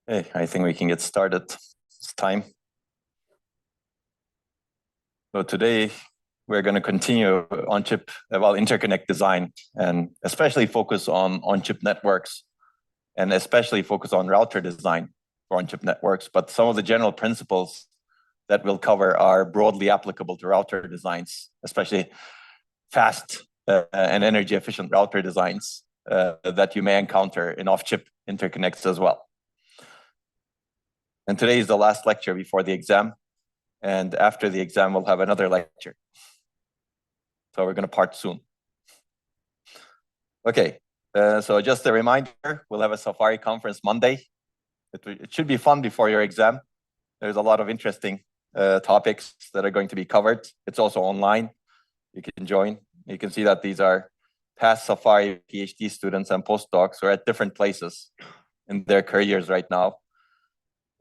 Hey, I think we can get started. It's time. So today we're going to continue on-chip, interconnect design, and especially focus on on-chip networks, and especially focus on router design for on-chip networks. But some of the general principles that we'll cover are broadly applicable to router designs, especially fast and energy-efficient router designs that you may encounter in off-chip interconnects as well. And today is the last lecture before the exam. And after the exam, we'll have another lecture. So we're going to part soon. Okay, so just a reminder, we'll have a Safari conference Monday. It should be fun before your exam. There's a lot of interesting topics that are going to be covered. It's also online. You can join. You can see that these are past Safari PhD students and postdocs who are at different places in their careers right now.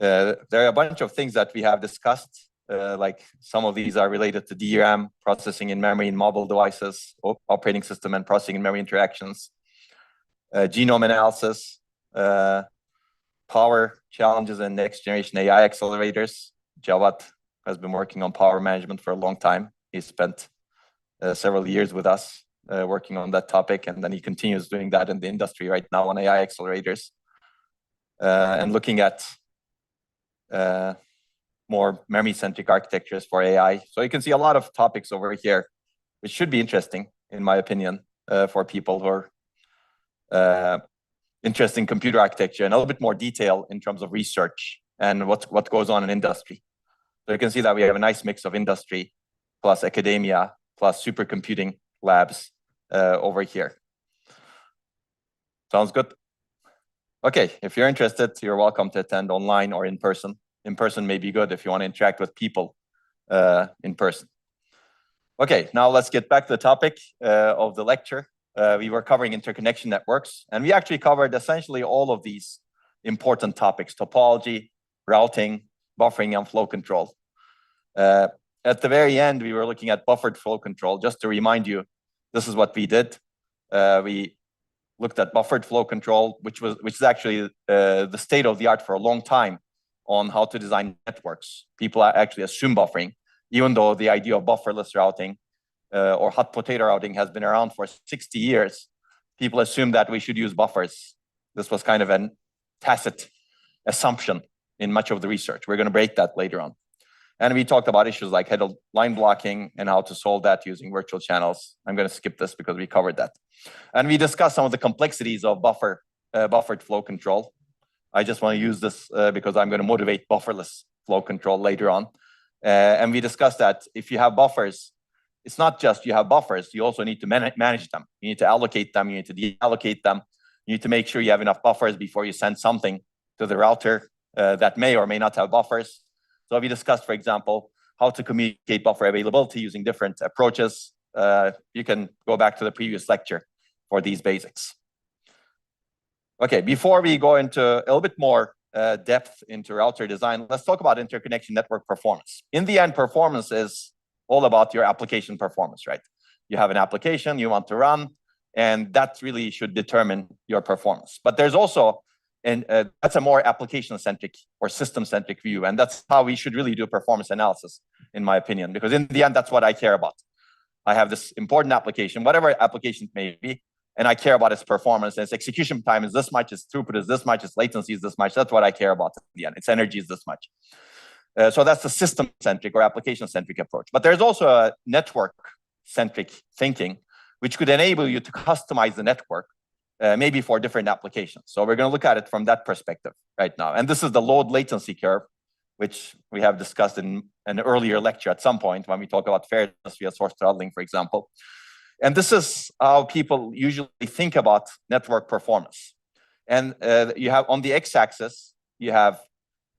There are a bunch of things that we have discussed, like some of these are related to DRAM, processing in memory in mobile devices, operating system and processing in memory interactions, genome analysis, power challenges and next generation AI accelerators. Jawad has been working on power management for a long time. He spent several years with us working on that topic, and then he continues doing that in the industry right now on AI accelerators, and looking at more memory-centric architectures for AI. So you can see a lot of topics over here, which should be interesting, in my opinion, for people who are interested in computer architecture and a little bit more detail in terms of research and what goes on in industry. So you can see that we have a nice mix of industry plus academia plus supercomputing labs over here. Sounds good? Okay, if you're interested, you're welcome to attend online or in person. In person may be good if you want to interact with people in person. Okay, now let's get back to the topic of the lecture. We were covering interconnection networks, and we actually covered essentially all of these important topics: topology, routing, buffering, and flow control. At the very end, we were looking at buffered flow control. Just to remind you, this is what we did. We looked at buffered flow control, which is actually the state of the art for a long time on how to design networks. People actually assume buffering, even though the idea of bufferless routing or hot potato routing has been around for 60 years. People assume that we should use buffers. This was kind of a tacit assumption in much of the research. We're going to break that later on. And we talked about issues like head line blocking and how to solve that using virtual channels. I'm going to skip this because we covered that. And we discussed some of the complexities of buffered flow control. I just want to use this because I'm going to motivate bufferless flow control later on. And we discussed that if you have buffers, it's not just you have buffers, you also need to manage them. You need to allocate them, you need to deallocate them. You need to make sure you have enough buffers before you send something to the router that may or may not have buffers. So we discussed, for example, how to communicate buffer availability using different approaches. You can go back to the previous lecture for these basics. Okay, before we go into a little bit more depth into router design, let's talk about interconnection network performance. In the end, performance is all about your application performance, right? You have an application you want to run, and that really should determine your performance. But there's also, that's a more application-centric or system-centric view, and that's how we should really do performance analysis, in my opinion, because in the end, that's what I care about. I have this important application, whatever application it may be, and I care about its performance. And its execution time is this much, its throughput is this much, its latency is this much. That's what I care about in the end. Its energy is this much. So that's the system-centric or application-centric approach. But there's also a network-centric thinking, which could enable you to customize the network, maybe for different applications. So we're going to look at it from that perspective right now. And this is the load latency curve, which we have discussed in an earlier lecture at some point when we talk about fairness via source throttling, for example. And this is how people usually think about network performance. And you have on the x-axis, you have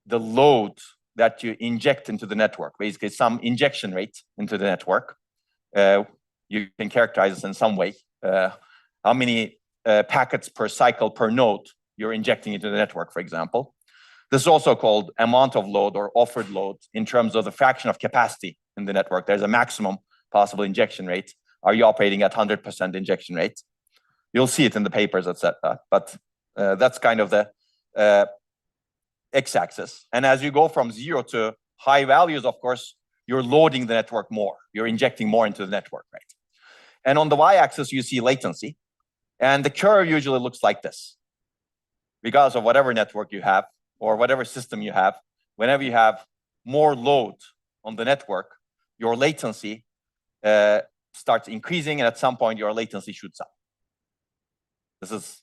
the load that you inject into the network, basically some injection rate into the network. You can characterize this in some way. How many packets per cycle per node you're injecting into the network, for example. This is also called amount of load or offered load in terms of the fraction of capacity in the network. There's a maximum possible injection rate. Are you operating at 100% injection rate? You'll see it in the papers, etc. But that's kind of the x-axis. And as you go from 0 to high values, of course, you're loading the network more. You're injecting more into the network, right? And on the y-axis, you see latency. And the curve usually looks like this. Regardless of whatever network you have or whatever system you have, whenever you have more load on the network, your latency starts increasing, and at some point, your latency shoots up. This is,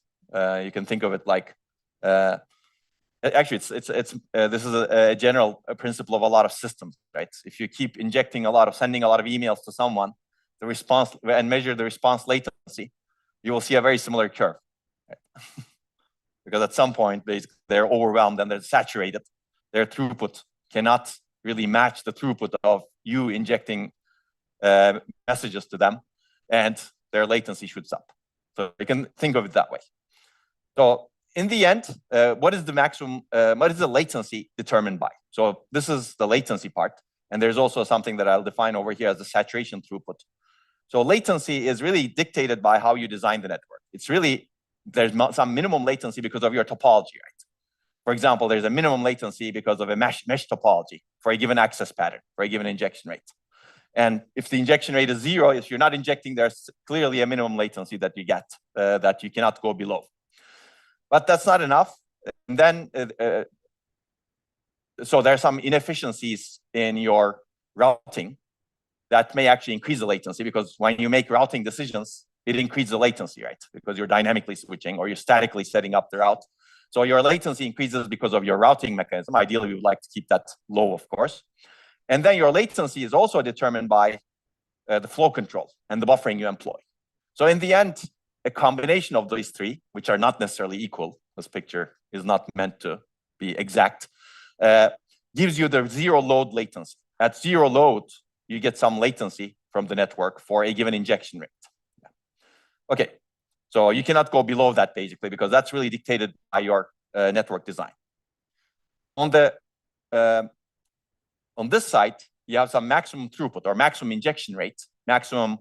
you can think of it like, actually, this is a general principle of a lot of systems, right? If you keep sending a lot of emails to someone, the response, and measure the response latency, you will see a very similar curve. Right? Because at some point, basically, they're overwhelmed and they're saturated. Their throughput cannot really match the throughput of you injecting messages to them, and their latency shoots up. So you can think of it that way. So in the end, what is the maximum, what is the latency determined by? So this is the latency part. And there's also something that I'll define over here as the saturation throughput. So latency is really dictated by how you design the network. It's really, there's some minimum latency because of your topology, right? For example, there's a minimum latency because of a mesh topology for a given access pattern, for a given injection rate. And if the injection rate is 0, if you're not injecting, there's clearly a minimum latency that you get, that you cannot go below. But that's not enough. And then, so there are some inefficiencies in your routing that may actually increase the latency, because when you make routing decisions, it increases the latency, right? Because you're dynamically switching or you're statically setting up the route. So your latency increases because of your routing mechanism. Ideally, we would like to keep that low, of course. And then your latency is also determined by the flow control and the buffering you employ. So in the end, a combination of these three, which are not necessarily equal, this picture is not meant to be exact, gives you the zero load latency. At zero load, you get some latency from the network for a given injection rate. Okay, so you cannot go below that basically, because that's really dictated by your network design. On this side, you have some maximum throughput or maximum injection rate, maximum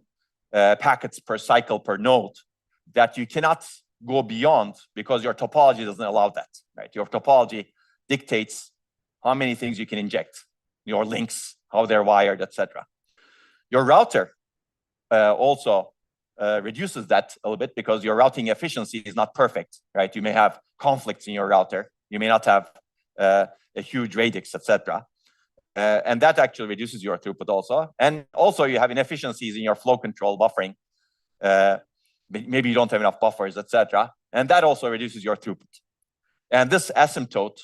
packets per cycle per node that you cannot go beyond because your topology doesn't allow that, right? Your topology dictates how many things you can inject, your links, how they're wired, etc. Your router also reduces that a little bit because your routing efficiency is not perfect, right? You may have conflicts in your router. You may not have a huge radix, etc. And that actually reduces your throughput also. And also you have inefficiencies in your flow control buffering. Maybe you don't have enough buffers, etc. And that also reduces your throughput. And this asymptote,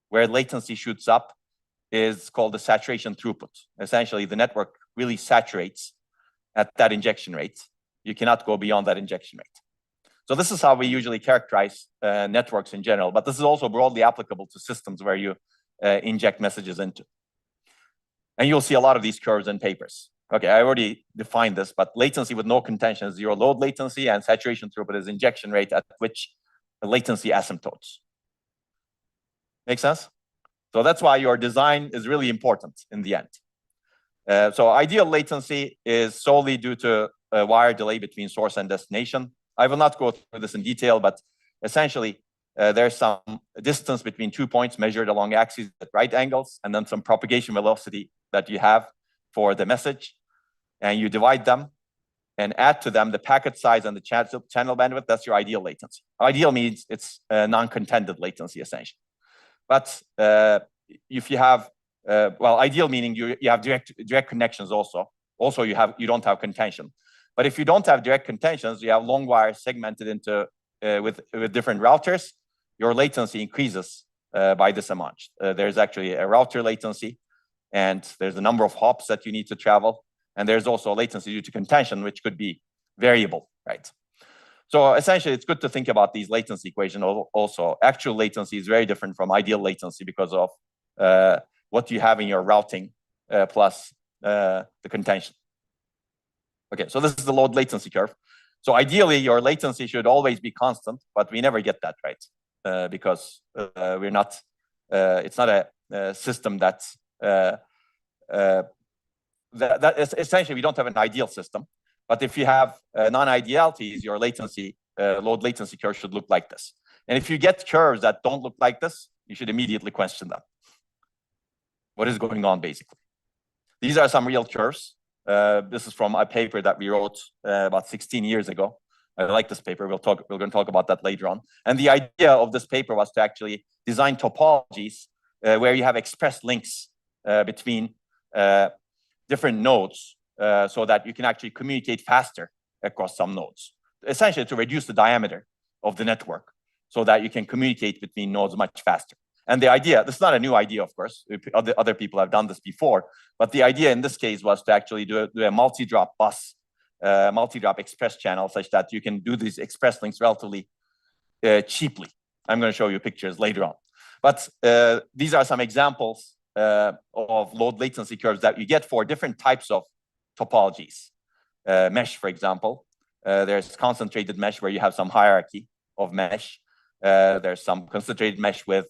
where latency shoots up, is called the saturation throughput. Essentially, the network really saturates at that injection rate. You cannot go beyond that injection rate. So this is how we usually characterize networks in general, but this is also broadly applicable to systems where you inject messages into. And you'll see a lot of these curves in papers. Okay, I already defined this, but latency with no contention is zero load latency, and saturation throughput is injection rate at which the latency asymptotes. Make sense? So that's why your design is really important in the end. So ideal latency is solely due to a wire delay between source and destination. I will not go through this in detail, but essentially there's some distance between 2 points measured along axes at right angles, and then some propagation velocity that you have for the message, and you divide them and add to them the packet size and the channel bandwidth. That's your ideal latency. Ideal means it's non-contended latency, essentially. But if you have, well, ideal meaning you have direct connections also. Also, you don't have contention. But if you don't have direct contentions, you have long wires segmented into with different routers. Your latency increases by this amount. There's actually a router latency, and there's a number of hops that you need to travel, and there's also latency due to contention, which could be variable, right? So essentially, it's good to think about these latency equations also. Actual latency is very different from ideal latency because of what you have in your routing plus the contention. Okay, so this is the load latency curve. So ideally, your latency should always be constant, but we never get that right because we're not. It's not a system that's that is essentially we don't have an ideal system. But if you have non-idealities, your latency load latency curve should look like this. And if you get curves that don't look like this, you should immediately question them. What is going on, basically? These are some real curves. This is from a paper that we wrote about 16 years ago. I like this paper. We're going to talk about that later on. And the idea of this paper was to actually design topologies where you have express links between different nodes so that you can actually communicate faster across some nodes. Essentially to reduce the diameter of the network so that you can communicate between nodes much faster. And the idea, this is not a new idea, of course. Other people have done this before. But the idea in this case was to actually do a multi-drop bus, multi-drop express channel such that you can do these express links relatively cheaply. I'm going to show you pictures later on. But these are some examples of load latency curves that you get for different types of topologies. Mesh, for example. There's concentrated mesh where you have some hierarchy of mesh. There's some concentrated mesh with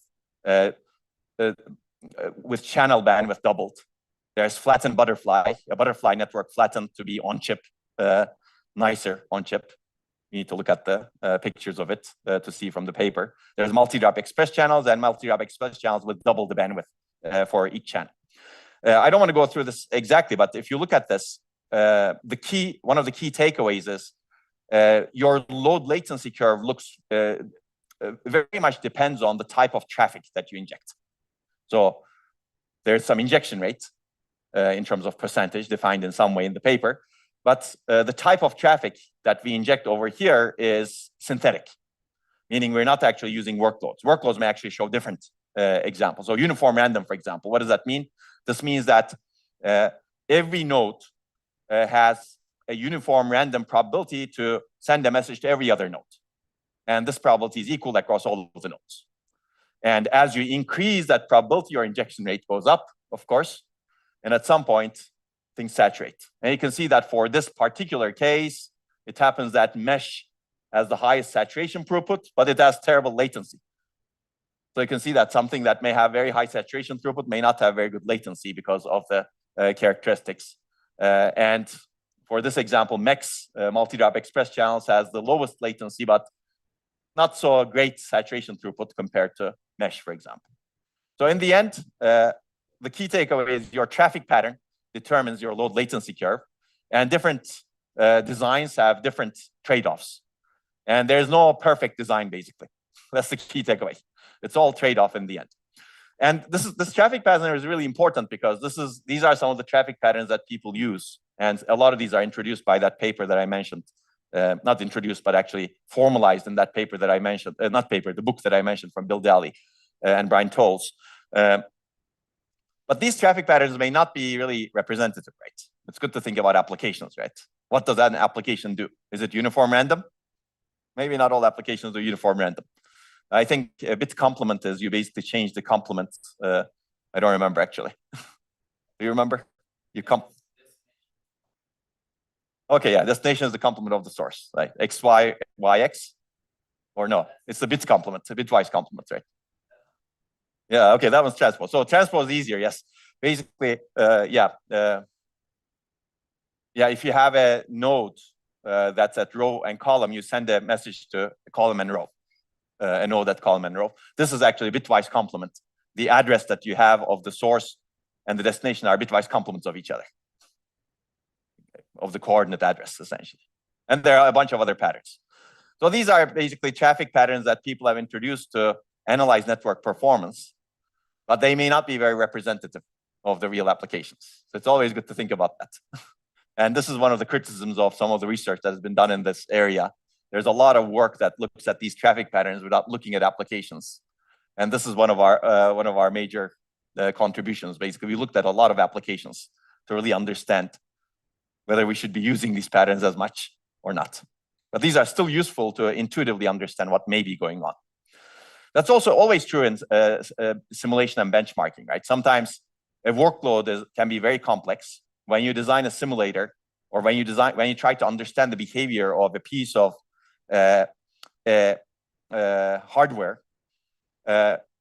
channel bandwidth doubled. There's flattened butterfly, a butterfly network flattened to be on chip, nicer on chip. You need to look at the pictures of it to see from the paper. There's multi-drop express channels and multi-drop express channels with double the bandwidth for each channel. I don't want to go through this exactly, but if you look at this, one of the key takeaways is your load latency curve looks very much depends on the type of traffic that you inject. So there's some injection rate in terms of percentage defined in some way in the paper, but the type of traffic that we inject over here is synthetic, meaning we're not actually using workloads. Workloads may actually show different examples. So uniform random, for example, what does that mean? This means that every node has a uniform random probability to send a message to every other node. And this probability is equal across all of the nodes. And as you increase that probability, your injection rate goes up, of course. And at some point, things saturate. And you can see that for this particular case, it happens that mesh has the highest saturation throughput, but it has terrible latency. So you can see that something that may have very high saturation throughput may not have very good latency because of the characteristics. And for this example, MEX, multi-drop express channels, has the lowest latency, but not so great saturation throughput compared to mesh, for example. So in the end, the key takeaway is your traffic pattern determines your load latency curve, and different designs have different trade-offs. And there's no perfect design, basically. That's the key takeaway. It's all trade-off in the end. And this traffic pattern is really important because these are some of the traffic patterns that people use. And a lot of these are introduced by that paper that I mentioned. Not introduced, but actually formalized in that paper that I mentioned. Not paper, the book that I mentioned from Bill Daly and Brian Tolles. But these traffic patterns may not be really representative, right? It's good to think about applications, right? What does that application do? Is it uniform random? Maybe not all applications are uniform random. I think a bit complement is you basically change the complement. I don't remember actually. Do you remember? Okay, yeah, destination is the complement of the source, right? X, Y, Y, X, or no? It's the bits complement, the bitwise complement, right? Yeah, okay, that one's transpose. So transpose is easier, yes. Basically, if you have a node that's at row and column, you send a message to column and row. A node at column and row. This is actually a bitwise complement. The address that you have of the source and the destination are bitwise complements of each other, of the coordinate address, essentially. And there are a bunch of other patterns. So these are basically traffic patterns that people have introduced to analyze network performance, but they may not be very representative of the real applications. So it's always good to think about that. And this is one of the criticisms of some of the research that has been done in this area. There's a lot of work that looks at these traffic patterns without looking at applications. And this is one of our major contributions. Basically, we looked at a lot of applications to really understand whether we should be using these patterns as much or not. But these are still useful to intuitively understand what may be going on. That's also always true in simulation and benchmarking, right? Sometimes a workload can be very complex. When you design a simulator, or when you try to understand the behavior of a piece of hardware,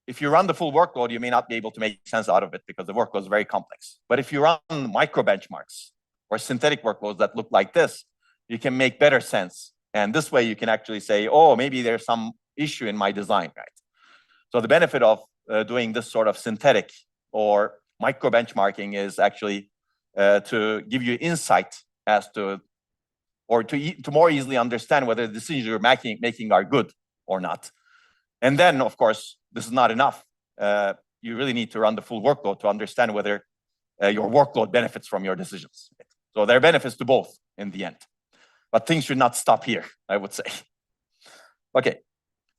if you run the full workload, you may not be able to make sense out of it because the workload is very complex. But if you run micro benchmarks or synthetic workloads that look like this, you can make better sense. And this way you can actually say, oh, maybe there's some issue in my design, right? So the benefit of doing this sort of synthetic or micro benchmarking is actually to give you insight as to, or to more easily understand whether the decisions you're making are good or not. And then, of course, this is not enough. You really need to run the full workload to understand whether your workload benefits from your decisions. So there are benefits to both in the end. But things should not stop here, I would say. Okay,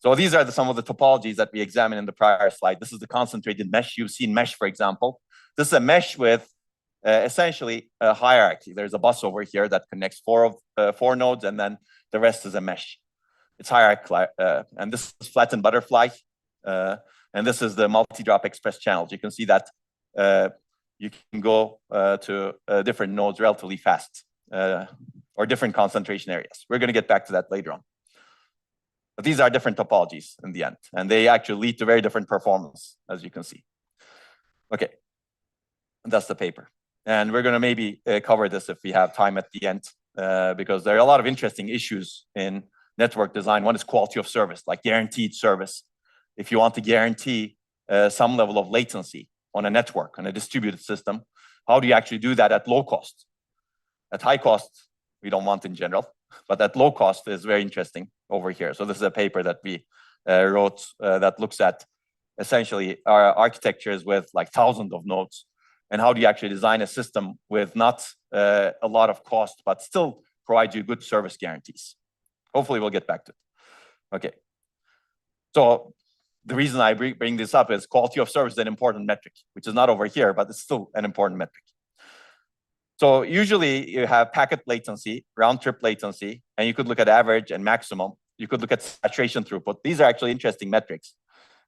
so these are some of the topologies that we examined in the prior slide. This is the concentrated mesh. You've seen mesh, for example. This is a mesh with essentially a hierarchy. There's a bus over here that connects four nodes, and then the rest is a mesh. It's hierarchical, and this is flattened butterfly, and this is the multi-drop express channels. You can see that you can go to different nodes relatively fast, or different concentration areas. We're going to get back to that later on. But these are different topologies in the end, and they actually lead to very different performance, as you can see. Okay, and that's the paper. And we're going to maybe cover this if we have time at the end, because there are a lot of interesting issues in network design. One is quality of service, like guaranteed service. If you want to guarantee some level of latency on a network, on a distributed system, how do you actually do that at low cost? At high cost, we don't want in general, but at low cost is very interesting over here. So this is a paper that we wrote that looks at essentially our architectures with like thousands of nodes, and how do you actually design a system with not a lot of cost, but still provide you good service guarantees. Hopefully we'll get back to it. Okay. So the reason I bring this up is quality of service is an important metric, which is not over here, but it's still an important metric. So usually you have packet latency, round trip latency, and you could look at average and maximum. You could look at saturation throughput. These are actually interesting metrics.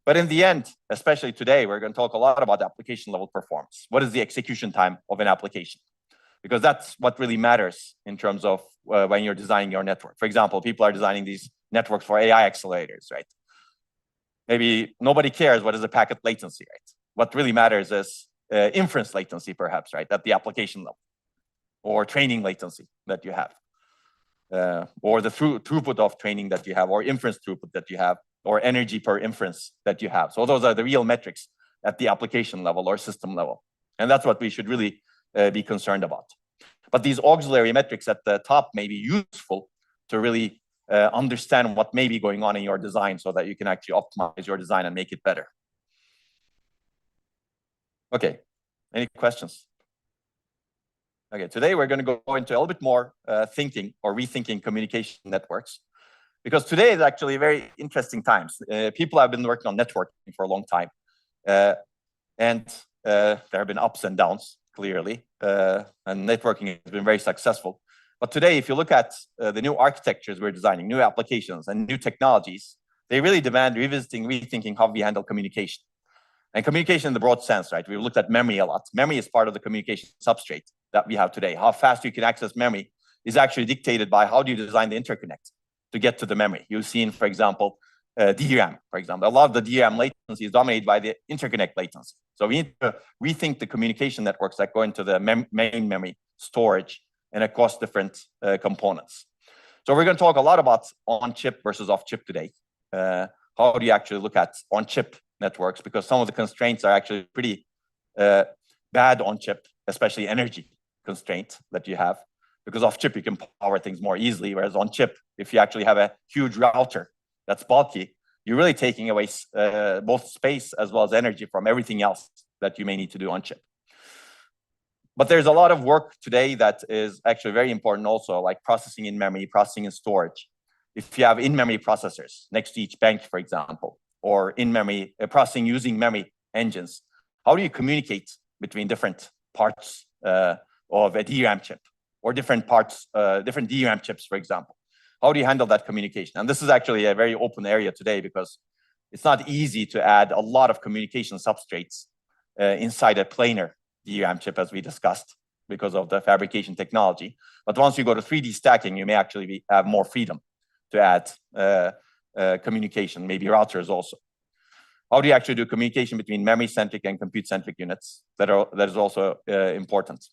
But in the end, especially today, we're going to talk a lot about application level performance. What is the execution time of an application? Because that's what really matters in terms of when you're designing your network. For example, people are designing these networks for AI accelerators, right? Maybe nobody cares what is the packet latency, right? What really matters is inference latency, perhaps, right, at the application level, or training latency that you have, or the throughput of training that you have, or inference throughput that you have, or energy per inference that you have. So those are the real metrics at the application level or system level. And that's what we should really be concerned about. But these auxiliary metrics at the top may be useful to really understand what may be going on in your design so that you can actually optimize your design and make it better. Okay, any questions? Okay, today we're going to go into a little bit more thinking or rethinking communication networks, because today is actually very interesting times. People have been working on networking for a long time, and there have been ups and downs, clearly, and networking has been very successful. But today, if you look at the new architectures we're designing, new applications and new technologies, they really demand revisiting, rethinking how we handle communication. And communication in the broad sense, right? We've looked at memory a lot. Memory is part of the communication substrate that we have today. How fast you can access memory is actually dictated by how do you design the interconnect to get to the memory. You've seen, for example, DRAM, for example. A lot of the DRAM latency is dominated by the interconnect latency. So we need to rethink the communication networks that go into the main memory, storage, and across different components. So we're going to talk a lot about on-chip versus off-chip today. How do you actually look at on-chip networks? Because some of the constraints are actually pretty bad on-chip, especially energy constraint that you have. Because off-chip, you can power things more easily, whereas on-chip, if you actually have a huge router that's bulky, you're really taking away both space as well as energy from everything else that you may need to do on-chip. But there's a lot of work today that is actually very important also, like processing in memory, processing in storage. If you have in-memory processors next to each bank, for example, or in-memory processing using memory engines, how do you communicate between different parts of a DRAM chip, or different parts, different DRAM chips, for example? How do you handle that communication? And this is actually a very open area today, because it's not easy to add a lot of communication substrates inside a planar DRAM chip, as we discussed, because of the fabrication technology. But once you go to 3D stacking, you may actually have more freedom to add communication, maybe routers also. How do you actually do communication between memory-centric and compute-centric units? That is also important.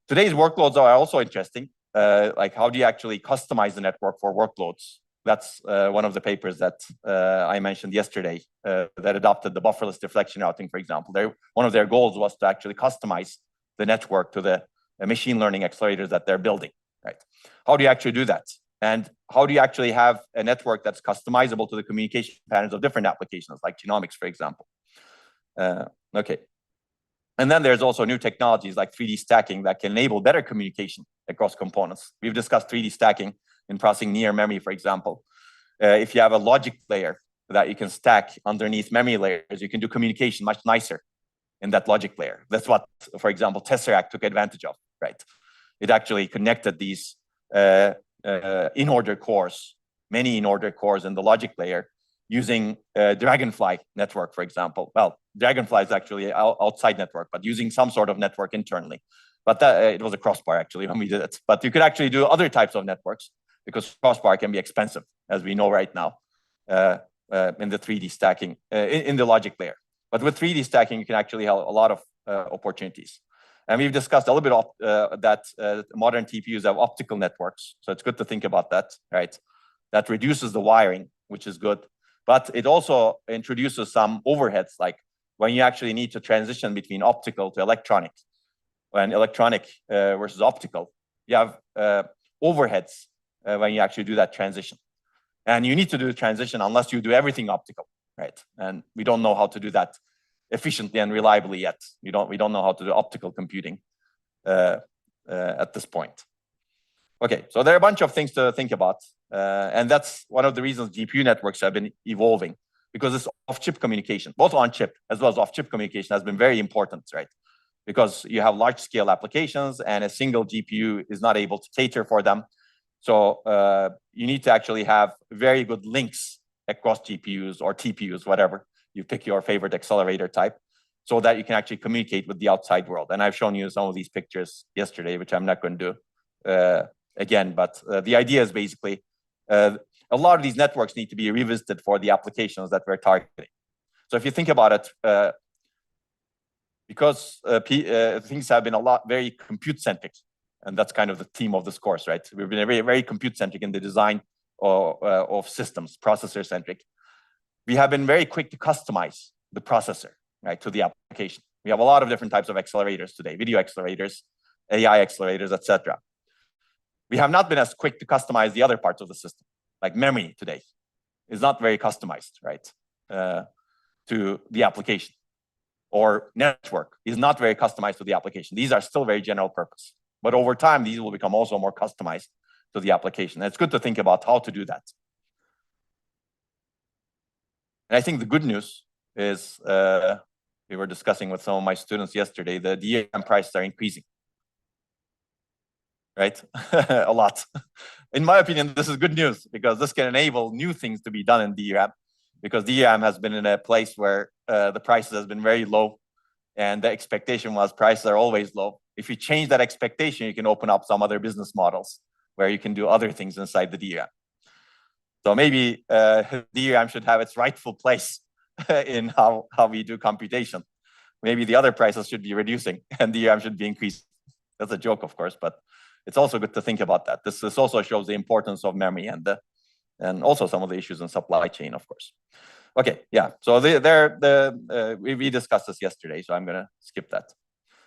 Today's workloads are also interesting. Like, how do you actually customize the network for workloads That's one of the papers that I mentioned yesterday that adopted the bufferless deflection routing, for example. One of their goals was to actually customize the network to the machine learning accelerators that they're building, right? How do you actually do that? And how do you actually have a network that's customizable to the communication patterns of different applications, like genomics, for example? Okay. And then there's also new technologies like 3D stacking that can enable better communication across components. We've discussed 3D stacking in processing near memory, for example. If you have a logic layer that you can stack underneath memory layers, you can do communication much nicer in that logic layer. That's what, for example, Tesseract took advantage of, right? It actually connected these in-order cores, many in-order cores in the logic layer using Dragonfly network, for example. Well, Dragonfly is actually outside network, but using some sort of network internally. But it was a crossbar actually when we did it. But you could actually do other types of networks because crossbar can be expensive, as we know right now, in the 3D stacking, in the logic layer. But with 3D stacking, you can actually have a lot of opportunities. And we've discussed a little bit of that modern TPUs have optical networks. So it's good to think about that, right? That reduces the wiring, which is good. But it also introduces some overheads, like when you actually need to transition between optical to electronic, when electronic versus optical, you have overheads when you actually do that transition. And you need to do the transition unless you do everything optical, right? And we don't know how to do that efficiently and reliably yet. We don't know how to do optical computing at this point. Okay, so there are a bunch of things to think about. And that's one of the reasons GPU networks have been evolving, because this off-chip communication, both on-chip as well as off-chip communication, has been very important, right? Because you have large-scale applications and a single GPU is not able to cater for them. So you need to actually have very good links across GPUs or TPUs, whatever. You pick your favorite accelerator type, so that you can actually communicate with the outside world. And I've shown you some of these pictures yesterday, which I'm not going to do again. But the idea is basically a lot of these networks need to be revisited for the applications that we're targeting. So if you think about it, because things have been very compute-centric, and that's kind of the theme of this course, right? We've been very, very compute-centric in the design of systems, processor-centric. We have been very quick to customize the processor, right, to the application. We have a lot of different types of accelerators today, video accelerators, AI accelerators, etc. We have not been as quick to customize the other parts of the system, like memory today is not very customized, right, to the application. Or network is not very customized to the application. These are still very general purpose. But over time, these will become also more customized to the application. And it's good to think about how to do that. And I think the good news is, we were discussing with some of my students yesterday, the DRAM prices are increasing, right? A lot. In my opinion, this is good news because this can enable new things to be done in DRAM, because DRAM has been in a place where the prices has been very low, and the expectation was prices are always low. If you change that expectation, you can open up some other business models where you can do other things inside the DRAM. So maybe DRAM should have its rightful place in how we do computation. Maybe the other prices should be reducing and DRAM should be increasing. That's a joke, of course, but it's also good to think about that. This also shows the importance of memory and also some of the issues in supply chain, of course. Okay, yeah. So we discussed this yesterday, so I'm going to skip that.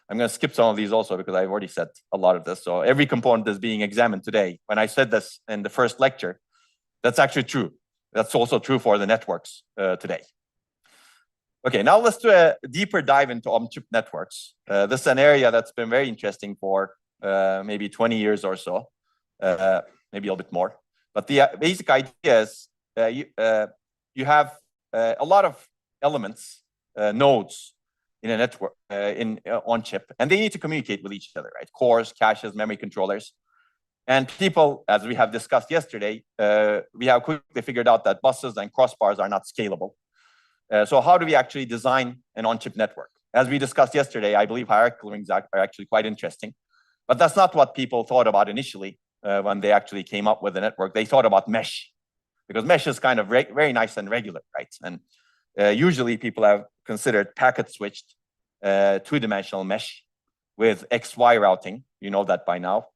I'm going to skip some of these also because I've already said a lot of this. So every component is being examined today. When I said this in the first lecture, that's actually true. That's also true for the networks today. Okay, now let's do a deeper dive into on-chip networks. This is an area that's been very interesting for maybe 20 years or so, maybe a little bit more. But the basic idea is you have a lot of elements, nodes in a network on chip, and they need to communicate with each other, right? Cores, caches, memory controllers. And people, as we have discussed yesterday, we have quickly figured out that buses and crossbars are not scalable. So how do we actually design an on-chip network? As we discussed yesterday, I believe hierarchical rings are actually quite interesting. But that's not what people thought about initially when they actually came up with the network. They thought about mesh, because mesh is kind of very nice and regular, right? And usually people have considered packet-switched two-dimensional mesh with XY routing. You know that by now,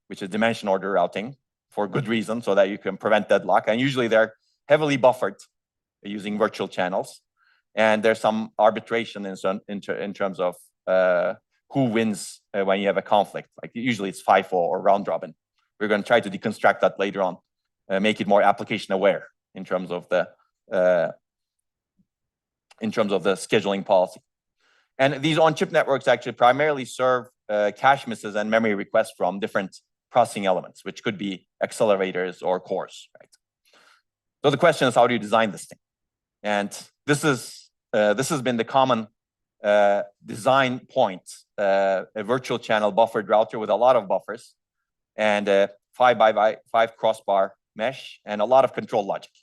which is dimension order routing for good reason, so that you can prevent deadlock. And usually they're heavily buffered using virtual channels. And there's some arbitration in terms of who wins when you have a conflict. Like usually it's FIFO or round robin. We're going to try to deconstruct that later on, make it more application aware in terms of the scheduling policy. And these on-chip networks actually primarily serve cache misses and memory requests from different processing elements, which could be accelerators or cores, right? So the question is, how do you design this thing? And this has been the common design point: a virtual channel buffered router with a lot of buffers and a 5x5 crossbar mesh and a lot of control logic.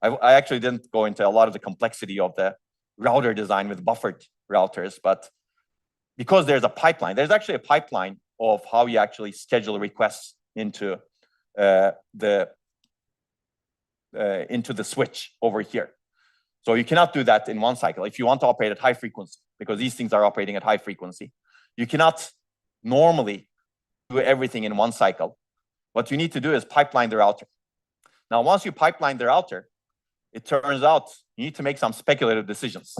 I actually didn't go into a lot of the complexity of the router design with buffered routers, but because there's a pipeline, there's actually a pipeline of how you actually schedule requests into the switch over here. So you cannot do that in one cycle. If you want to operate at high frequency, because these things are operating at high frequency, you cannot normally do everything in one cycle. What you need to do is pipeline the router. Now, once you pipeline the router, it turns out you need to make some speculative decisions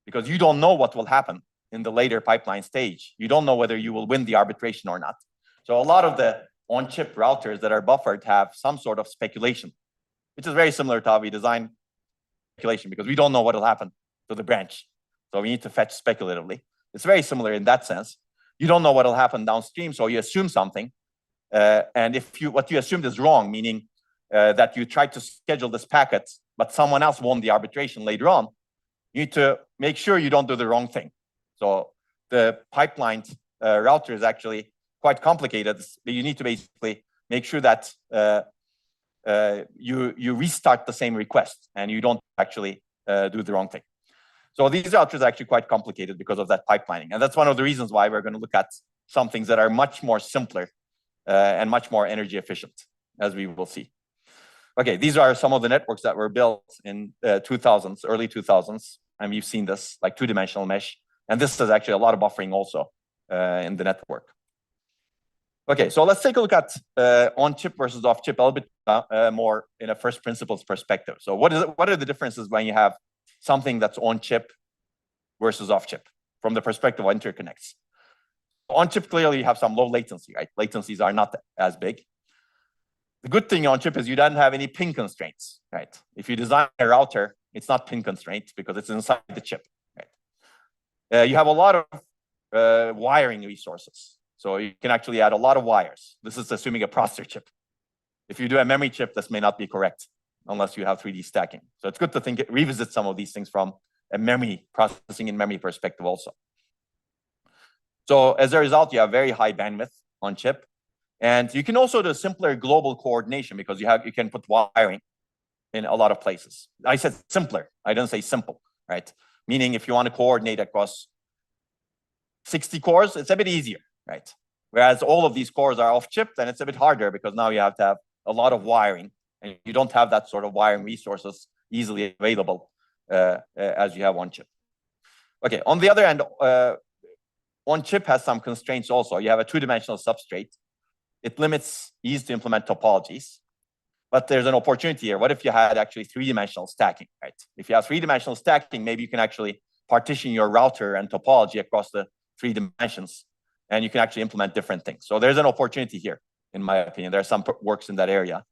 because you don't know what will happen in the later pipeline stage. You don't know whether you will win the arbitration or not. So a lot of the on-chip routers that are buffered have some sort of speculation, which is very similar to how we design speculation, because we don't know what will happen to the branch. So we need to fetch speculatively. It's very similar in that sense. You don't know what will happen downstream, so you assume something. And if what you assumed is wrong, meaning that you tried to schedule this packet, but someone else won the arbitration later on, you need to make sure you don't do the wrong thing. So the pipelined router is actually quite complicated. You need to basically make sure that you restart the same request and you don't actually do the wrong thing. So these routers are actually quite complicated because of that pipelining. And that's one of the reasons why we're going to look at some things that are much more simpler and much more energy efficient, as we will see. Okay, these are some of the networks that were built in 2000s, early 2000s. And you've seen this, like two-dimensional mesh. And this is actually a lot of buffering also in the network. Okay, so let's take a look at on-chip versus off-chip a little bit more in a first principles perspective. So what are the differences when you have something that's on-chip versus off-chip from the perspective of interconnects? On-chip, clearly you have some low latency, right? Latencies are not as big. The good thing on-chip is you don't have any pin constraints, right? If you design a router, it's not pin constrained because it's inside the chip, right? You have a lot of wiring resources. So you can actually add a lot of wires. This is assuming a processor chip. If you do a memory chip, this may not be correct unless you have 3D stacking. So it's good to revisit some of these things from a memory processing in memory perspective also. So as a result, you have very high bandwidth on chip. And you can also do simpler global coordination because you can put wiring in a lot of places. I said simpler, I didn't say simple, right? Meaning if you want to coordinate across 60 cores, it's a bit easier, right? Whereas all of these cores are off chip, then it's a bit harder because now you have to have a lot of wiring and you don't have that sort of wiring resources easily available as you have on chip. Okay, on the other hand, on chip has some constraints also. You have a two-dimensional substrate. It limits ease to implement topologies, but there's an opportunity here. What if you had actually three-dimensional stacking, right? If you have three-dimensional stacking, maybe you can actually partition your router and topology across the 3 dimensions, and you can actually implement different things. So there's an opportunity here, in my opinion. There are some works in that area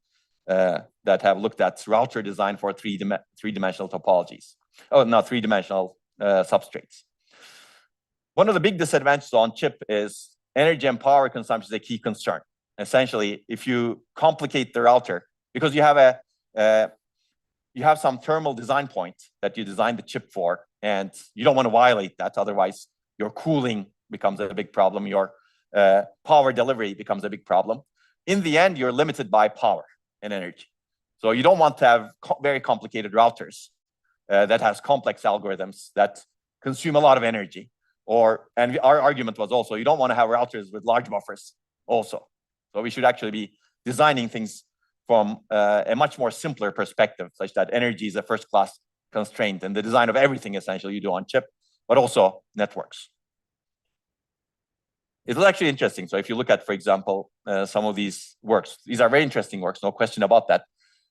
that have looked at router design for three-dimensional topologies. Oh, no, three-dimensional substrates. One of the big disadvantages on chip is energy and power consumption is a key concern. Essentially, if you complicate the router, because you have some thermal design point that you designed the chip for, and you don't want to violate that. Otherwise, your cooling becomes a big problem. Your power delivery becomes a big problem. In the end, you're limited by power and energy. So you don't want to have very complicated routers that has complex algorithms that consume a lot of energy. And our argument was also, you don't want to have routers with large buffers also. So we should actually be designing things from a much more simpler perspective, such that energy is a first-class constraint in the design of everything essentially you do on chip, but also networks. it was actually interesting. So if you look at, for example, some of these works, these are very interesting works, no question about that.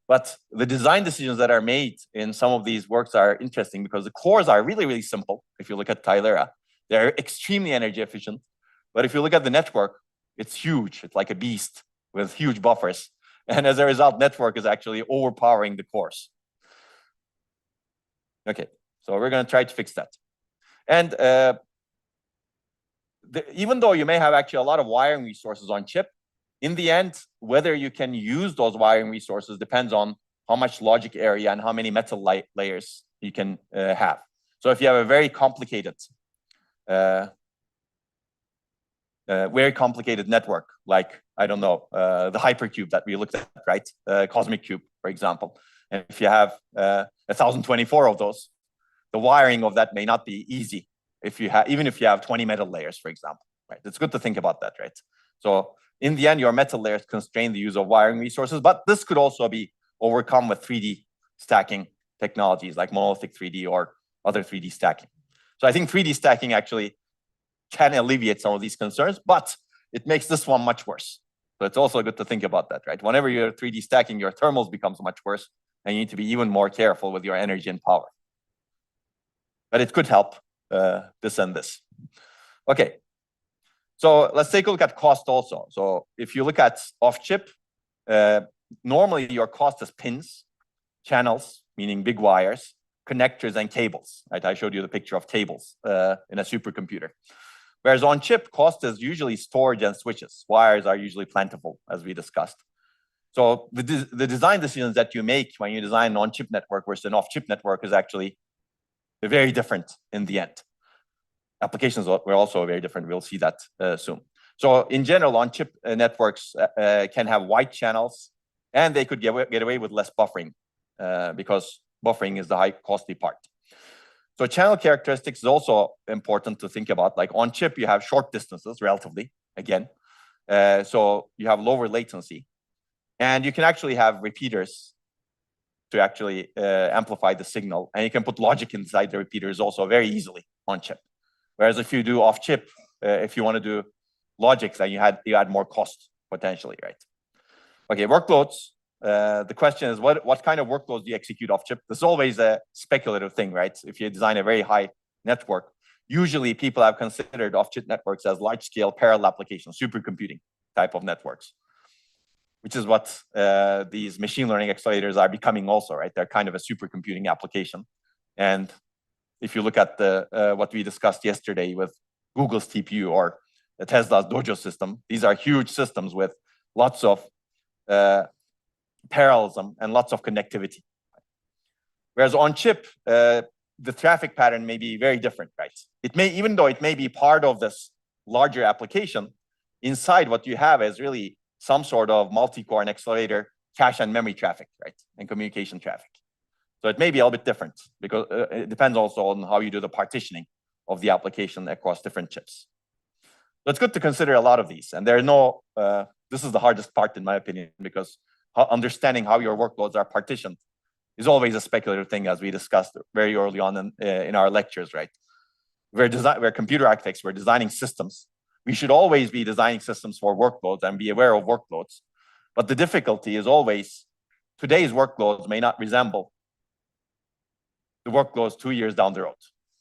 But the design decisions that are made in some of these works are interesting because the cores are really, really simple. If you look at Tylera, they're extremely energy efficient. But if you look at the network, it's huge. It's like a beast with huge buffers. And as a result, network is actually overpowering the cores. Okay, so we're going to try to fix that. And even though you may have actually a lot of wiring resources on chip, in the end, whether you can use those wiring resources depends on how much logic area and how many metal layers you can have. So if you have a very complicated network, like, I don't know, the hypercube that we looked at, right? Cosmic cube, for example. And if you have 1024 of those, the wiring of that may not be easy if you have, even if you have 20 metal layers, for example, right? It's good to think about that, right? So in the end, your metal layers constrain the use of wiring resources, but this could also be overcome with 3D stacking technologies like monolithic 3D or other 3D stacking. So I think 3D stacking actually can alleviate some of these concerns, but it makes this one much worse. So it's also good to think about that, right? Whenever you're 3D stacking, your thermals becomes much worse, and you need to be even more careful with your energy and power. But it could help this and this. Okay, so let's take a look at cost also. So if you look at off-chip, normally your cost is pins, channels, meaning big wires, connectors, and cables, right? I showed you the picture of cables in a supercomputer. Whereas on chip, cost is usually storage and switches. Wires are usually plentiful, as we discussed. So the design decisions that you make when you design an on-chip network versus an off-chip network is actually very different in the end. Applications were also very different. We'll see that soon. So in general, on-chip networks can have wide channels, and they could get away with less buffering because buffering is the high costly part. So channel characteristics is also important to think about. Like on chip, you have short distances relatively, again. So you have lower latency. And you can actually have repeaters to actually amplify the signal. And you can put logic inside the repeaters also very easily on chip. Whereas if you do off chip, if you want to do logic, then you add more cost potentially, right? Okay, workloads. The question is, what kind of workloads do you execute off chip? This is always a speculative thing, right? If you design a very high network, usually people have considered off chip networks as large scale parallel applications, supercomputing type of networks, which is what these machine learning accelerators are becoming also, right? They're kind of a supercomputing application. And if you look at what we discussed yesterday with Google's TPU or Tesla's Dojo system, these are huge systems with lots of parallelism and lots of connectivity. Whereas on chip, the traffic pattern may be very different, right? It may, even though it may be part of this larger application, inside what you have is really some sort of multi-core and accelerator cache and memory traffic, right? And communication traffic. So it may be a little bit different because it depends also on how you do the partitioning of the application across different chips. So it's good to consider a lot of these. And there are no, this is the hardest part in my opinion, because understanding how your workloads are partitioned is always a speculative thing, as we discussed very early on in our lectures, right? We're computer architects, we're designing systems. We should always be designing systems for workloads and be aware of workloads. But the difficulty is always, today's workloads may not resemble the workloads 2 years down the road,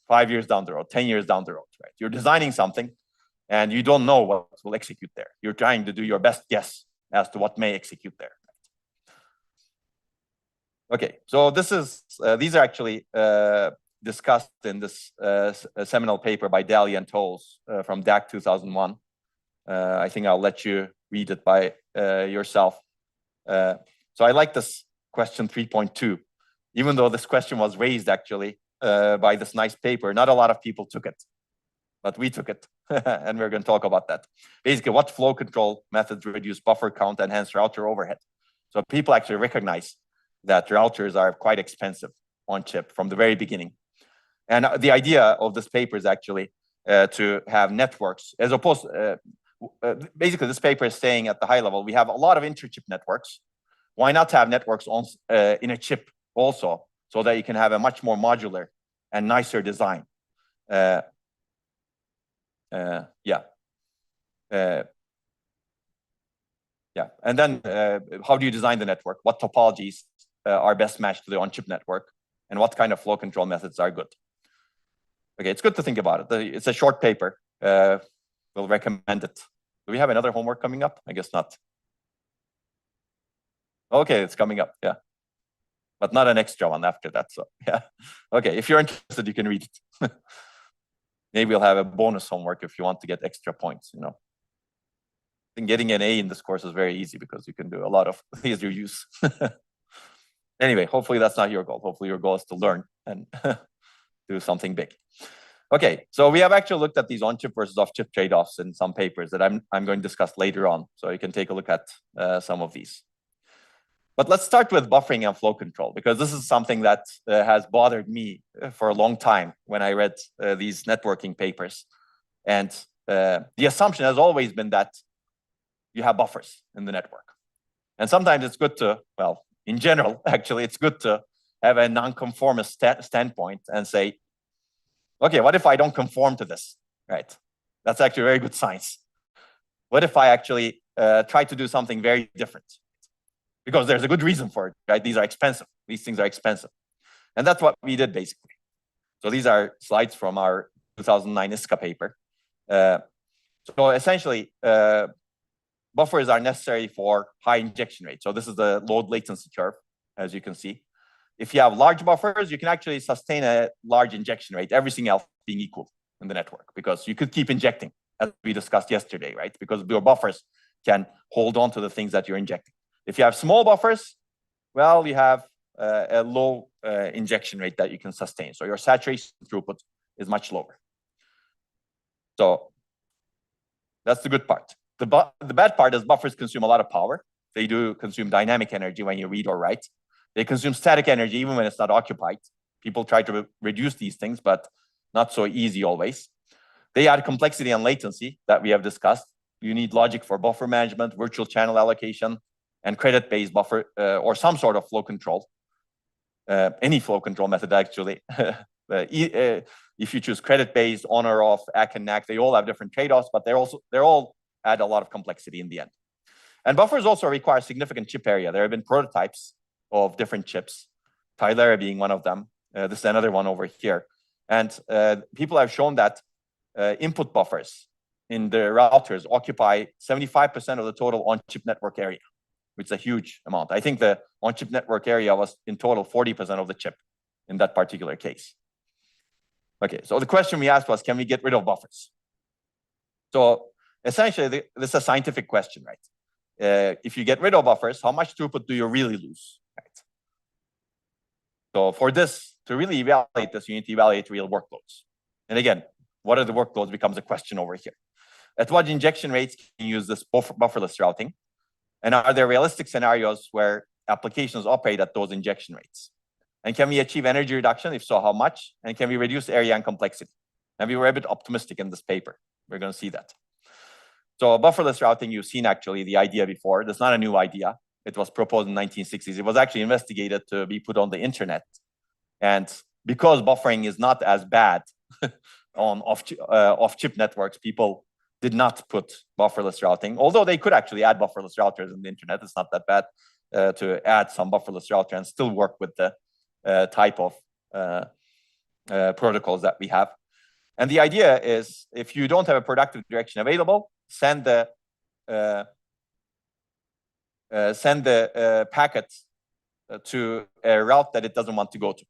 5 years down the road, 10 years down the road, right? You're designing something and you don't know what will execute there. You're trying to do your best guess as to what may execute there. Okay, so this is these are actually discussed in this seminal paper by Daly and Tolles from DAC 2001. I think I'll let you read it by yourself. So I like this question 3.2. Even though this question was raised actually by this nice paper, not a lot of people took it, but we took it, and we're going to talk about that. Basically, what flow control methods reduce buffer count and hence router overhead? So people actually recognize that routers are quite expensive on chip from the very beginning. And the idea of this paper is actually to have networks, as opposed basically this paper is saying at the high level, we have a lot of interchip networks. Why not have networks on, in a chip also, so that you can have a much more modular and nicer design? Yeah. Yeah, and then how do you design the network? What topologies are best matched to the on-chip network? And what kind of flow control methods are good? Okay, it's good to think about it. It's a short paper. We'll recommend it. Do we have another homework coming up? I guess not. Okay, it's coming up, yeah. But not an extra one after that, so yeah. Okay, if you're interested, you can read it. Maybe we'll have a bonus homework if you want to get extra points, you know. And getting an A in this course is very easy because you can do a lot of these reviews. Anyway, hopefully that's not your goal. Hopefully your goal is to learn and do something big. Okay, so we have actually looked at these on-chip versus off-chip trade-offs in some papers that I'm going to discuss later on. So you can take a look at some of these. But let's start with buffering and flow control, because this is something that has bothered me for a long time when I read these networking papers. And the assumption has always been that you have buffers in the network. And sometimes it's good to, well, in general, actually, it's good to have a non-conformist standpoint and say, okay, what if I don't conform to this, right? That's actually very good science. What if I actually try to do something very different? Because there's a good reason for it, right? These are expensive. These things are expensive. And that's what we did, basically. So these are slides from our 2009 ISCA paper. So essentially, buffers are necessary for high injection rate. So this is the load latency curve, as you can see. If you have large buffers, you can actually sustain a large injection rate, everything else being equal in the network, because you could keep injecting, as we discussed yesterday, right? Because your buffers can hold on to the things that you're injecting. If you have small buffers, well, you have a low injection rate that you can sustain. So your saturation throughput is much lower. So that's the good part. The bad part is buffers consume a lot of power. They do consume dynamic energy when you read or write. They consume static energy even when it's not occupied. People try to reduce these things, but not so easy always. They add complexity and latency that we have discussed. You need logic for buffer management, virtual channel allocation, and credit-based buffer or some sort of flow control. Any flow control method, actually. If you choose credit-based, on or off, ACK and NAC, they all have different trade-offs, but they're all add a lot of complexity in the end. And buffers also require significant chip area. There have been prototypes of different chips, Tylera being one of them. This is another one over here. And people have shown that input buffers in the routers occupy 75% of the total on-chip network area, which is a huge amount. I think the on-chip network area was in total 40% of the chip in that particular case. Okay, so the question we asked was, can we get rid of buffers? So essentially, this is a scientific question, right? If you get rid of buffers, how much throughput do you really lose? Right? So for this, to really evaluate this, you need to evaluate real workloads. And again, what are the workloads becomes a question over here. At what injection rates can you use this bufferless routing? And are there realistic scenarios where applications operate at those injection rates? And can we achieve energy reduction? If so, how much? And can we reduce area and complexity? And we were a bit optimistic in this paper. We're going to see that. So bufferless routing, you've seen actually the idea before. That's not a new idea. It was proposed in the 1960s. It was actually investigated to be put on the internet. And because buffering is not as bad on off-chip networks, people did not put bufferless routing, although they could actually add bufferless routers in the internet. It's not that bad to add some bufferless router and still work with the type of protocols that we have. And the idea is, if you don't have a productive direction available, send the packet to a route that it doesn't want to go to.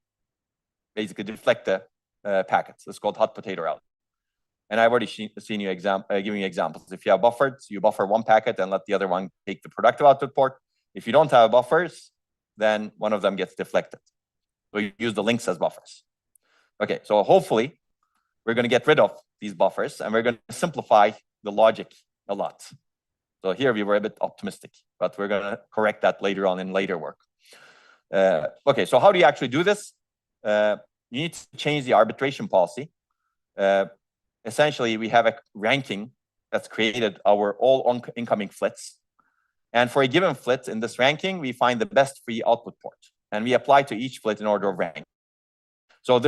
Basically, deflect the packets. It's called hot potato route. And I've already seen you giving examples. If you have buffers, you buffer one packet and let the other one take the productive output port. If you don't have buffers, then one of them gets deflected. So you use the links as buffers. Okay, so hopefully we're going to get rid of these buffers and we're going to simplify the logic a lot. So here we were a bit optimistic, but we're going to correct that later on in later work. Okay, so how do you actually do this? You need to change the arbitration policy. Essentially, we have a ranking that's created our all incoming flits. And for a given flit in this ranking, we find the best free output port. And we apply to each flit in order of rank. So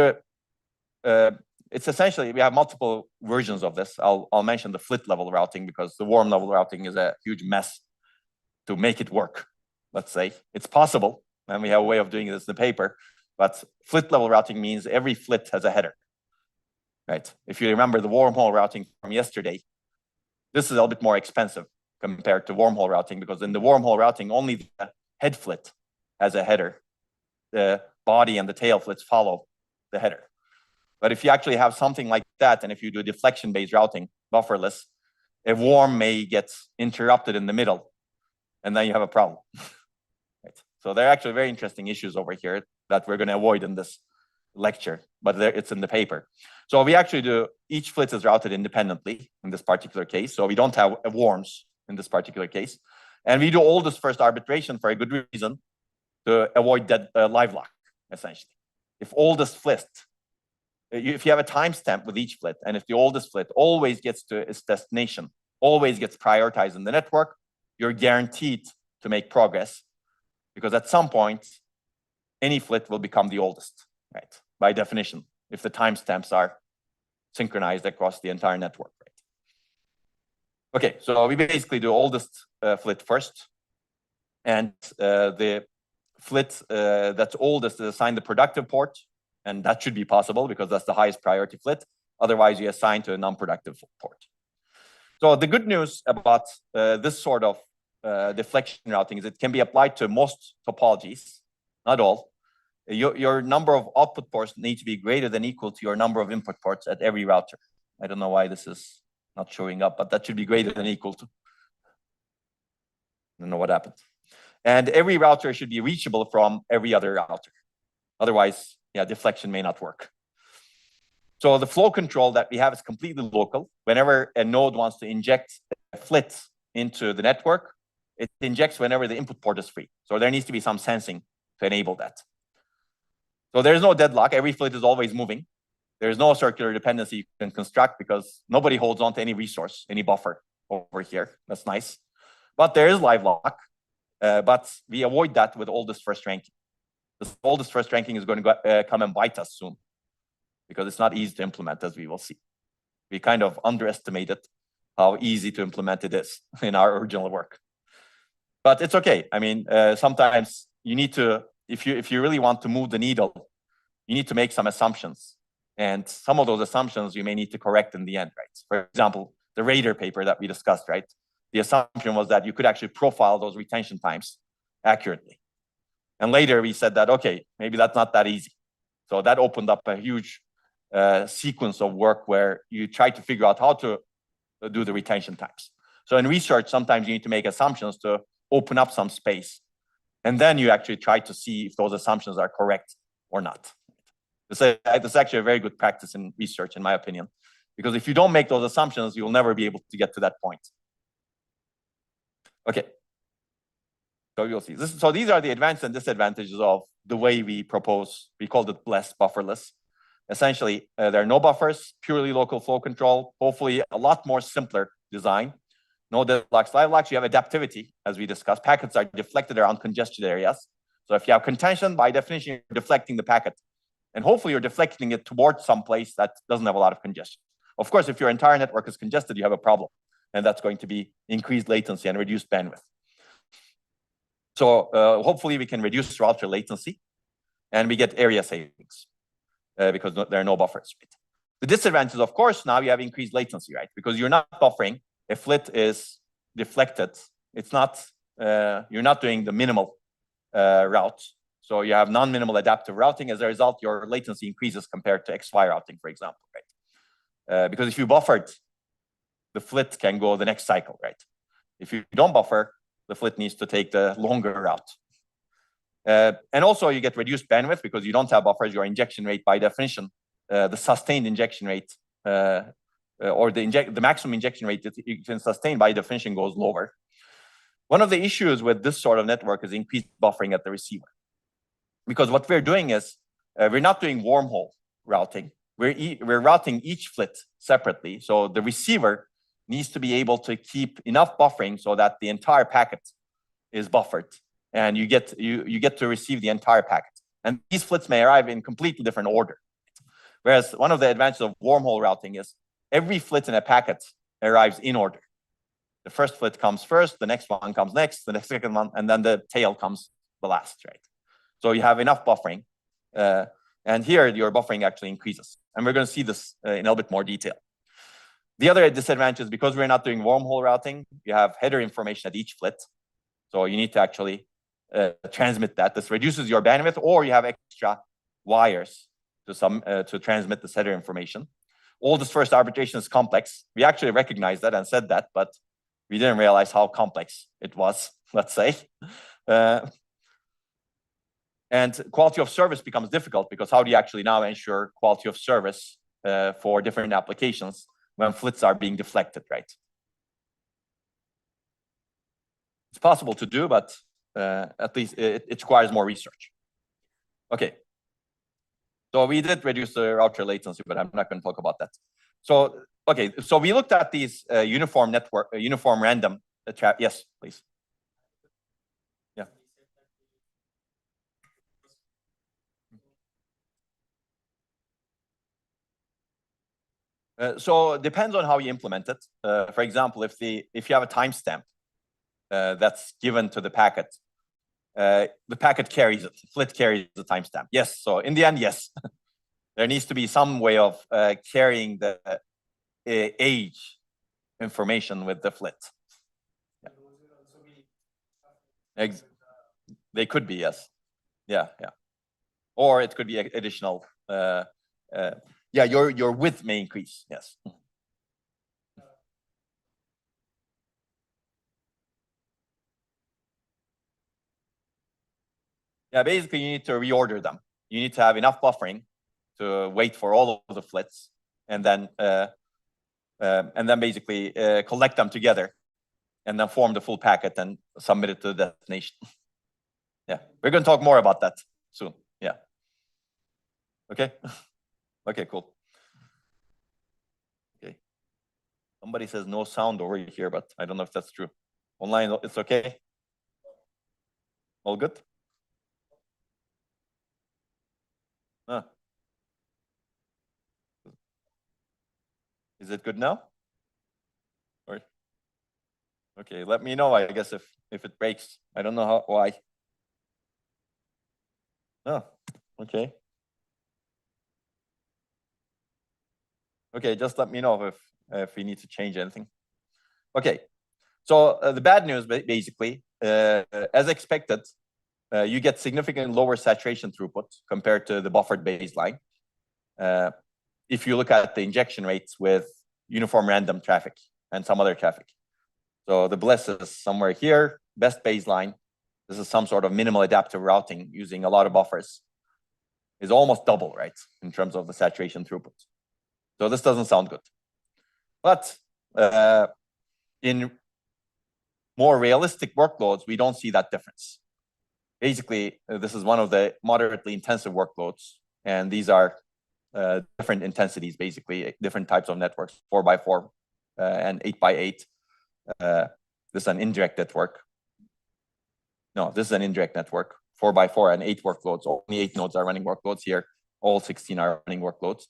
it's essentially, we have multiple versions of this. I'll mention the flit level routing because the warm level routing is a huge mess to make it work. Let's say it's possible, and we have a way of doing this in the paper. But flit level routing means every flit has a header, right? If you remember the wormhole routing from yesterday, this is a little bit more expensive compared to wormhole routing, because in the wormhole routing, only the head flit has a header. The body and the tail flits follow the header. But if you actually have something like that, and if you do deflection-based routing, bufferless, a worm may get interrupted in the middle, and then you have a problem. Right? So there are actually very interesting issues over here that we're going to avoid in this lecture, but it's in the paper. So we actually do, each flit is routed independently in this particular case. So we don't have worms in this particular case. And we do oldest first arbitration for a good reason, to avoid dead live lock, essentially. If oldest flit, if you have a timestamp with each flit, and if the oldest flit always gets to its destination, always gets prioritized in the network, you're guaranteed to make progress, because at some point, any flit will become the oldest, right? By definition, if the timestamps are synchronized across the entire network, right? Okay, so we basically do oldest flit first, and the flit that's oldest is assigned the productive port, and that should be possible because that's the highest priority flit. Otherwise, you assign to a non-productive port. So the good news about this sort of deflection routing is it can be applied to most topologies, not all. Your number of output ports need to be greater than equal to your number of input ports at every router. I don't know why this is not showing up, but that should be greater than equal to. I don't know what happened. And every router should be reachable from every other router. Otherwise, yeah, deflection may not work. So the flow control that we have is completely local. Whenever a node wants to inject a flit into the network, it injects whenever the input port is free. So there needs to be some sensing to enable that. So there's no deadlock. Every flit is always moving. There's no circular dependency you can construct because nobody holds on to any resource, any buffer over here. That's nice. But there is live lock. But we avoid that with oldest first ranking. The oldest first ranking is going to come and bite us soon, because it's not easy to implement, as we will see. We kind of underestimated how easy to implement it is in our original work. But it's okay. I mean, sometimes you need to, if you really want to move the needle, you need to make some assumptions. And some of those assumptions you may need to correct in the end, right? For example, the Radar paper that we discussed, right? The assumption was that you could actually profile those retention times accurately. And later we said that, okay, maybe that's not that easy. So that opened up a huge sequence of work where you try to figure out how to do the retention times. So in research, sometimes you need to make assumptions to open up some space. And then you actually try to see if those assumptions are correct or not. This is actually a very good practice in research, in my opinion, because if you don't make those assumptions, you'll never be able to get to that point. Okay. So you'll see. So these are the advantages and disadvantages of the way we propose. We called it blessed bufferless. Essentially, there are no buffers, purely local flow control, hopefully a lot more simpler design. No deadlocks, live locks. You have adaptivity, as we discussed. Packets are deflected around congested areas. So if you have contention, by definition, you're deflecting the packet. And hopefully you're deflecting it towards some place that doesn't have a lot of congestion. Of course, if your entire network is congested, you have a problem. And that's going to be increased latency and reduced bandwidth. So hopefully we can reduce router latency and we get area savings because there are no buffers. Right? The disadvantage is, of course, now you have increased latency, right? Because you're not buffering. A flit is deflected. It's not, you're not doing the minimal route. So you have non-minimal adaptive routing. As a result, your latency increases compared to XY routing, for example, right? Because if you buffered, the flit can go the next cycle, right? If you don't buffer, the flit needs to take the longer route. And also you get reduced bandwidth because you don't have buffers. Your injection rate, by definition, the sustained injection rate or the maximum injection rate that you can sustain, by definition, goes lower. One of the issues with this sort of network is increased buffering at the receiver. Because what we're doing is, we're not doing wormhole routing. We're routing each flit separately. So the receiver needs to be able to keep enough buffering so that the entire packet is buffered, and you get to receive the entire packet. And these flits may arrive in completely different order. Whereas one of the advantages of wormhole routing is every flit in a packet arrives in order. The first flit comes first, the next one comes next, the second one, and then the tail comes the last, right? So you have enough buffering. And here your buffering actually increases. And we're going to see this in a little bit more detail. The other disadvantage is because we're not doing wormhole routing, you have header information at each flit. So you need to actually transmit that. This reduces your bandwidth, or you have extra wires to transmit this header information. All this first arbitration is complex. We actually recognized that and said that, but we didn't realize how complex it was, let's say. And quality of service becomes difficult because how do you actually now ensure quality of service for different applications when flits are being deflected, right? It's possible to do, but at least it requires more research. Okay. So we did reduce the router latency, but I'm not going to talk about that. So, okay, so we looked at these uniform random trap. Yes, please. Yeah. So it depends on how you implement it. For example, if you have a timestamp that's given to the packet, the packet carries it. Flit carries the timestamp. Yes. So in the end, yes, there needs to be some way of carrying the age information with the flit. Yeah. They could be, yes. Yeah, yeah. Or it could be additional. Yeah, your width may increase. Yes. Yeah, basically you need to reorder them. You need to have enough buffering to wait for all of the flits, and then basically collect them together, and then form the full packet and submit it to the destination. Yeah, we're going to talk more about that soon. Yeah. Okay. Okay, cool. Okay. Somebody says no sound over here, but I don't know if that's true. Online, it's okay. All good. Is it good now? Or okay, let me know. I guess if it breaks, I don't know why. Oh, okay. Okay, just let me know if we need to change anything. Okay, so the bad news basically, as expected, you get significantly lower saturation throughput compared to the buffered baseline. If you look at the injection rates with uniform random traffic and some other traffic. So the bliss is somewhere here, best baseline. This is some sort of minimal adaptive routing using a lot of buffers. Is almost double, right, in terms of the saturation throughput. So this doesn't sound good. But in more realistic workloads, we don't see that difference. Basically, this is one of the moderately intensive workloads, and these are different intensities, basically, different types of networks, 4x4 and 8x8. This is an indirect network. No, this is an indirect network, 4x4 and 8 workloads. Only 8 nodes are running workloads here. All 16 are running workloads.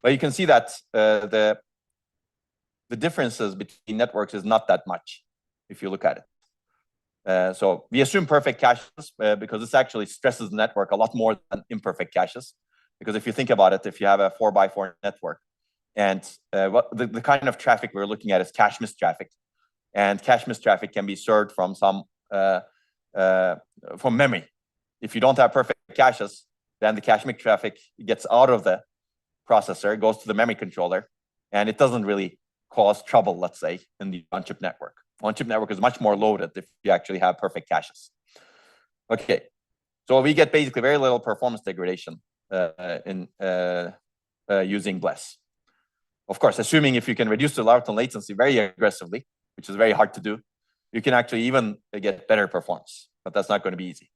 But you can see that the differences between networks is not that much if you look at it. So we assume perfect caches because this actually stresses the network a lot more than imperfect caches. Because if you think about it, if you have a 4x4 network, and the kind of traffic we're looking at is cache miss traffic, and cache miss traffic can be served from from memory. If you don't have perfect caches, then the cache miss traffic gets out of the processor, goes to the memory controller, and it doesn't really cause trouble, let's say, in the on-chip network. On-chip network is much more loaded if you actually have perfect caches. Okay, so we get basically very little performance degradation in using BLES. Of course, assuming if you can reduce the routing latency very aggressively, which is very hard to do, you can actually even get better performance, but that's not going to be easy.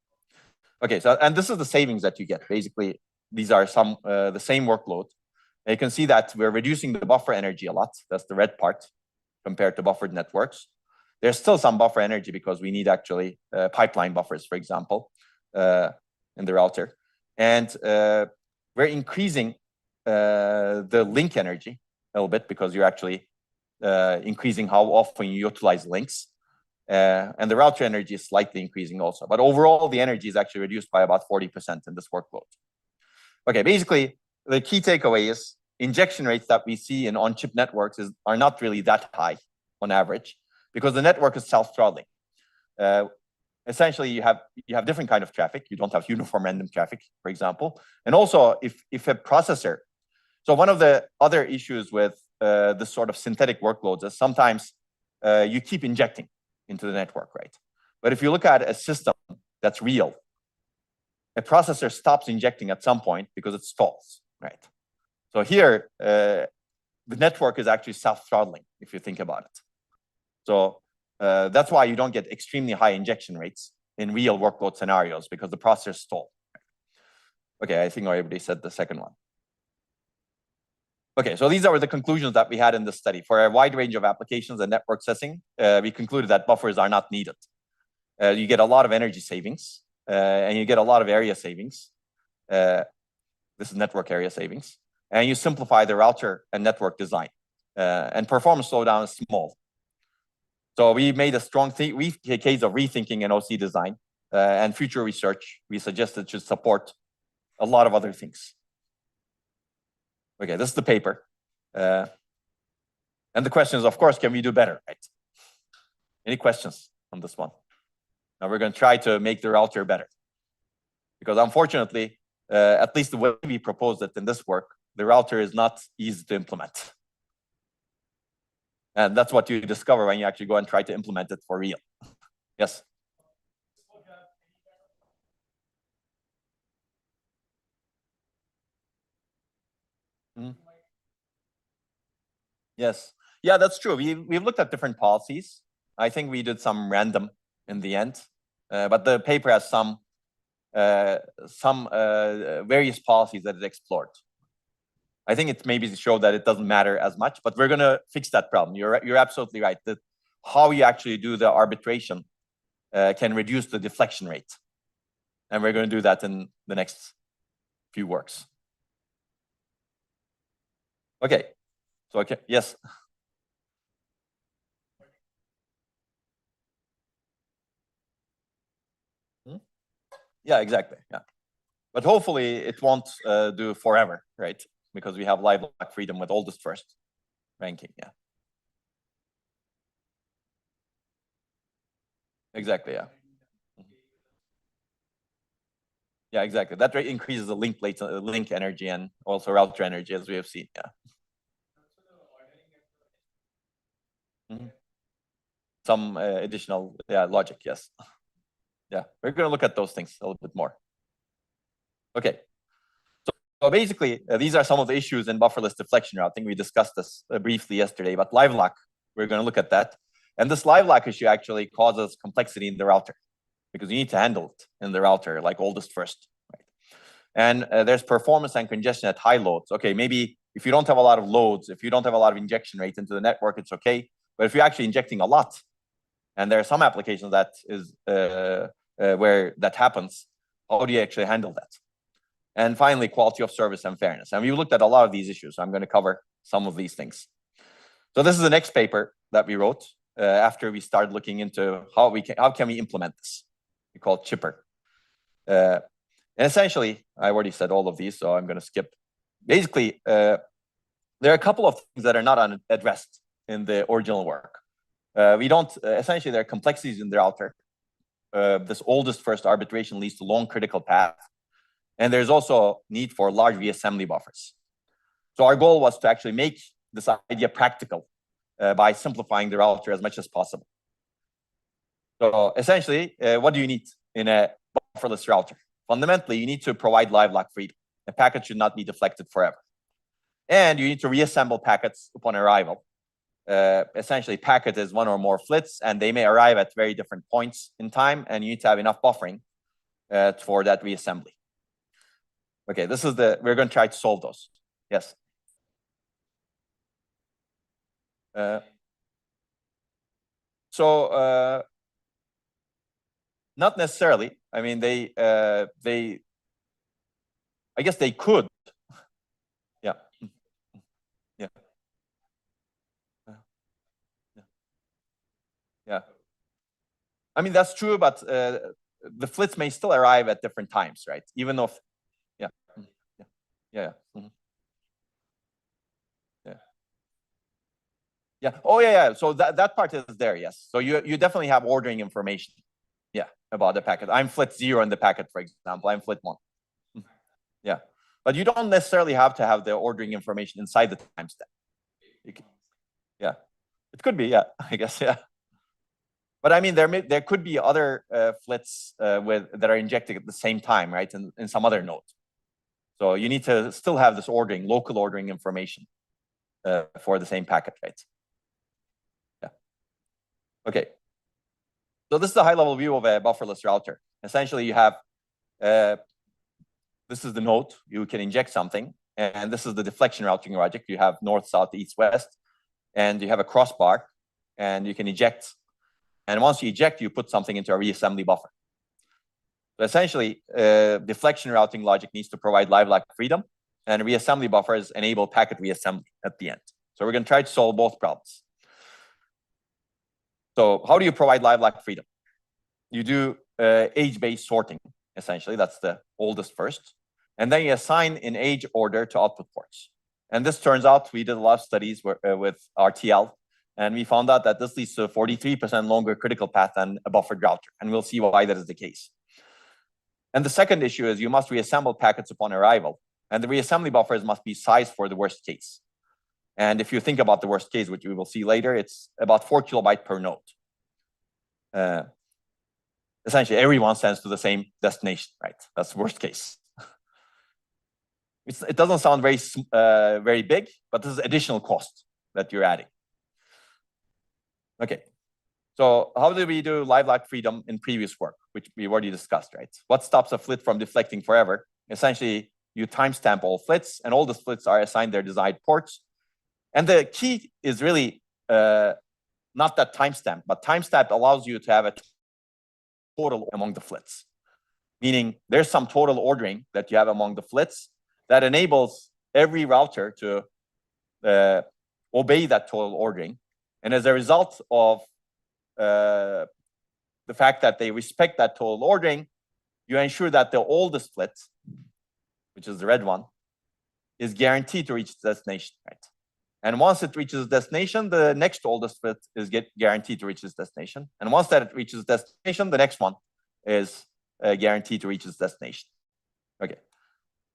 Okay, so and this is the savings that you get. Basically, these are some the same workload. And you can see that we're reducing the buffer energy a lot. That's the red part compared to buffered networks. There's still some buffer energy because we need actually pipeline buffers, for example, in the router. And we're increasing the link energy a little bit, because you're actually increasing how often you utilize links. And the router energy is slightly increasing also. But overall, the energy is actually reduced by about 40% in this workload. Okay, basically, the key takeaway is injection rates that we see in on-chip networks are not really that high on average, because the network is self-throttling. Essentially, you have different kind of traffic. You don't have uniform random traffic, for example. And also, if a processor, so one of the other issues with this sort of synthetic workloads is sometimes you keep injecting into the network, right? But if you look at a system that's real, a processor stops injecting at some point because it stalls, right? So here, the network is actually self-throttling, if you think about it. So that's why you don't get extremely high injection rates in real workload scenarios, because the processors stall. Okay, I think I already said the second one. Okay, so these are the conclusions that we had in this study. For a wide range of applications and network setting, we concluded that buffers are not needed. You get a lot of energy savings, and you get a lot of area savings. This is network area savings. And you simplify the router and network design. And performance slowdown is small. So we made a strong case of rethinking an OC design, and future research we suggested should support a lot of other things. Okay, this is the paper. And the question is, of course, can we do better, right? Any questions on this one? Now we're going to try to make the router better. Because unfortunately, at least the way we proposed it in this work, the router is not easy to implement. And that's what you discover when you actually go and try to implement it for real. Yes? Mm-hmm. Yes. Yeah, that's true. We've looked at different policies. I think we did some random in the end. But the paper has some various policies that it explored. I think it maybe showed that it doesn't matter as much, but we're going to fix that problem. You're absolutely right. That how you actually do the arbitration can reduce the deflection rate. And we're going to do that in the next few works. Okay. So, okay, yes. Yeah, exactly. Yeah. But hopefully it won't do forever, right? Because we have live lock freedom with oldest first ranking. Yeah. Exactly. Yeah. Yeah, exactly. That rate increases the link link energy and also router energy, as we have seen. Yeah. Mm-hmm. Some additional logic. Yes. Yeah, we're going to look at those things a little bit more. Okay. So basically, these are some of the issues in bufferless deflection routing. We discussed this briefly yesterday, but live lock, we're going to look at that. And this live lock issue actually causes complexity in the router, because you need to handle it in the router, like oldest first. Right? And there's performance and congestion at high loads. Okay, maybe if you don't have a lot of loads, if you don't have a lot of injection rate into the network, it's okay. But if you're actually injecting a lot, and there are some applications that is where that happens, how do you actually handle that? And finally, quality of service and fairness. And we looked at a lot of these issues. So I'm going to cover some of these things. So this is the next paper that we wrote after we started looking into how can we implement this. We call it Chipper. And essentially, I already said all of these, so I'm going to skip. Basically, there are a couple of things that are not addressed in the original work. We don't, essentially, there are complexities in the router. This oldest first arbitration leads to long critical path. And there's also need for large reassembly buffers. So our goal was to actually make this idea practical by simplifying the router as much as possible. So essentially, what do you need in a bufferless router? Fundamentally, you need to provide live lock freedom. A packet should not be deflected forever. And you need to reassemble packets upon arrival. Essentially, packet is one or more flits, and they may arrive at very different points in time, and you need to have enough buffering for that reassembly. Okay, this is we're going to try to solve those. Yes. So not necessarily. I mean, I guess they could. Yeah. I mean, that's true, but the flits may still arrive at different times, right? Even though, yeah, yeah. Yeah. Oh, yeah. So that part is there, yes. So you definitely have ordering information, yeah, about the packet. I'm flit 0 in the packet, for example. I'm flit 1. Yeah, but you don't necessarily have to have the ordering information inside the timestamp. Yeah, it could be, yeah, I guess, yeah. But I mean, there could be other flits that are injected at the same time, right, in some other node. So you need to still have this ordering, local ordering information for the same packet, right? Yeah. Okay. So this is a high-level view of a bufferless router. Essentially, you have this is the node. You can inject something, and this is the deflection routing logic. You have north, south, east, west, and you have a crossbar, and you can eject. And once you eject, you put something into a reassembly buffer. So essentially, deflection routing logic needs to provide live-like freedom, and reassembly buffers enable packet reassembly at the end. So we're going to try to solve both problems. So how do you provide live-like freedom? You do age-based sorting, essentially. That's the oldest first. And then you assign in age order to output ports. And this turns out, we did a lot of studies with RTL, and we found out that this leads to a 43% longer critical path than a buffered router. And we'll see why that is the case. And the second issue is you must reassemble packets upon arrival. And the reassembly buffers must be sized for the worst case. And if you think about the worst case, which we will see later, it's about 4 kilobytes per node. Essentially, everyone sends to the same destination, right? That's the worst case. It doesn't sound very big, but this is additional cost that you're adding. Okay. So how do we do live-like freedom in previous work, which we've already discussed, right? What stops a flit from deflecting forever? Essentially, you timestamp all flits, and all the flits are assigned their desired ports. And the key is really not that timestamp, but timestamp allows you to have a total among the flits, meaning there's some total ordering that you have among the flits that enables every router to obey that total ordering. And as a result of the fact that they respect that total ordering, you ensure that the oldest flit, which is the red one, is guaranteed to reach its destination, right? And once it reaches destination, the next oldest flit is guaranteed to reach its destination. And once that reaches destination, the next one is guaranteed to reach its destination. Okay.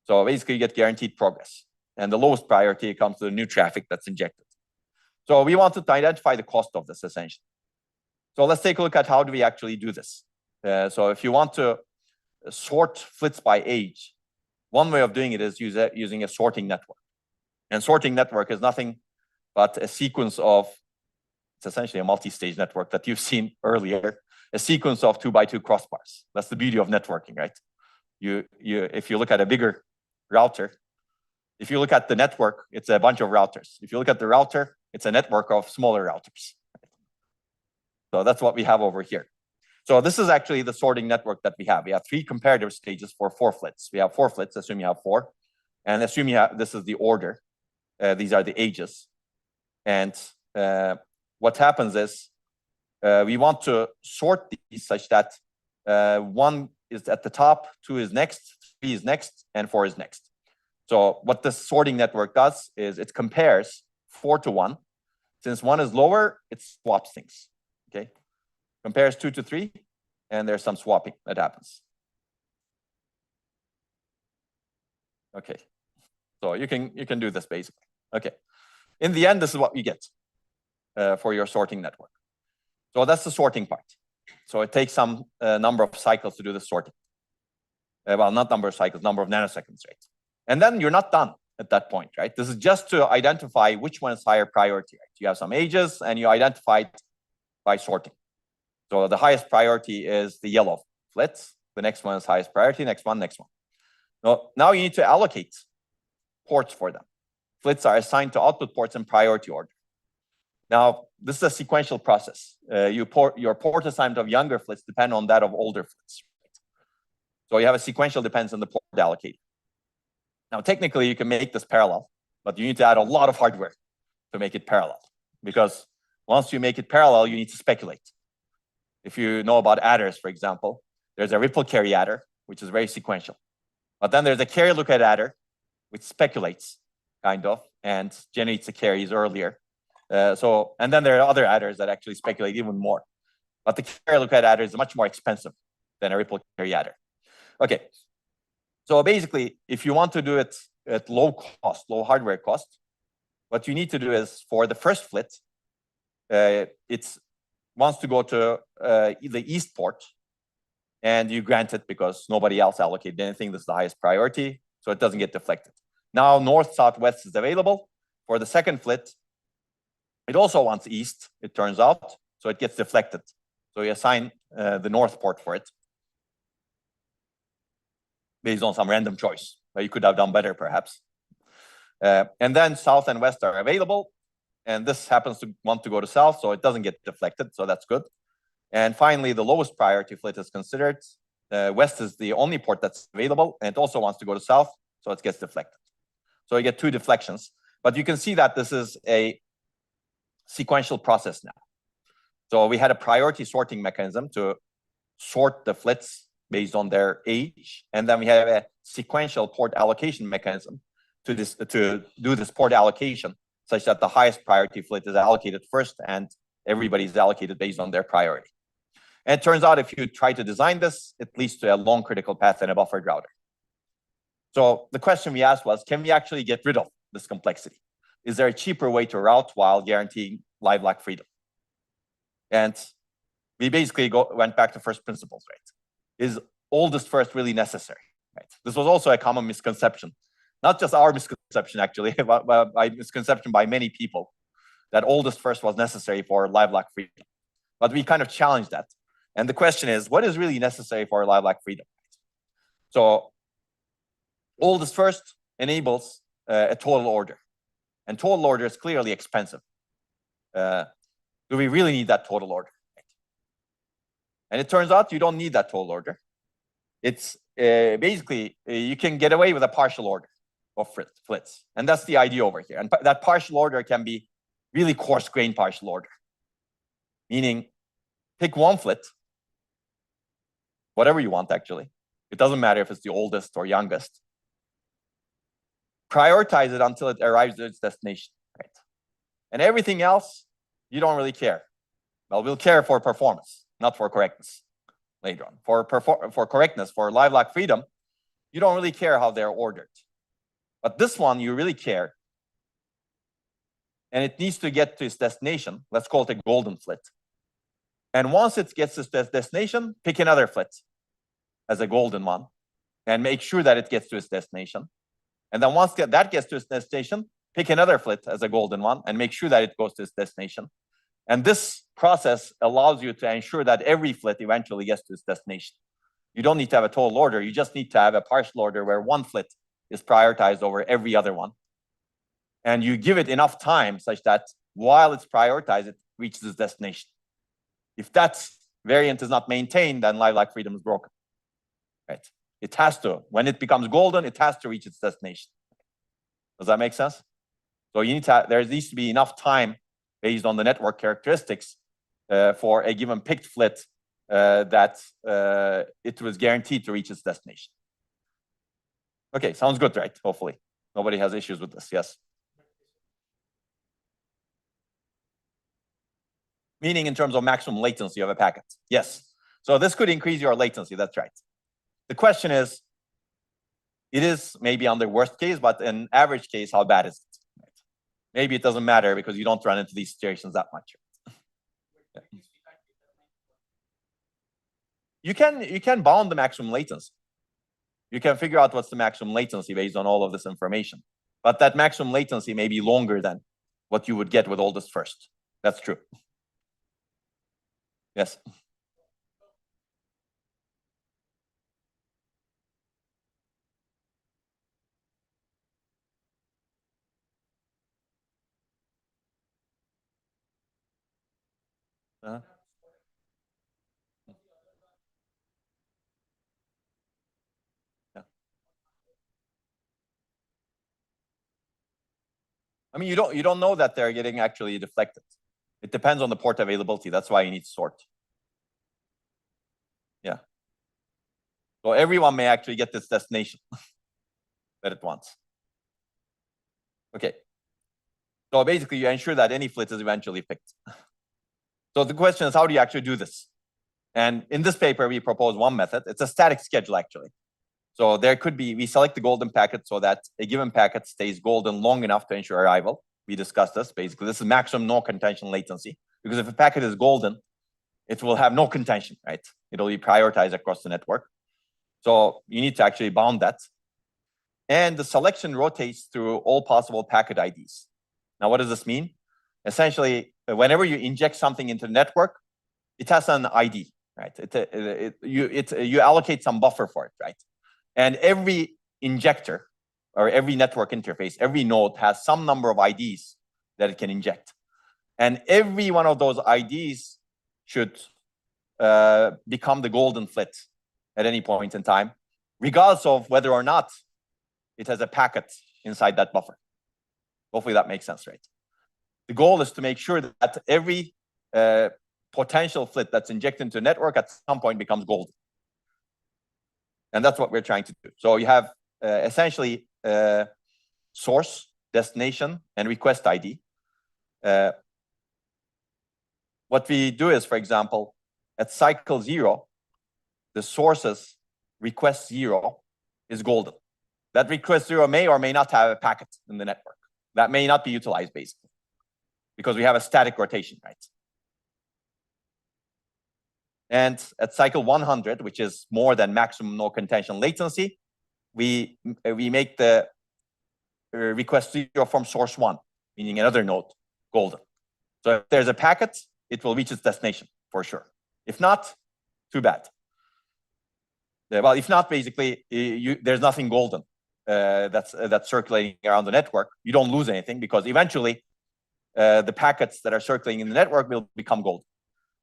So basically, you get guaranteed progress. And the lowest priority comes to the new traffic that's injected. So we wanted to identify the cost of this, essentially. So let's take a look at how do we actually do this. So if you want to sort flits by age, one way of doing it is using a sorting network. And sorting network is nothing but a sequence of, it's essentially a multi-stage network that you've seen earlier, a sequence of 2x2 crossbars. That's the beauty of networking, right? If you look at a bigger router, if you look at the network, it's a bunch of routers. If you look at the router, it's a network of smaller routers. So that's what we have over here. So this is actually the sorting network that we have. We have 3 comparative stages for 4 flits. We have 4 flits, assume you have 4. And assume you have, this is the order. These are the ages. And what happens is we want to sort these such that 1 is at the top, 2 is next, 3 is next, and 4 is next. So what this sorting network does is it compares 4 to 1. Since 1 is lower, it swaps things. Okay, compares 2 to 3, and there's some swapping that happens. Okay, so you can do this basically. Okay, in the end, this is what you get for your sorting network. So that's the sorting part. So it takes some number of cycles to do the sorting. Well, not number of cycles, number of nanoseconds, right? And then you're not done at that point, right? This is just to identify which one is higher priority, right? You have some ages, and you identify it by sorting. So the highest priority is the yellow flits. The next one is highest priority, next one. Now you need to allocate ports for them. Flits are assigned to output ports in priority order. Now, this is a sequential process. Your port assignment of younger flits depend on that of older flits. So you have a sequential dependence on the port allocated. Now, technically, you can make this parallel, but you need to add a lot of hardware to make it parallel. Because once you make it parallel, you need to speculate. If you know about adders, for example, there's a ripple carry adder, which is very sequential. But then there's a carry lookup adder, which speculates, kind of, and generates the carries earlier. And then there are other adders that actually speculate even more. But the carry lookup adder is much more expensive than a ripple carry adder. Okay. So basically, if you want to do it at low cost, low hardware cost, what you need to do is for the first flit, it wants to go to the east port, and you grant it because nobody else allocated anything. This is the highest priority, so it doesn't get deflected. Now north, south, west is available. For the second flit, it also wants east, it turns out, so it gets deflected. So you assign the north port for it based on some random choice, but you could have done better perhaps. And then south and west are available, and this happens to want to go to south, so it doesn't get deflected, so that's good. And finally, the lowest priority flit is considered. West is the only port that's available, and it also wants to go to south, so it gets deflected. So you get two deflections, but you can see that this is a sequential process now. So we had a priority sorting mechanism to sort the flits based on their age, and then we have a sequential port allocation mechanism to do this port allocation such that the highest priority flit is allocated first and everybody's allocated based on their priority. And it turns out if you try to design this, it leads to a long critical path and a buffered router. So the question we asked was, can we actually get rid of this complexity? Is there a cheaper way to route while guaranteeing live lock freedom? And we basically went back to first principles, right? Is oldest first really necessary? Right? This was also a common misconception. Not just our misconception, actually, but by misconception by many people, that oldest first was necessary for live lock freedom. But we kind of challenged that. And the question is, what is really necessary for live lock freedom? So oldest first enables a total order. And total order is clearly expensive. Do we really need that total order? And it turns out you don't need that total order. It's basically, you can get away with a partial order of flits. And that's the idea over here. And that partial order can be really coarse-grained partial order. Meaning, pick one flit, whatever you want, actually. It doesn't matter if it's the oldest or youngest. Prioritize it until it arrives at its destination, right? And everything else, you don't really care. Well, we'll care for performance, not for correctness later on. For correctness, for live lock freedom, you don't really care how they're ordered. But this one, you really care. And it needs to get to its destination. Let's call it a golden flit. And once it gets to its destination, pick another flit as a golden one and make sure that it gets to its destination. And then once that gets to its destination, pick another flit as a golden one and make sure that it goes to its destination. And this process allows you to ensure that every flit eventually gets to its destination. You don't need to have a total order. You just need to have a partial order where one flit is prioritized over every other one. And you give it enough time such that while it's prioritized, it reaches its destination. If that variant is not maintained, then live lock freedom is broken. Right? It has to. When it becomes golden, it has to reach its destination. Does that make sense? So you need to there needs to be enough time based on the network characteristics for a given picked flit that it was guaranteed to reach its destination. Okay, sounds good, right? Hopefully. Nobody has issues with this, yes. Meaning in terms of maximum latency of a packet. Yes. So this could increase your latency, that's right. The question is, it is maybe on the worst case, but in average case, how bad is it? Maybe it doesn't matter because you don't run into these situations that much. You can bound the maximum latency. You can figure out what's the maximum latency based on all of this information. But that maximum latency may be longer than what you would get with oldest first. That's true. Yes. Yeah. I mean, you don't know that they're getting actually deflected. It depends on the port availability. That's why you need to sort. Yeah. So everyone may actually get this destination that it wants. Okay. So basically, you ensure that any flit is eventually picked. So the question is, how do you actually do this? And in this paper, we propose one method. It's a static schedule, actually. So there could be, we select the golden packet so that a given packet stays golden long enough to ensure arrival. We discussed this. Basically, this is maximum no contention latency. Because if a packet is golden, it will have no contention, right? It'll be prioritized across the network. So you need to actually bound that. And the selection rotates through all possible packet IDs. Now, what does this mean? Essentially, whenever you inject something into the network, it has an ID, right? You allocate some buffer for it, right? And every injector or every network interface, every node has some number of IDs that it can inject. And every one of those IDs should become the golden flit at any point in time, regardless of whether or not it has a packet inside that buffer. Hopefully that makes sense, right? The goal is to make sure that every potential flit that's injected into a network at some point becomes golden. And that's what we're trying to do. So you have essentially source, destination, and request ID. What we do is, for example, at cycle 0, the source's request 0 is golden. That request 0 may or may not have a packet in the network. That may not be utilized, basically, because we have a static rotation, right? And at cycle 100, which is more than maximum no contention latency, we make the request 0 from source 1, meaning another node, golden. So if there's a packet, it will reach its destination for sure. If not, too bad. Well, if not, basically, there's nothing golden that's circulating around the network. You don't lose anything because eventually the packets that are circulating in the network will become golden.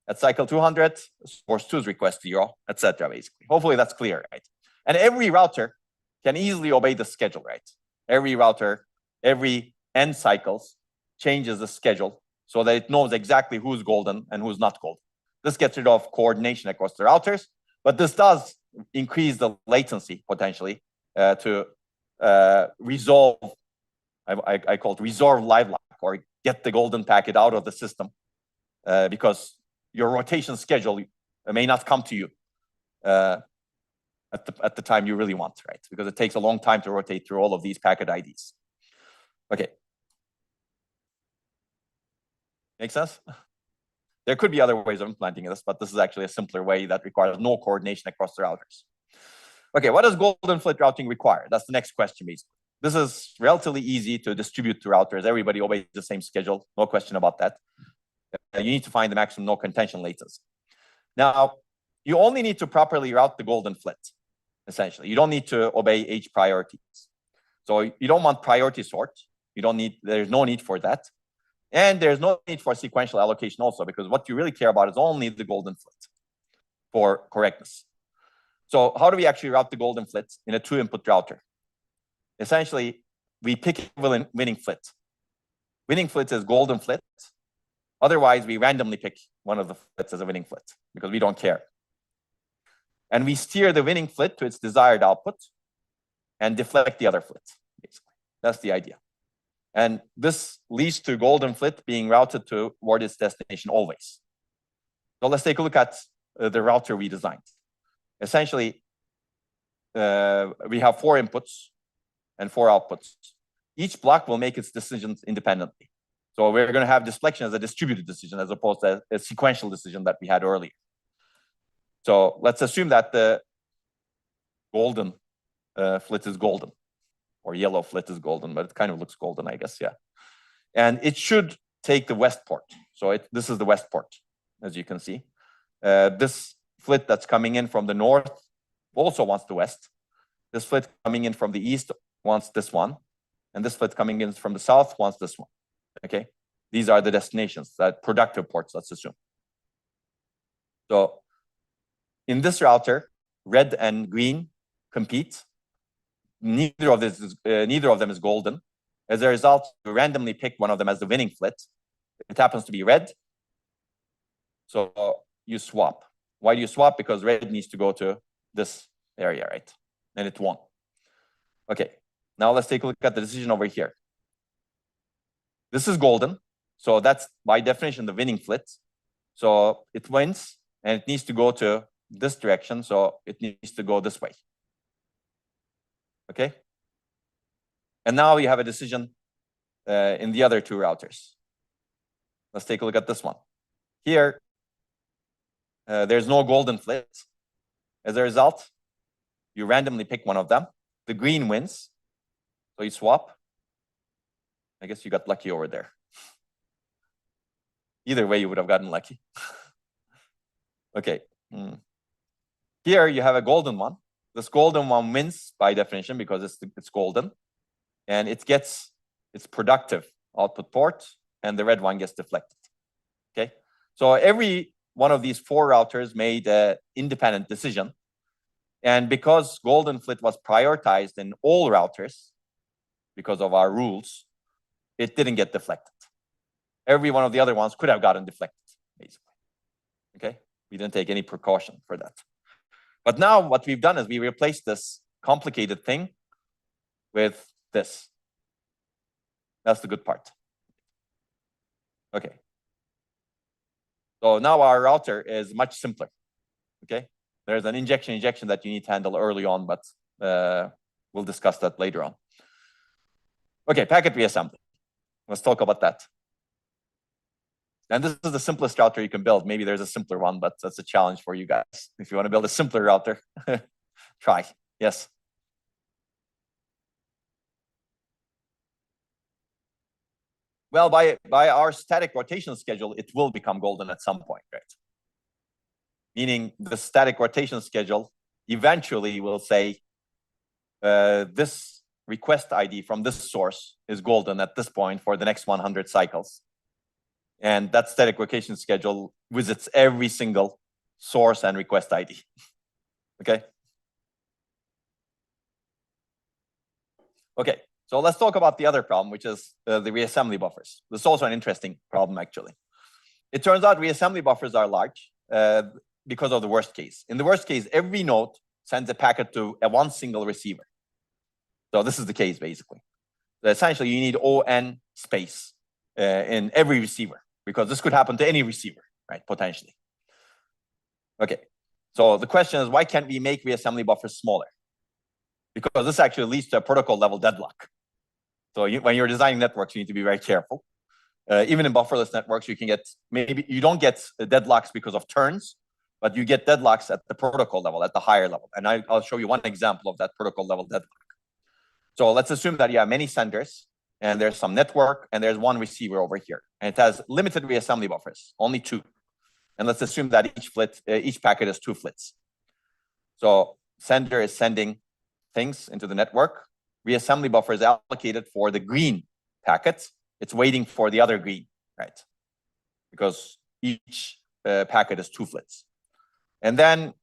At cycle 200, source 2's request 0, etc. Basically, hopefully that's clear, right? And every router can easily obey the schedule, right? Every router, every n cycles changes the schedule so that it knows exactly who's golden and who's not golden. This gets rid of coordination across the routers, but this does increase the latency potentially to resolve. I call it resolve live lock, or get the golden packet out of the system because your rotation schedule may not come to you at the time you really want, right? Because it takes a long time to rotate through all of these packet IDs. Okay. Make sense? There could be other ways of implementing this, but this is actually a simpler way that requires no coordination across the routers. Okay, what does golden flit routing require? That's the next question, basically. This is relatively easy to distribute to routers. Everybody obeys the same schedule, no question about that. You need to find the maximum no contention latency. Now, you only need to properly route the golden flit, essentially. You don't need to obey H priorities. So you don't want priority sort. There's no need for that. And there's no need for sequential allocation also, because what you really care about is only the golden flit for correctness. So how do we actually route the golden flit in a 2-input router? Essentially, we pick a winning flit. Winning flit is golden flit. Otherwise, we randomly pick one of the flits as a winning flit because we don't care. And we steer the winning flit to its desired output and deflect the other flit, basically. That's the idea. And this leads to golden flit being routed toward its destination always. So let's take a look at the router we designed. Essentially, we have 4 inputs and 4 outputs. Each block will make its decisions independently. So we're going to have deflection as a distributed decision as opposed to a sequential decision that we had earlier. So let's assume that the golden flit is golden, or yellow flit is golden, but it kind of looks golden, I guess, yeah. And it should take the west port. So this is the west port, as you can see. This flit that's coming in from the north also wants the west. This flit coming in from the east wants this one. And this flit coming in from the south wants this one. Okay, these are the destinations, that productive ports, let's assume. So in this router, red and green compete. Neither of them is golden. As a result, you randomly pick one of them as the winning flit. It happens to be red. So you swap. Why do you swap? Because red needs to go to this area, right? And it won. Okay, now let's take a look at the decision over here. This is golden, so that's by definition the winning flit. So it wins, and it needs to go to this direction, so it needs to go this way. Okay? And now you have a decision in the other two routers. Let's take a look at this one. Here, there's no golden flit. As a result, you randomly pick one of them. The green wins, so you swap. I guess you got lucky over there. Either way, you would have gotten lucky. Okay. Here you have a golden one. This golden one wins by definition because it's golden, and it gets its productive output port, and the red one gets deflected. Okay. So every one of these four routers made an independent decision, and because golden flit was prioritized in all routers because of our rules, it didn't get deflected. Every one of the other ones could have gotten deflected, basically. Okay, we didn't take any precaution for that. But now what we've done is we replaced this complicated thing with this. That's the good part. Okay. So now our router is much simpler. Okay, there's an injection that you need to handle early on, but we'll discuss that later on. Okay, packet reassembly. Let's talk about that. And this is the simplest router you can build. Maybe there's a simpler one, but that's a challenge for you guys. If you want to build a simpler router, try. Yes. Well, by our static rotation schedule, it will become golden at some point, right? Meaning the static rotation schedule eventually will say this request ID from this source is golden at this point for the next 100 cycles. And that static rotation schedule visits every single source and request ID. Okay? Okay, so let's talk about the other problem, which is the reassembly buffers. This is also an interesting problem, actually. It turns out reassembly buffers are large because of the worst case. In the worst case, every node sends a packet to one single receiver. So this is the case, basically. So essentially, you need ON space in every receiver, because this could happen to any receiver, right, potentially. Okay, so the question is, why can't we make reassembly buffers smaller? Because this actually leads to a protocol level deadlock. So when you're designing networks, you need to be very careful. Even in bufferless networks, you can get, maybe you don't get deadlocks because of turns, but you get deadlocks at the protocol level, at the higher level. And I'll show you one example of that protocol level deadlock. So let's assume that you have many senders, and there's some network, and there's one receiver over here. And it has limited reassembly buffers, only 2. And let's assume that each packet is 2 flits. So sender is sending things into the network. Reassembly buffer is allocated for the green packet. It's waiting for the other green, right? Because each packet is 2 flits. And then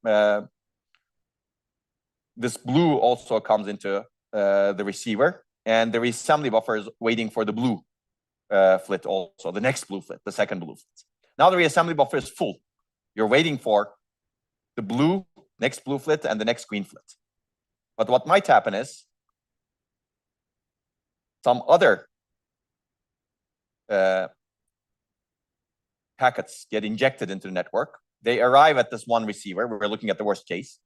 this blue also comes into the receiver, and the reassembly buffer is waiting for the blue flit also, the next blue flit, the second blue flit. Now the reassembly buffer is full. You're waiting for the blue, next blue flit, and the next green flit. But what might happen is some other packets get injected into the network. They arrive at this one receiver. We're looking at the worst case.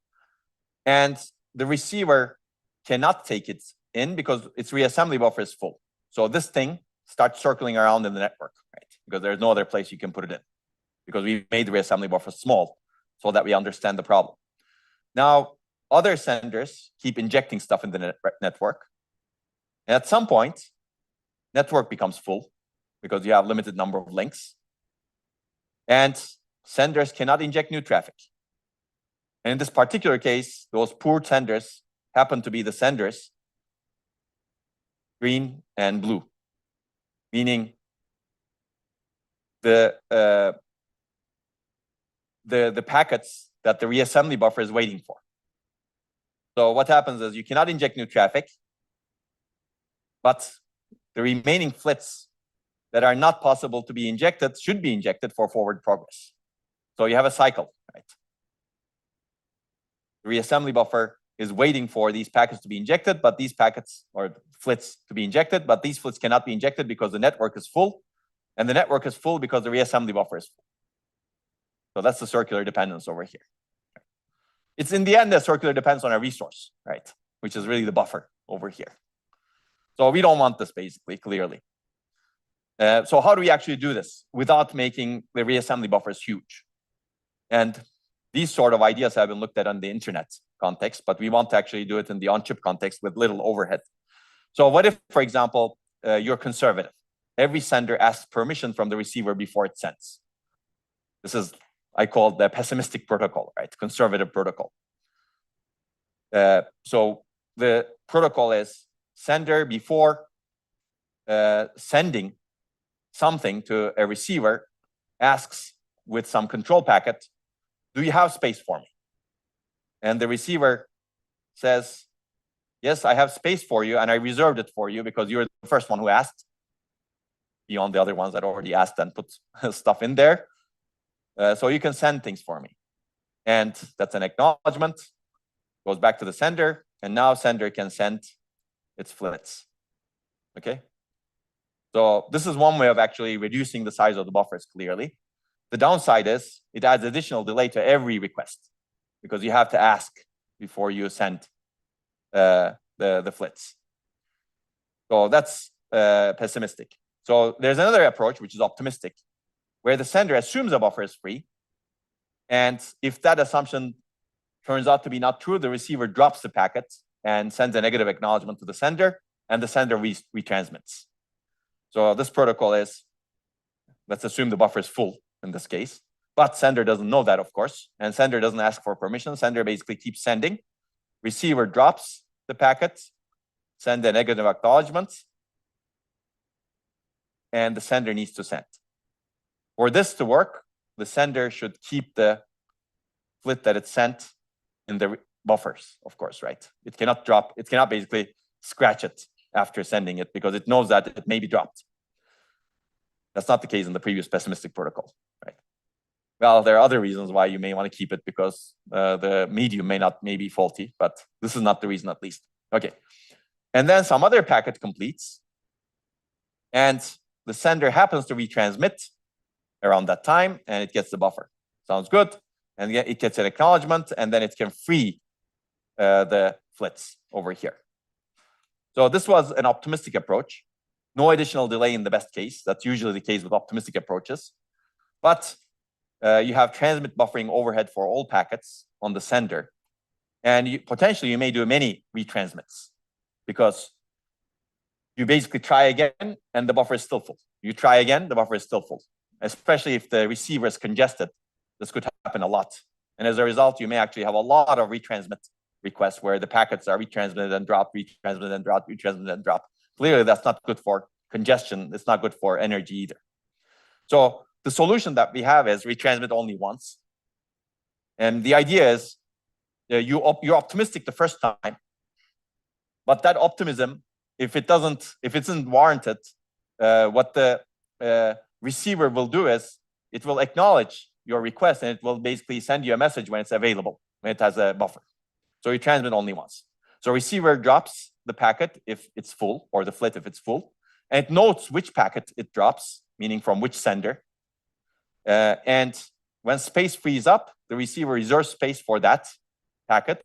And the receiver cannot take it in because its reassembly buffer is full. So this thing starts circling around in the network, right? Because there's no other place you can put it in, because we made the reassembly buffer small so that we understand the problem. Now, other senders keep injecting stuff in the network. And at some point, network becomes full because you have limited number of links. And senders cannot inject new traffic. And in this particular case, those poor senders happen to be the senders green and blue, meaning the packets that the reassembly buffer is waiting for. So what happens is you cannot inject new traffic, but the remaining flits that are not possible to be injected should be injected for forward progress. So you have a cycle, right? The reassembly buffer is waiting for these packets to be injected, but these packets or flits to be injected, but these flits cannot be injected because the network is full, and the network is full because the reassembly buffer is full. So that's the circular dependence over here. It's in the end a circular dependence on a resource, right? Which is really the buffer over here. So we don't want this basically, clearly. So how do we actually do this without making the reassembly buffers huge? And these sort of ideas have been looked at on the internet context, but we want to actually do it in the on-chip context with little overhead. So what if, for example, you're conservative? Every sender asks permission from the receiver before it sends. This is, I call the pessimistic protocol, right? Conservative protocol. So the protocol is sender before sending something to a receiver asks with some control packet, do you have space for me? And the receiver says, yes, I have space for you, and I reserved it for you because you're the first one who asked, beyond the other ones that already asked and put stuff in there. So you can send things for me. And that's an acknowledgement, goes back to the sender, and now sender can send its flits. Okay? So this is one way of actually reducing the size of the buffers clearly. The downside is it adds additional delay to every request because you have to ask before you send the flits. So that's pessimistic. So there's another approach, which is optimistic, where the sender assumes a buffer is free. And if that assumption turns out to be not true, the receiver drops the packet and sends a negative acknowledgement to the sender, and the sender retransmits. So this protocol is, let's assume the buffer is full in this case, but sender doesn't know that, of course, and sender doesn't ask for permission. Sender basically keeps sending. Receiver drops the packet, send a negative acknowledgement, and the sender needs to send. For this to work, the sender should keep the flit that it sent in the buffers, of course, right? It cannot drop, it cannot basically scratch it after sending it because it knows that it may be dropped. That's not the case in the previous pessimistic protocol, right? Well, there are other reasons why you may want to keep it because the medium may be faulty, but this is not the reason at least. Okay. And then some other packet completes, and the sender happens to retransmit around that time, and it gets the buffer. Sounds good. And it gets an acknowledgement, and then it can free the flits over here. So this was an optimistic approach. No additional delay in the best case. That's usually the case with optimistic approaches. But you have transmit buffering overhead for all packets on the sender. And potentially you may do many retransmits because you basically try again and the buffer is still full. You try again, the buffer is still full. Especially if the receiver is congested, this could happen a lot. And as a result, you may actually have a lot of retransmit requests where the packets are retransmitted and dropped, retransmitted and dropped, retransmitted and dropped. Clearly, that's not good for congestion. It's not good for energy either. So the solution that we have is retransmit only once. And the idea is you're optimistic the first time, but that optimism, if it isn't warranted, what the receiver will do is it will acknowledge your request and it will basically send you a message when it's available, when it has a buffer. So you transmit only once. So receiver drops the packet if it's full, or the flit if it's full, and it notes which packet it drops, meaning from which sender. And when space frees up, the receiver reserves space for that packet.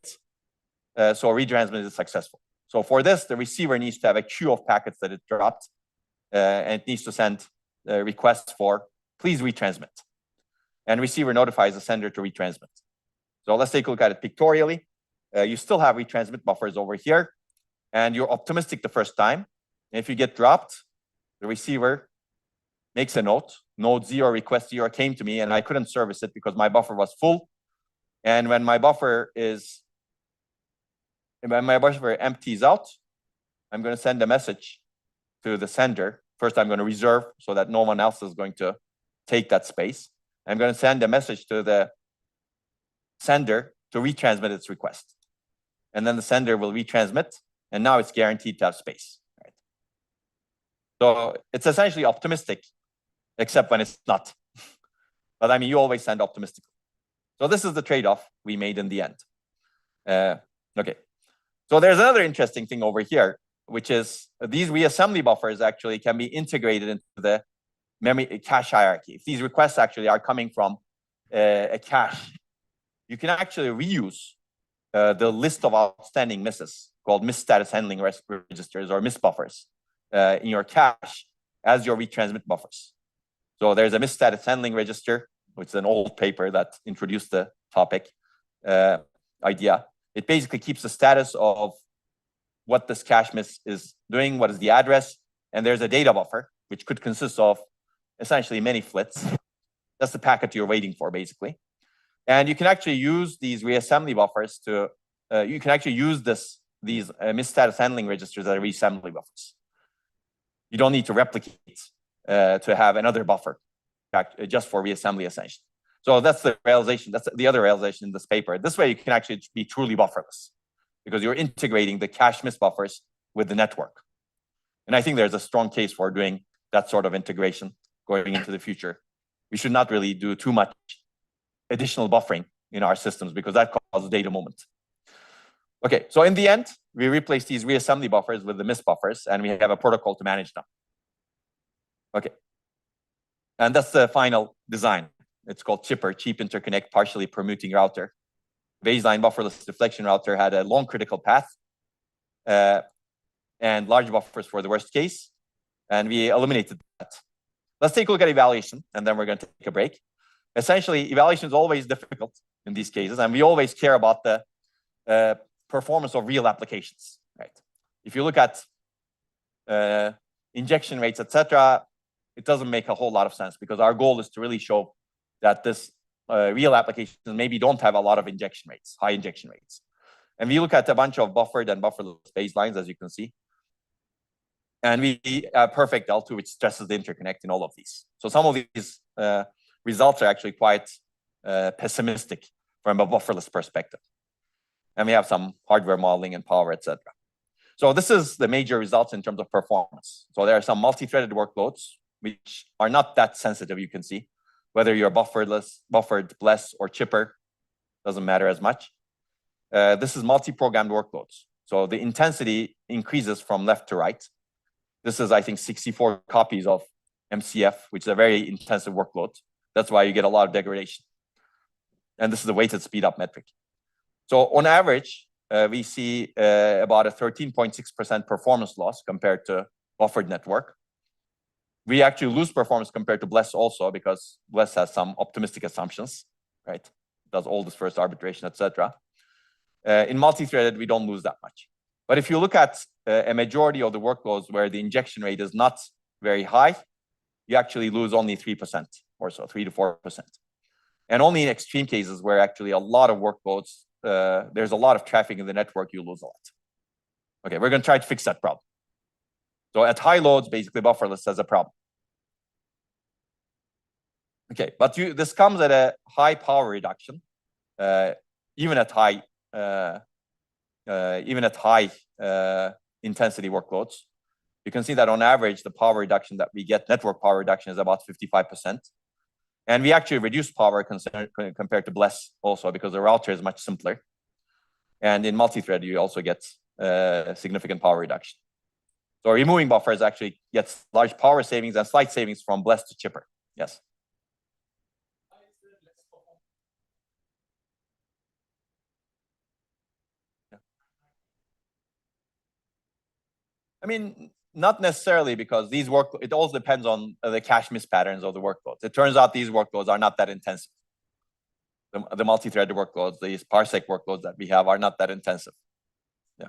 So retransmit is successful. So for this, the receiver needs to have a queue of packets that it dropped, and it needs to send requests for, please retransmit. And receiver notifies the sender to retransmit. So let's take a look at it pictorially. You still have retransmit buffers over here, and you're optimistic the first time. And if you get dropped, the receiver makes a note 0, request 0 came to me, and I couldn't service it because my buffer was full. And when my buffer empties out, I'm going to send a message to the sender. First, I'm going to reserve so that no one else is going to take that space. I'm going to send a message to the sender to retransmit its request. And then the sender will retransmit, and now it's guaranteed to have space. Right? So it's essentially optimistic, except when it's not. But I mean, you always send optimistically. So this is the trade-off we made in the end. Okay. So there's another interesting thing over here, which is these reassembly buffers actually can be integrated into the memory cache hierarchy. If these requests actually are coming from a cache, you can actually reuse the list of outstanding misses called miss status handling registers or miss buffers in your cache as your retransmit buffers. So there's a miss status handling register, which is an old paper that introduced the topic idea. It basically keeps the status of what this cache miss is doing, what is the address, and there's a data buffer, which could consist of essentially many flits. That's the packet you're waiting for, basically. And you can actually use these reassembly buffers to, you can actually use these miss status handling registers as reassembly buffers. You don't need to replicate to have another buffer just for reassembly, essentially. So that's the realization. That's the other realization in this paper. This way, you can actually be truly bufferless because you're integrating the cache miss buffers with the network. And I think there's a strong case for doing that sort of integration going into the future. We should not really do too much additional buffering in our systems because that causes data movement. Okay, so in the end, we replace these reassembly buffers with the miss buffers, and we have a protocol to manage them. Okay, and that's the final design. It's called ChiPer, Cheap Interconnect Partially Permuting Router. Baseline bufferless deflection router had a long critical path and large buffers for the worst case, and we eliminated that. Let's take a look at evaluation, and then we're going to take a break. Essentially, evaluation is always difficult in these cases, and we always care about the performance of real applications, right? If you look at injection rates, etc., it doesn't make a whole lot of sense because our goal is to really show that this real applications maybe don't have a lot of injection rates, high injection rates. And we look at a bunch of buffered and bufferless baselines, as you can see. And we perfect L2, which stresses the interconnect in all of these. So some of these results are actually quite pessimistic from a bufferless perspective. And we have some hardware modeling and power, etc. So this is the major results in terms of performance. So there are some multi-threaded workloads, which are not that sensitive, you can see. Whether you're bufferless, buffered, bless, or ChiPer, doesn't matter as much. This is multi-programmed workloads. So the intensity increases from left to right. This is, I think, 64 copies of MCF, which is a very intensive workload. That's why you get a lot of degradation. And this is the weighted speed up metric. So on average, we see about a 13.6% performance loss compared to buffered network. We actually lose performance compared to Bless also because Bless has some optimistic assumptions, right? It does all this first arbitration, etc. In multi-threaded, we don't lose that much. But if you look at a majority of the workloads where the injection rate is not very high, you actually lose only 3% or so, 3 to 4%. And only in extreme cases where actually a lot of workloads, there's a lot of traffic in the network, you lose a lot. Okay, we're going to try to fix that problem. So at high loads, basically bufferless has a problem. Okay, but this comes at a high power reduction, even at high intensity workloads. You can see that on average, the power reduction that we get, network power reduction, is about 55%. And we actually reduce power compared to Bless also because the router is much simpler. And in multi-thread, you also get significant power reduction. So removing buffers actually gets large power savings and slight savings from Bless to ChiPer. Yes. I mean, not necessarily because these it all depends on the cache miss patterns of the workloads. It turns out these workloads are not that intensive. The multi-threaded workloads, these parsec workloads that we have are not that intensive. Yeah.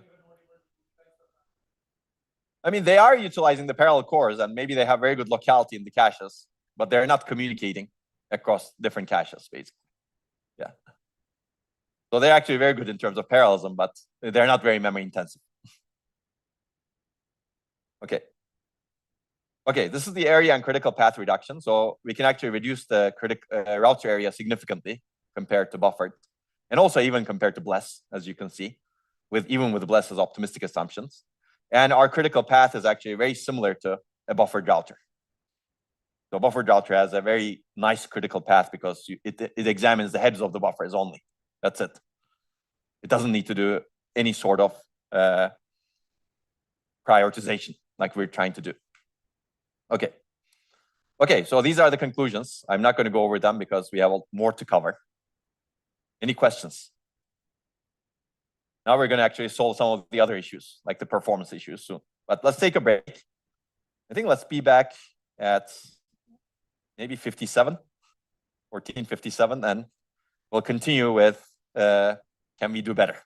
I mean, they are utilizing the parallel cores and maybe they have very good locality in the caches, but they're not communicating across different caches, basically. Yeah. So they're actually very good in terms of parallelism, but they're not very memory intensive. Okay. Okay, this is the area and critical path reduction. So we can actually reduce the router area significantly compared to buffered, and also even compared to Bless, as you can see, even with Bless's optimistic assumptions. And our critical path is actually very similar to a buffered router. So buffered router has a very nice critical path because it examines the heads of the buffers only. That's it. It doesn't need to do any sort of prioritization like we're trying to do. Okay. Okay, so these are the conclusions. I'm not going to go over them because we have more to cover. Any questions? Now we're going to actually solve some of the other issues, like the performance issues soon. But let's take a break. I think let's be back at maybe 57, 1457, and we'll continue with can we do better?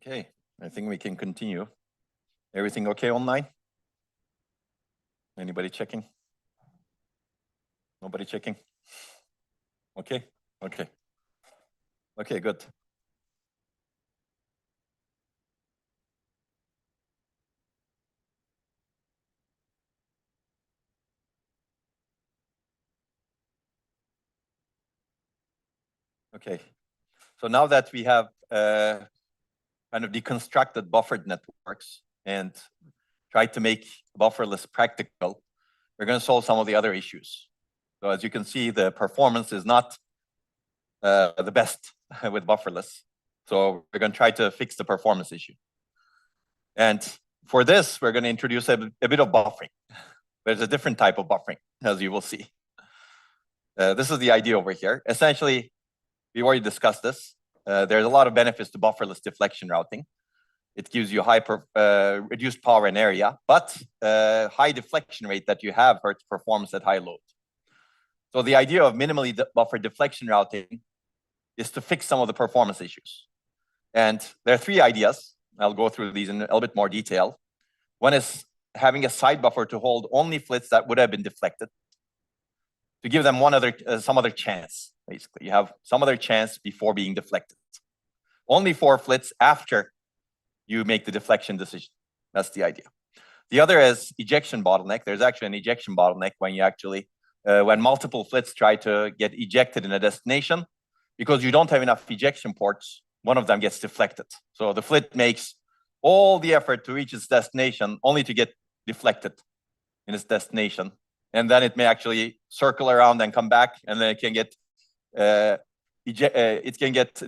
Okay, I think we can continue. Everything okay online? Anybody checking? Nobody checking? Okay, okay. Okay, good. Okay, so now that we have kind of deconstructed buffered networks and tried to make bufferless practical, we're going to solve some of the other issues. So as you can see, the performance is not the best with bufferless. So we're going to try to fix the performance issue. And for this, we're going to introduce a bit of buffering. There's a different type of buffering, as you will see. This is the idea over here. Essentially, we already discussed this. There's a lot of benefits to bufferless deflection routing. It gives you reduced power and area, but high deflection rate that you have hurts performance at high load. So the idea of minimally buffered deflection routing is to fix some of the performance issues. And there are three ideas. I'll go through these in a little bit more detail. One is having a side buffer to hold only flits that would have been deflected, to give them some other chance. Basically, you have some other chance before being deflected. Only 4 flits after you make the deflection decision. That's the idea. The other is ejection bottleneck. There's actually an ejection bottleneck when you actually, when multiple flits try to get ejected in a destination, because you don't have enough ejection ports, one of them gets deflected. So the flit makes all the effort to reach its destination only to get deflected in its destination. And then it may actually circle around and come back, and then it can get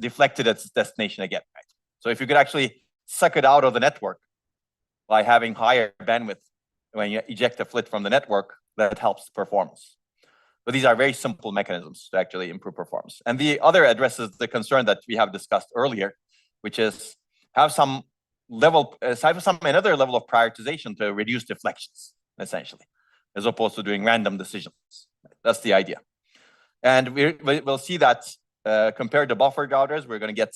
deflected at its destination again. Right? So if you could actually suck it out of the network by having higher bandwidth when you eject a flit from the network, that helps performance. But these are very simple mechanisms to actually improve performance. And the other addresses the concern that we have discussed earlier, which is have some another level of prioritization to reduce deflections, essentially, as opposed to doing random decisions. That's the idea. And we'll see that compared to buffered routers, we're going to get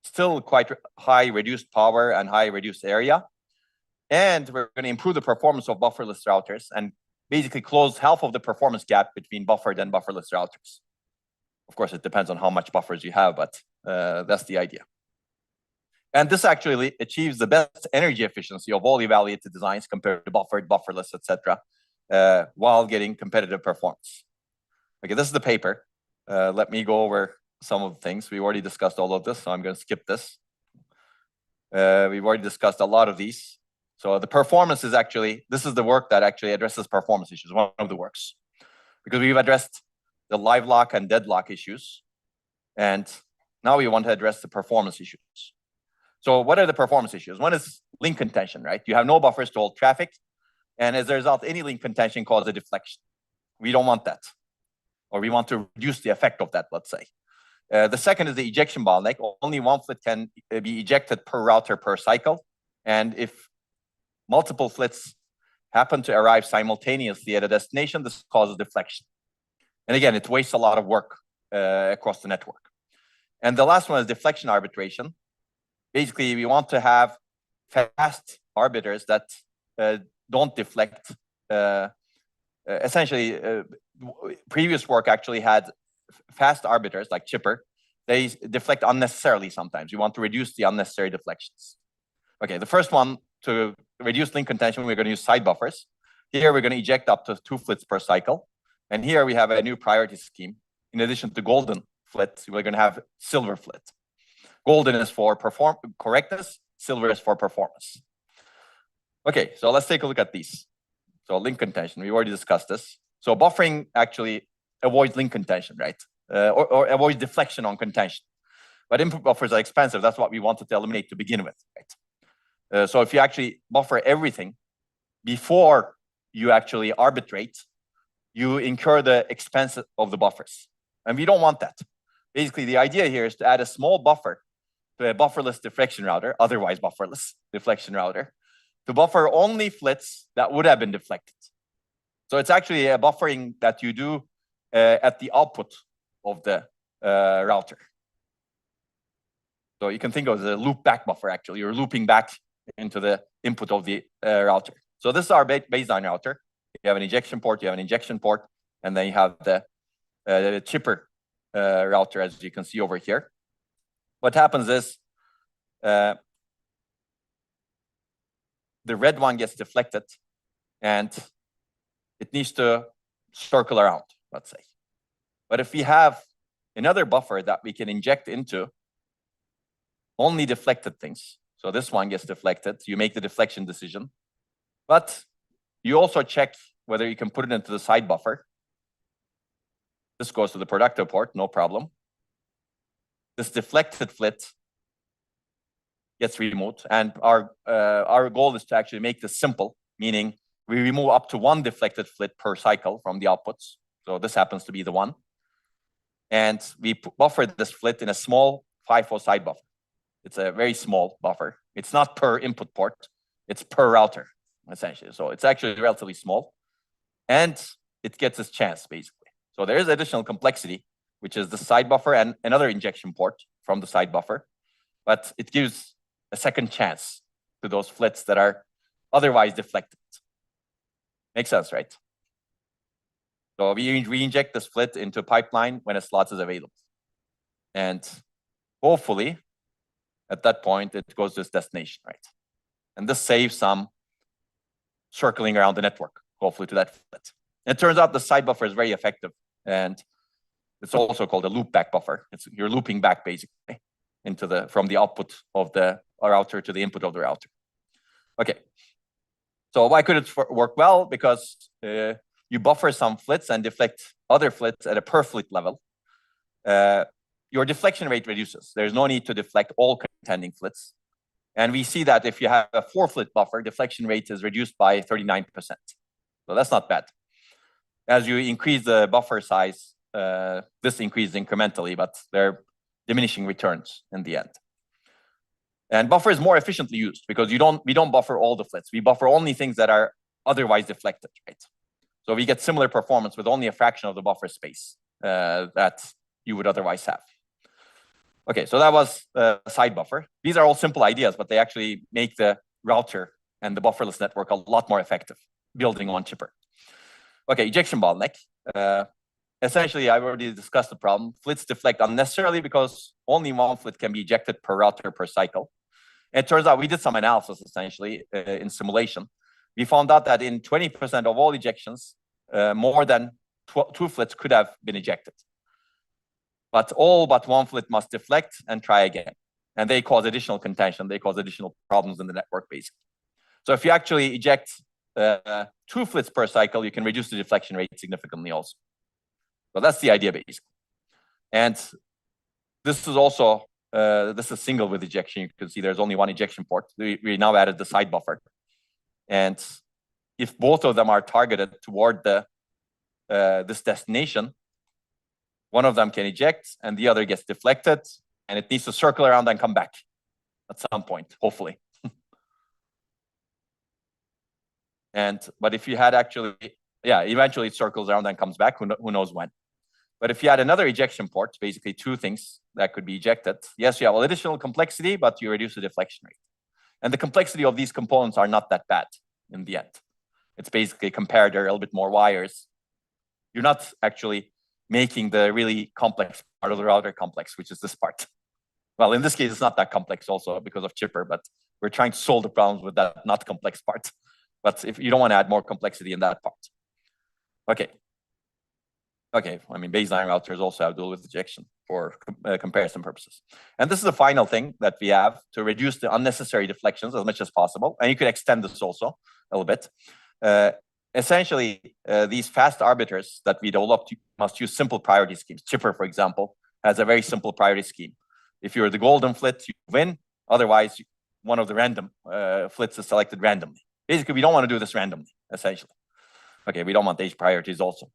still quite high reduced power and high reduced area. And we're going to improve the performance of bufferless routers and basically close half of the performance gap between buffered and bufferless routers. Of course, it depends on how much buffers you have, but that's the idea. And this actually achieves the best energy efficiency of all evaluated designs compared to buffered, bufferless, etc., while getting competitive performance. Okay, this is the paper. Let me go over some of the things. We already discussed all of this, so I'm going to skip this. We've already discussed a lot of these. So the performance is actually, this is the work that actually addresses performance issues, one of the works. Because we've addressed the live lock and deadlock issues. And now we want to address the performance issues. So what are the performance issues? One is link contention, right? You have no buffers to hold traffic. And as a result, any link contention causes a deflection. We don't want that. Or we want to reduce the effect of that, let's say. The second is the ejection bottleneck. Only one flit can be ejected per router per cycle. And if multiple flits happen to arrive simultaneously at a destination, this causes deflection. And again, it wastes a lot of work across the network. And the last one is deflection arbitration. Basically, we want to have fast arbiters that don't deflect. Essentially, previous work actually had fast arbiters like chipper. They deflect unnecessarily sometimes. You want to reduce the unnecessary deflections. Okay, the first one, to reduce link contention, we're going to use side buffers. Here, we're going to eject up to 2 flits per cycle. And here we have a new priority scheme. In addition to golden flit, we're going to have silver flit. Golden is for correctness, silver is for performance. Okay, so let's take a look at these. So link contention, we already discussed this. So buffering actually avoids link contention, right? Or avoids deflection on contention. But input buffers are expensive. That's what we wanted to eliminate to begin with, right? So if you actually buffer everything before you actually arbitrate, you incur the expense of the buffers. And we don't want that. Basically, the idea here is to add a small buffer to a bufferless deflection router, otherwise bufferless deflection router, to buffer only flits that would have been deflected. So it's actually a buffering that you do at the output of the router. So you can think of the loop back buffer, actually. You're looping back into the input of the router. So this is our baseline router. You have an ejection port, you have an injection port, and then you have the chipper router, as you can see over here. What happens is the red one gets deflected, and it needs to circle around, let's say. But if we have another buffer that we can inject into only deflected things, so this one gets deflected, you make the deflection decision, but you also check whether you can put it into the side buffer. This goes to the productive port, no problem. This deflected flit gets removed, and our goal is to actually make this simple, meaning we remove up to one deflected flit per cycle from the outputs. So this happens to be the one. And we buffer this flit in a small FIFO side buffer. It's a very small buffer. It's not per input port, it's per router, essentially. So it's actually relatively small. And it gets its chance, basically. So there is additional complexity, which is the side buffer and another injection port from the side buffer. But it gives a second chance to those flits that are otherwise deflected. Makes sense, right? So we re-inject this flit into a pipeline when a slot is available. And hopefully, at that point, it goes to its destination, right? And this saves some circling around the network, hopefully to that flit. And it turns out the side buffer is very effective. And it's also called a loop back buffer. You're looping back, basically, into from the output of the router to the input of the router. Okay. So why could it work well? Because you buffer some flits and deflect other flits at a per flit level. Your deflection rate reduces. There's no need to deflect all contending flits. And we see that if you have a 4-flit buffer, deflection rate is reduced by 39%. So that's not bad. As you increase the buffer size, this increases incrementally, but they're diminishing returns in the end. And buffer is more efficiently used because we don't buffer all the flits. We buffer only things that are otherwise deflected, right? So we get similar performance with only a fraction of the buffer space that you would otherwise have. Okay, so that was a side buffer. These are all simple ideas, but they actually make the router and the bufferless network a lot more effective, building on chipper. Okay, ejection bottleneck. Essentially, I've already discussed the problem. Flits deflect unnecessarily because only one flit can be ejected per router per cycle. And it turns out we did some analysis, essentially, in simulation. We found out that in 20% of all ejections, more than 2 flits could have been ejected. But all but one flit must deflect and try again. And they cause additional contention. They cause additional problems in the network, basically. So if you actually eject 2 flits per cycle, you can reduce the deflection rate significantly also. So that's the idea, basically. And this is also, this is single with ejection. You can see there's only one ejection port. We now added the side buffer. And if both of them are targeted toward this destination, one of them can eject and the other gets deflected, and it needs to circle around and come back at some point, hopefully. But if you had actually, yeah, eventually it circles around and comes back, who knows when. But if you had another ejection port, basically 2 things that could be ejected, yes, you have additional complexity, but you reduce the deflection rate. And the complexity of these components are not that bad in the end. It's basically compared, there are a little bit more wires. You're not actually making the really complex part of the router complex, which is this part. Well, in this case, it's not that complex also because of chipper, but we're trying to solve the problems with that not complex part. But if you don't want to add more complexity in that part. Okay. Okay, I mean, baseline routers also have dual width ejection for comparison purposes. And this is the final thing that we have to reduce the unnecessary deflections as much as possible. And you could extend this also a little bit. Essentially, these fast arbiters that we developed must use simple priority schemes. Chipper, for example, has a very simple priority scheme. If you're the golden flit, you win. Otherwise, one of the random flits is selected randomly. Basically, we don't want to do this randomly, essentially. Okay, we don't want age priorities also.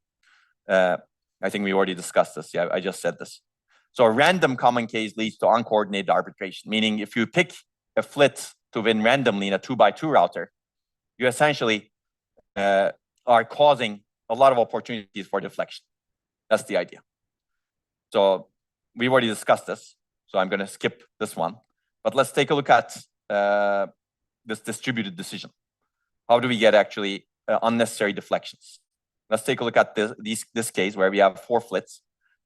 I think we already discussed this. Yeah, I just said this. So a random common case leads to uncoordinated arbitration, meaning if you pick a flit to win randomly in a 2x2 router, you essentially are causing a lot of opportunities for deflection. That's the idea. So we've already discussed this. so I'm going to skip this one. But let's take a look at this distributed decision. How do we get actually unnecessary deflections? Let's take a look at this case where we have 4 flits,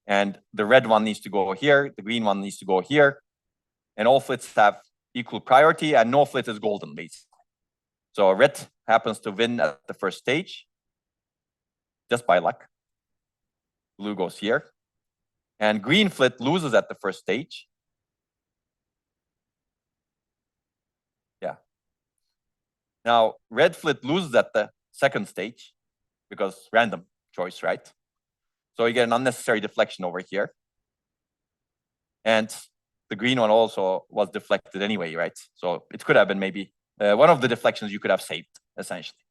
and the red one needs to go here, the green one needs to go here, and all flits have equal priority, and no flit is golden, basically. So red happens to win at the first stage, just by luck. Blue goes here, and green flit loses at the first stage. Yeah. Now, red flit loses at the second stage, because random choice, right? So you get an unnecessary deflection over here. And the green one also was deflected anyway, right? So it could have been maybe one of the deflections you could have saved, essentially.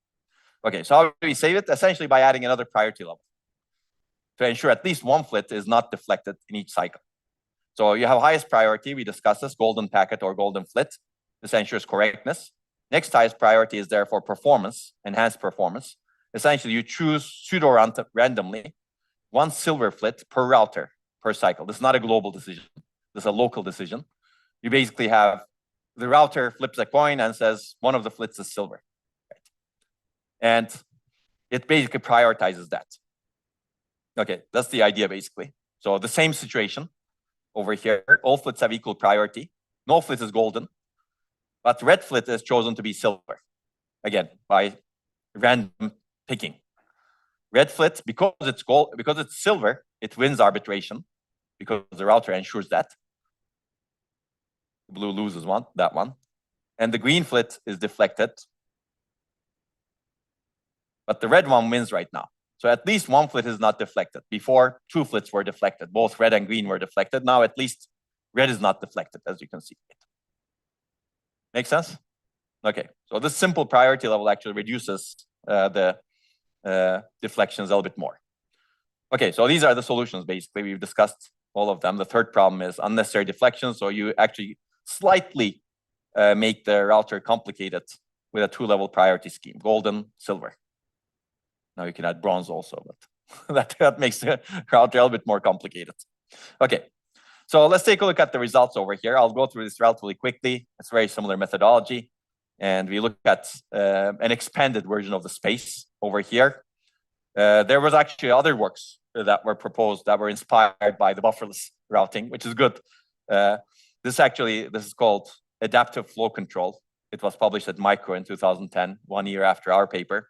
Okay, so how do we save it? Essentially by adding another priority level to ensure at least one flit is not deflected in each cycle. So you have highest priority, we discussed this, golden packet or golden flit. This ensures correctness. Next highest priority is therefore performance, enhanced performance. Essentially, you choose pseudo-randomly 1 silver flit per router per cycle. This is not a global decision. This is a local decision. You basically have the router flips a coin and says one of the flits is silver. Right? And it basically prioritizes that. Okay, that's the idea basically. So the same situation over here. All flits have equal priority. No flit is golden. But red flit is chosen to be silver. Again, by random picking. Red flit, because it's silver, it wins arbitration because the router ensures that. Blue loses that one. And the green flit is deflected. But the red one wins right now. So at least one flit is not deflected. Before, 2 flits were deflected. Both red and green were deflected. Now at least red is not deflected, as you can see. Make sense? Okay, so this simple priority level actually reduces the deflections a little bit more. Okay, so these are the solutions basically. We've discussed all of them. The third problem is unnecessary deflection. So you actually slightly make the router complicated with a 2-level priority scheme, golden, silver. Now you can add bronze also, but that makes the router a little bit more complicated. Okay, so let's take a look at the results over here. I'll go through this relatively quickly. It's a very similar methodology. And we look at an expanded version of the space over here. There was actually other works that were proposed that were inspired by the bufferless routing, which is good. This is called adaptive flow control. It was published at Micro in 2010, 1 year after our paper.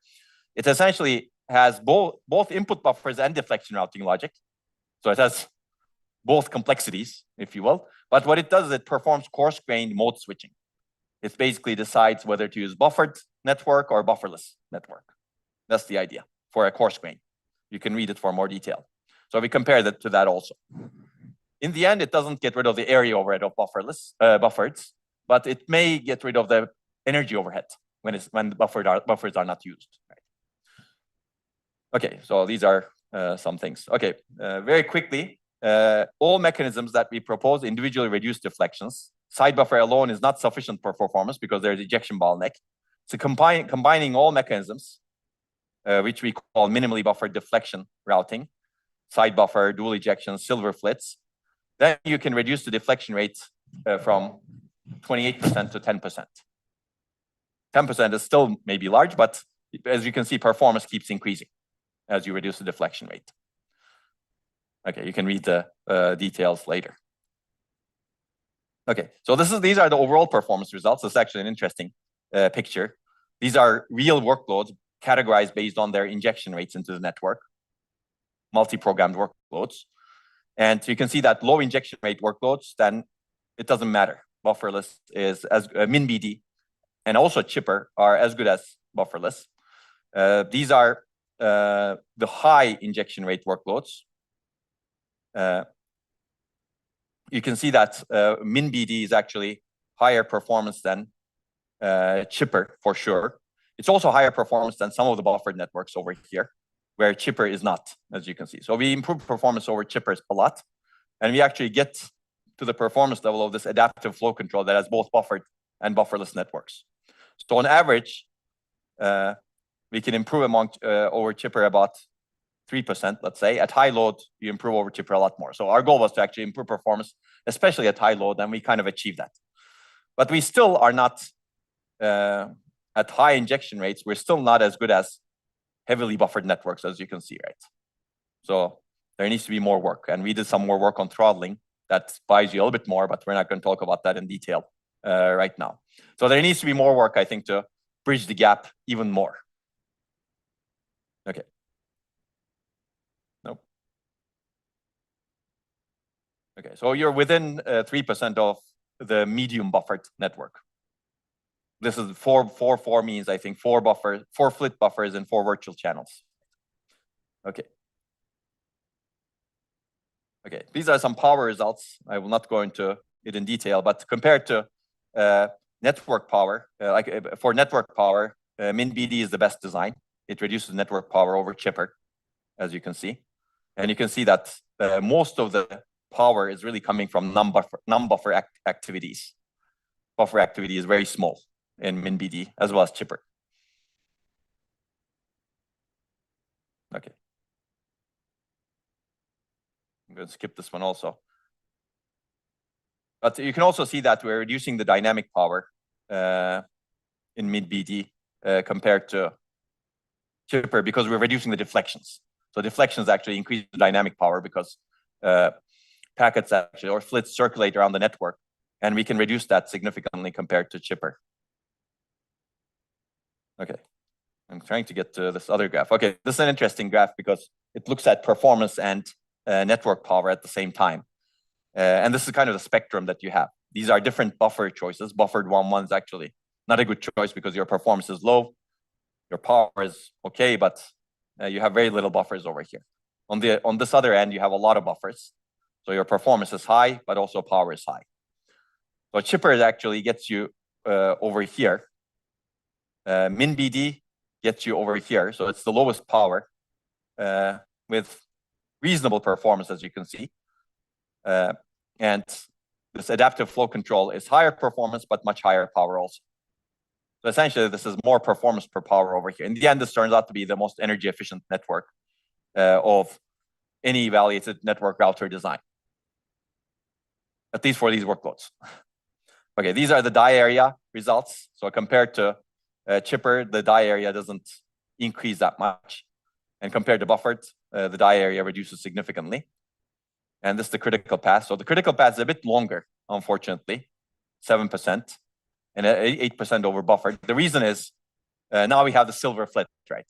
It essentially has both input buffers and deflection routing logic. So it has both complexities, if you will. But what it does is it performs coarse-grained mode switching. It basically decides whether to use buffered network or bufferless network. That's the idea for a coarse grain. You can read it for more detail. So we compare that to that also. In the end, it doesn't get rid of the area overhead of buffers, but it may get rid of the energy overhead when the buffers are not used. Right? Okay, so these are some things. Okay, very quickly, all mechanisms that we propose individually reduce deflections. Side buffer alone is not sufficient for performance because there's ejection bottleneck. So combining all mechanisms, which we call minimally buffered deflection routing, side buffer, dual ejection, silver flits, then you can reduce the deflection rate from 28% to 10%. 10% is still maybe large, but as you can see, performance keeps increasing as you reduce the deflection rate. Okay, you can read the details later. Okay, so these are the overall performance results. This is actually an interesting picture. These are real workloads categorized based on their injection rates into the network, multi-programmed workloads. And you can see that low injection rate workloads, then it doesn't matter. Bufferless is as min-BD and also chipper are as good as bufferless. These are the high injection rate workloads. You can see that min-BD is actually higher performance than chipper for sure. It's also higher performance than some of the buffered networks over here, where chipper is not, as you can see. So we improve performance over chippers a lot, and we actually get to the performance level of this adaptive flow control that has both buffered and bufferless networks. So on average, we can improve over chipper about 3%, let's say. At high load, you improve over chipper a lot more. So our goal was to actually improve performance especially at high load, and we kind of achieve that. But we still are not, at high injection rates, we're still not as good as heavily buffered networks, as you can see, right? So there needs to be more work. And we did some more work on throttling that buys you a little bit more, but we're not going to talk about that in detail right now. So there needs to be more work, I think, to bridge the gap even more. Okay. Nope. Okay, so you're within 3% of the medium buffered network. This is 4 means, I think, 4 flit buffers and 4 virtual channels. Okay. Okay, these are some power results. I will not go into it in detail, but compared to network power, for network power, MinBD is the best design. It reduces network power over chipper, as you can see. And you can see that most of the power is really coming from non-buffer activities. Buffer activity is very small in MinBD as well as chipper. Okay. I'm going to skip this one also. But you can also see that we're reducing the dynamic power in MinBD compared to chipper because we're reducing the deflections. So deflections actually increase the dynamic power because packets actually or flits circulate around the network, and we can reduce that significantly compared to chipper. Okay, I'm trying to get to this other graph. Okay, this is an interesting graph because it looks at performance and network power at the same time. And this is kind of the spectrum that you have. These are different buffer choices. Buffered one's actually not a good choice because your performance is low, your power is okay, but you have very little buffers over here. On this other end, you have a lot of buffers. So your performance is high, but also power is high. So chipper actually gets you over here. MinBD gets you over here. So it's the lowest power with reasonable performance, as you can see. And this adaptive flow control is higher performance, but much higher power also. So essentially, this is more performance per power over here. In the end, this turns out to be the most energy efficient network of any evaluated network router design, at least for these workloads. Okay, these are the die area results. So compared to chipper, the die area doesn't increase that much. And compared to buffered, the die area reduces significantly. And this is the critical path. So the critical path is a bit longer, unfortunately, 7%, and 8% over buffered. The reason is now we have the silver flit, right?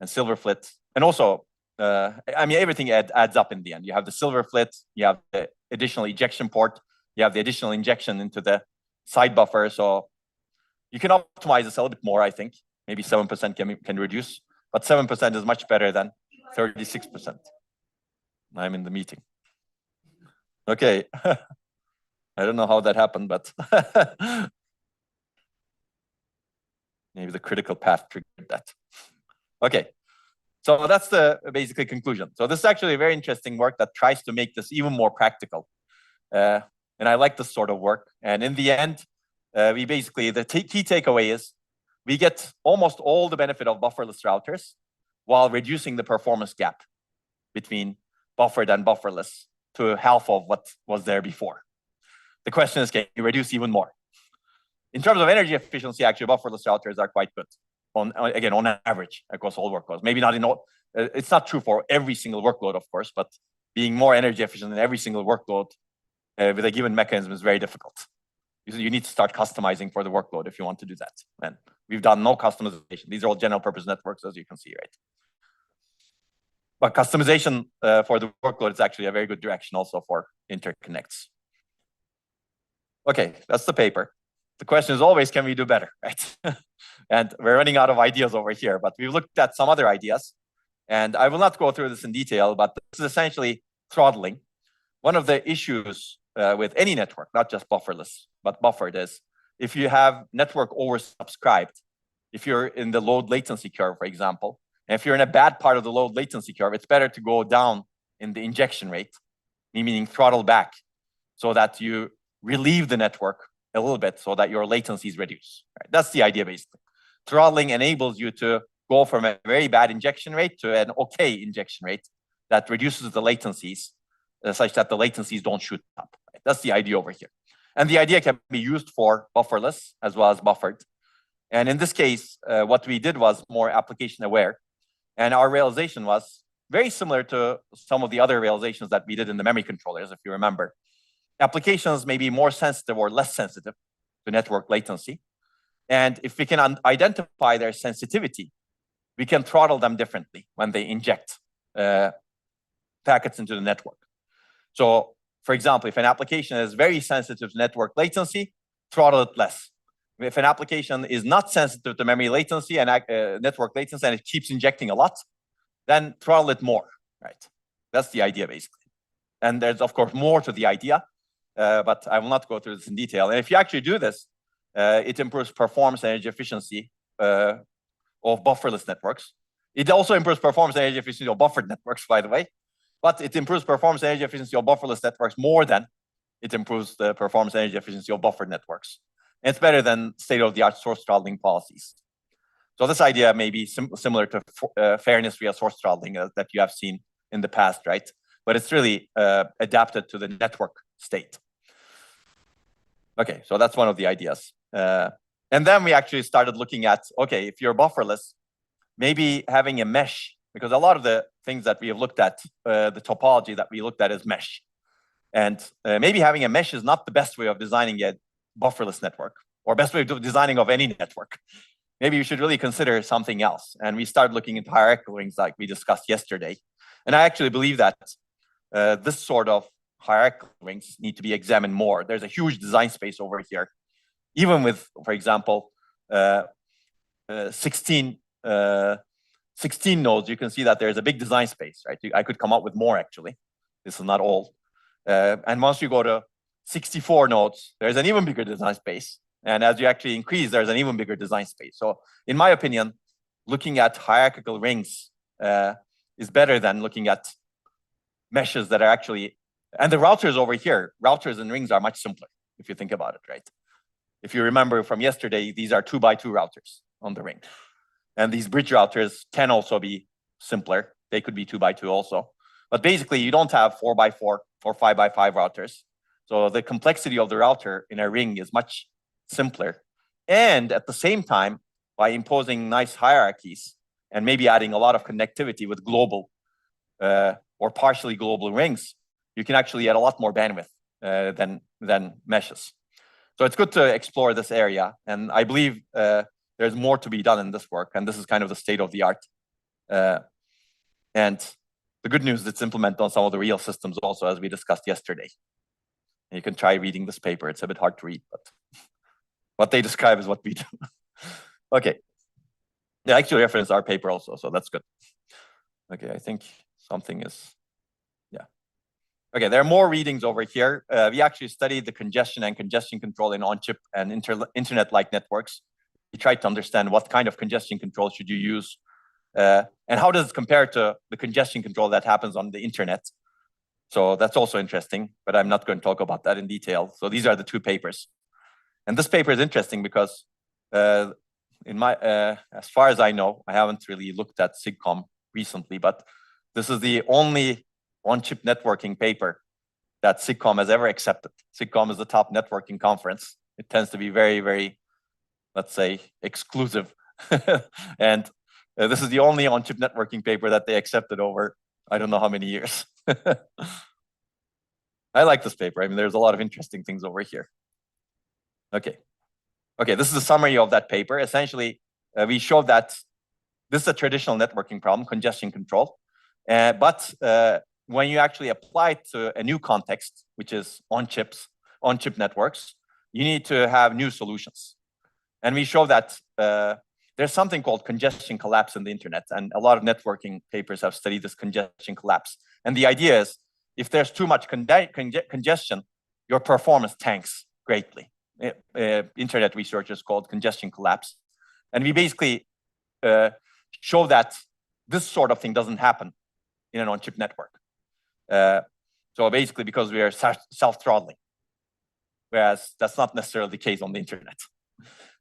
And silver flit, and also, I mean, everything adds up in the end. You have the silver flit, you have the additional ejection port, you have the additional injection into the side buffer. So you can optimize this a little bit more, I think. Maybe 7% can reduce, but 7% is much better than 36%. I'm in the meeting. Okay. I don't know how that happened, but maybe the critical path triggered that. Okay. So that's the basically conclusion. So this is actually a very interesting work that tries to make this even more practical. And I like this sort of work. And in the end, we basically, the key takeaway is we get almost all the benefit of bufferless routers while reducing the performance gap between buffered and bufferless to half of what was there before. The question is, can you reduce even more? In terms of energy efficiency, actually, bufferless routers are quite good. On average across all workloads. Maybe not in all, it's not true for every single workload, of course, but being more energy efficient in every single workload with a given mechanism is very difficult. You need to start customizing for the workload if you want to do that. And we've done no customization. These are all general purpose networks, as you can see, right? But customization for the workload is actually a very good direction also for interconnects. Okay, that's the paper. The question is always, can we do better, right? And we're running out of ideas over here, but we've looked at some other ideas. And I will not go through this in detail, but this is essentially throttling. One of the issues with any network, not just bufferless, but buffered, is if you have network oversubscribed, if you're in the load latency curve, for example, and if you're in a bad part of the load latency curve, it's better to go down in the injection rate, meaning throttle back, so that you relieve the network a little bit so that your latencies reduce. Right? That's the idea, basically. Throttling enables you to go from a very bad injection rate to an okay injection rate that reduces the latencies such that the latencies don't shoot up. Right? That's the idea over here. And the idea can be used for bufferless as well as buffered. And in this case, what we did was more application aware. And our realization was very similar to some of the other realizations that we did in the memory controllers, if you remember. Applications may be more sensitive or less sensitive to network latency. And if we can identify their sensitivity, we can throttle them differently when they inject packets into the network. So, for example, if an application is very sensitive to network latency, throttle it less. If an application is not sensitive to memory latency and network latency and it keeps injecting a lot, then throttle it more, right? That's the idea, basically. And there's, of course, more to the idea, but I will not go through this in detail. And if you actually do this, it improves performance and energy efficiency of bufferless networks. It also improves performance and energy efficiency of buffered networks, by the way. But it improves performance and energy efficiency of bufferless networks more than it improves the performance and energy efficiency of buffered networks. And it's better than state-of-the-art source throttling policies. So this idea may be similar to fairness via source throttling that you have seen in the past, right? But it's really adapted to the network state. Okay, so that's one of the ideas. And then we actually started looking at, okay, if you're bufferless, maybe having a mesh, because a lot of the things that we have looked at, the topology that we looked at is mesh. And maybe having a mesh is not the best way of designing a bufferless network or best way of designing of any network. Maybe you should really consider something else. And we started looking into hierarchical rings like we discussed yesterday. And I actually believe that this sort of hierarchical rings need to be examined more. There's a huge design space over here. Even with, for example, 16 nodes, you can see that there's a big design space, right? I could come up with more, actually. This is not all. And once you go to 64 nodes, there's an even bigger design space. And as you actually increase, there's an even bigger design space. So in my opinion, looking at hierarchical rings is better than looking at meshes that are actually, and the routers over here, routers and rings are much simpler, if you think about it, right? If you remember from yesterday, these are 2x2 routers on the ring. And these bridge routers can also be simpler. They could be 2x2 also. But basically, you don't have 4x4 or 5x5 routers. So the complexity of the router in a ring is much simpler. And at the same time, by imposing nice hierarchies and maybe adding a lot of connectivity with global or partially global rings, you can actually add a lot more bandwidth than meshes. So it's good to explore this area. And I believe there's more to be done in this work. And this is kind of the state of the art. And the good news is it's implemented on some of the real systems also, as we discussed yesterday. And you can try reading this paper. It's a bit hard to read, but what they describe is what we do. Okay. They actually reference our paper also, so that's good. Okay, I think something is, yeah. Okay, there are more readings over here. We actually studied the congestion and congestion control in on-chip and internet-like networks. We tried to understand what kind of congestion control should you use, and how does it compare to the congestion control that happens on the internet. So that's also interesting, but I'm not going to talk about that in detail. So these are the two papers. And this paper is interesting because in my, as far as I know, I haven't really looked at SIGCOMM recently, but this is the only on-chip networking paper that SIGCOMM has ever accepted. SIGCOMM is the top networking conference. It tends to be very, very, let's say, exclusive. And this is the only on-chip networking paper that they accepted over, I don't know how many years. I like this paper. I mean, there's a lot of interesting things over here. Okay. Okay, this is a summary of that paper. Essentially, we showed that this is a traditional networking problem, congestion control. But when you actually apply it to a new context, which is on-chip networks, you need to have new solutions. And we show that there's something called congestion collapse in the internet. And a lot of networking papers have studied this congestion collapse. And the idea is, if there's too much congestion, your performance tanks greatly. Internet researchers called congestion collapse. And we basically show that this sort of thing doesn't happen in an on-chip network. So basically, because we are self-throttling, whereas that's not necessarily the case on the internet.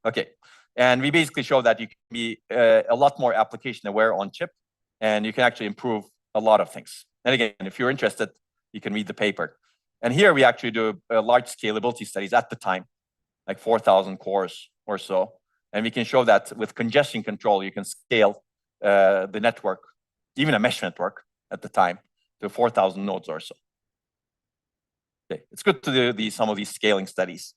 Okay, and we basically show that you can be a lot more application aware on chip, and you can actually improve a lot of things. And again, if you're interested, You can read the paper. And here we actually do large scalability studies at the time, like 4,000 cores or so. And we can show that with congestion control, you can scale the network, even a mesh network at the time, to 4,000 nodes or so. Okay, it's good to do some of these scaling studies.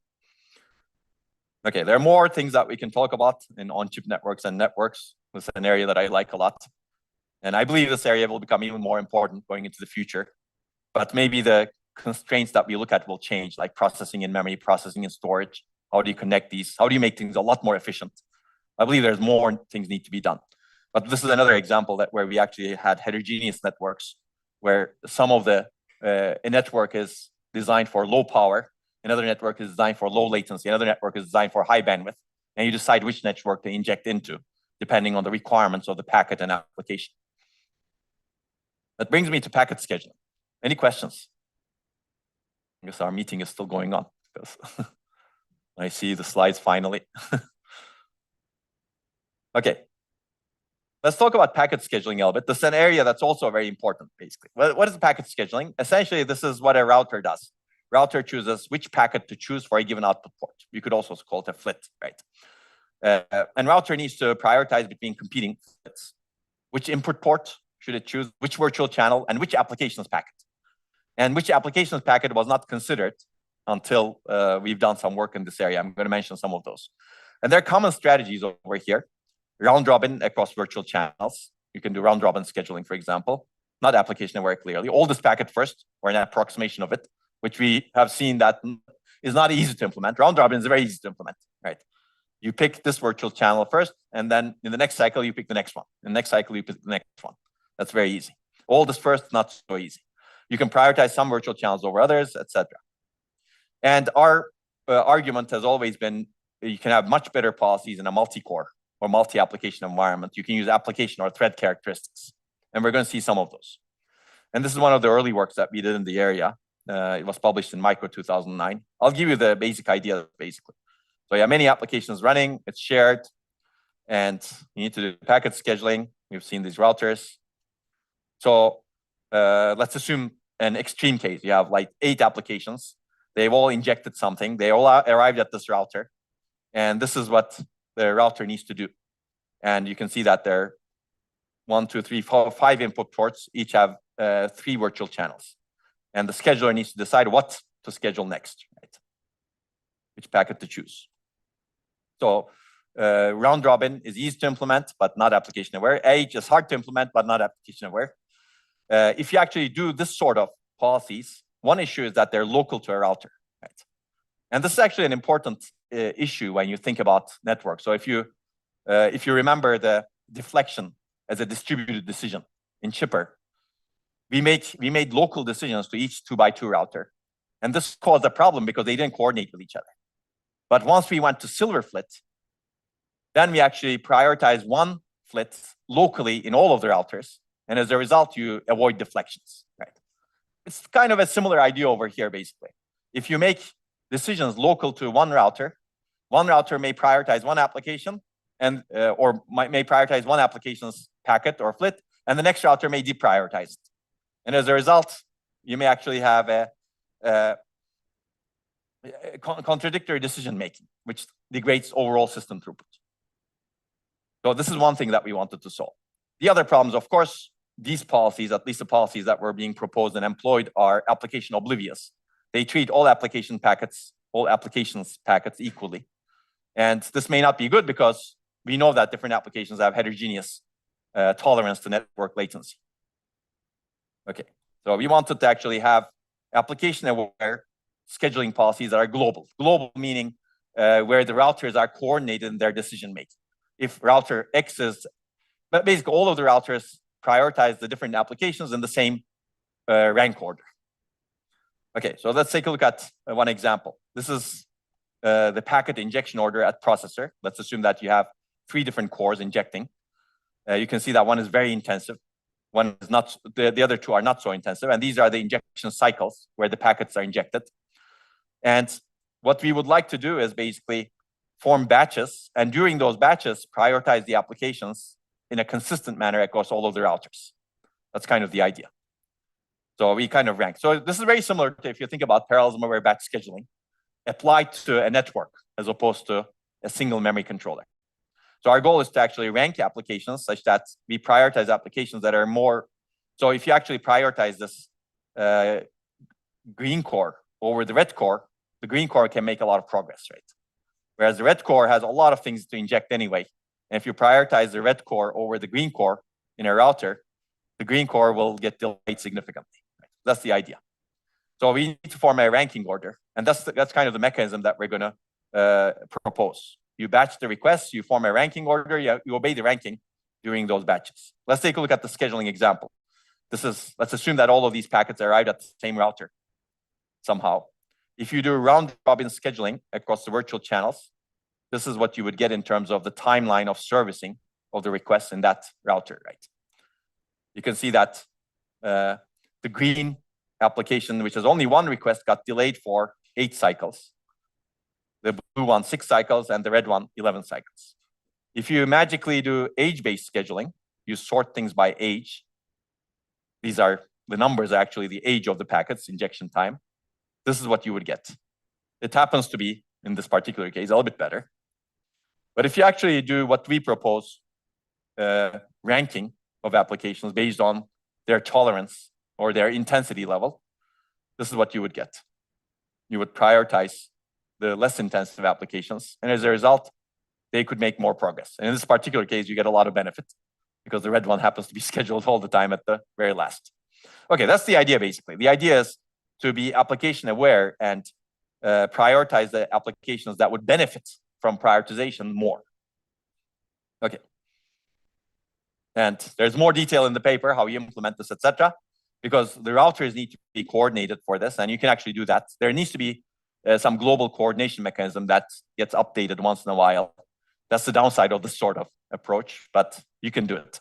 Okay, there are more things that we can talk about in on-chip networks and networks. This is an area that I like a lot. And I believe this area will become even more important going into the future. But maybe the constraints that we look at will change, like processing in memory, processing in storage. How do you connect these? How do you make things a lot more efficient? I believe there's more things need to be done. But this is another example where we actually had heterogeneous networks, where some of a network is designed for low power, another network is designed for low latency, another network is designed for high bandwidth, and you decide which network to inject into, depending on the requirements of the packet and application. That brings me to packet scheduling. Any questions? I guess our meeting is still going on, because I see the slides finally. Okay. Let's talk about packet scheduling a little bit. This is an area that's also very important, basically. What is packet scheduling? Essentially, this is what a router does. Router chooses which packet to choose for a given output port. You could also call it a flit, right? And router needs to prioritize between competing flits. Which input port should it choose? Which virtual channel? And which applications packet? And which applications packet was not considered until we've done some work in this area. I'm going to mention some of those. And there are common strategies over here. Round robin across virtual channels. You can do round robin scheduling, for example. Not application aware clearly. Oldest packet first, or an approximation of it, which we have seen that is not easy to implement. Round robin is very easy to implement, right? You pick this virtual channel first, and then in the next cycle, you pick the next one. In the next cycle, you pick the next one. That's very easy. Oldest first, not so easy. You can prioritize some virtual channels over others, etc. And our argument has always been you can have much better policies in a multi-core or multi-application environment. You can use application or thread characteristics. And we're going to see some of those. And this is one of the early works that we did in the area. It was published in Micro 2009. I'll give you the basic idea, basically. So yeah, many applications running, it's shared, and you need to do packet scheduling. We've seen these routers. So let's assume an extreme case. You have like 8 applications. They've all injected something. They all arrived at this router. And this is what the router needs to do. And you can see that there are 1, 2, 3, 4, 5 input ports, each have 3 virtual channels. And the scheduler needs to decide what to schedule next, right? Which packet to choose. So round robin is easy to implement, but not application aware. Age is hard to implement, but not application aware. If you actually do this sort of policies, one issue is that they're local to a router, right? And this is actually an important issue when you think about networks. So if you remember the deflection as a distributed decision in Chipper, we made local decisions to each 2x2 router. And this caused a problem because they didn't coordinate with each other. But once we went to silver flit, then we actually prioritize one flit locally in all of the routers. And as a result, you avoid deflections, right? It's kind of a similar idea over here, basically. If you make decisions local to one router may prioritize one application and or may prioritize one application's packet or flit, and the next router may deprioritize it. And as a result, you may actually have a contradictory decision making, which degrades overall system throughput. So this is one thing that we wanted to solve. The other problems, of course, these policies, at least the policies that were being proposed and employed, are application oblivious. They treat all applications packets equally. And this may not be good because we know that different applications have heterogeneous tolerance to network latency. Okay, so we wanted to actually have application-aware scheduling policies that are global. Global meaning where the routers are coordinated in their decision-making. If router X is, but basically all of the routers prioritize the different applications in the same rank order. Okay, so let's take a look at one example. This is the packet injection order at processor. Let's assume that you have 3 different cores injecting. You can see that one is very intensive. One is not, the other 2 are not so intensive. And these are the injection cycles where the packets are injected. And what we would like to do is basically form batches. And during those batches, prioritize the applications in a consistent manner across all of the routers. That's kind of the idea. So we kind of rank. So this is very similar to if you think about parallelism-aware batch scheduling applied to a network as opposed to a single memory controller. So our goal is to actually rank applications such that we prioritize applications that are more. So if you actually prioritize this green core over the red core, the green core can make a lot of progress, right? Whereas the red core has a lot of things to inject anyway. And if you prioritize the red core over the green core in a router, the green core will get delayed significantly. Right? That's the idea. So we need to form a ranking order. And that's kind of the mechanism that we're going to propose. You batch the requests, you form a ranking order, you obey the ranking during those batches. Let's take a look at the scheduling example. Let's assume that all of these packets arrived at the same router somehow. If you do round-robin scheduling across the virtual channels, this is what you would get in terms of the timeline of servicing of the requests in that router, right? You can see that the green application, which has only one request, got delayed for 8 cycles. The blue one, 6 cycles, and the red one, 11 cycles. If you magically do age-based scheduling, you sort things by age. These are the numbers, actually, the age of the packets, injection time. This is what you would get. It happens to be, in this particular case, a little bit better. But if you actually do what we propose, ranking of applications based on their tolerance or their intensity level, this is what you would get. You would prioritize the less intensive applications. And as a result, they could make more progress. And in this particular case, you get a lot of benefit because the red one happens to be scheduled all the time at the very last. Okay, that's the idea, basically. The idea is to be application aware and prioritize the applications that would benefit from prioritization more. Okay. And there's more detail in the paper, how you implement this, etc., because the routers need to be coordinated for this, and you can actually do that. There needs to be some global coordination mechanism that gets updated once in a while. That's the downside of this sort of approach, but you can do it.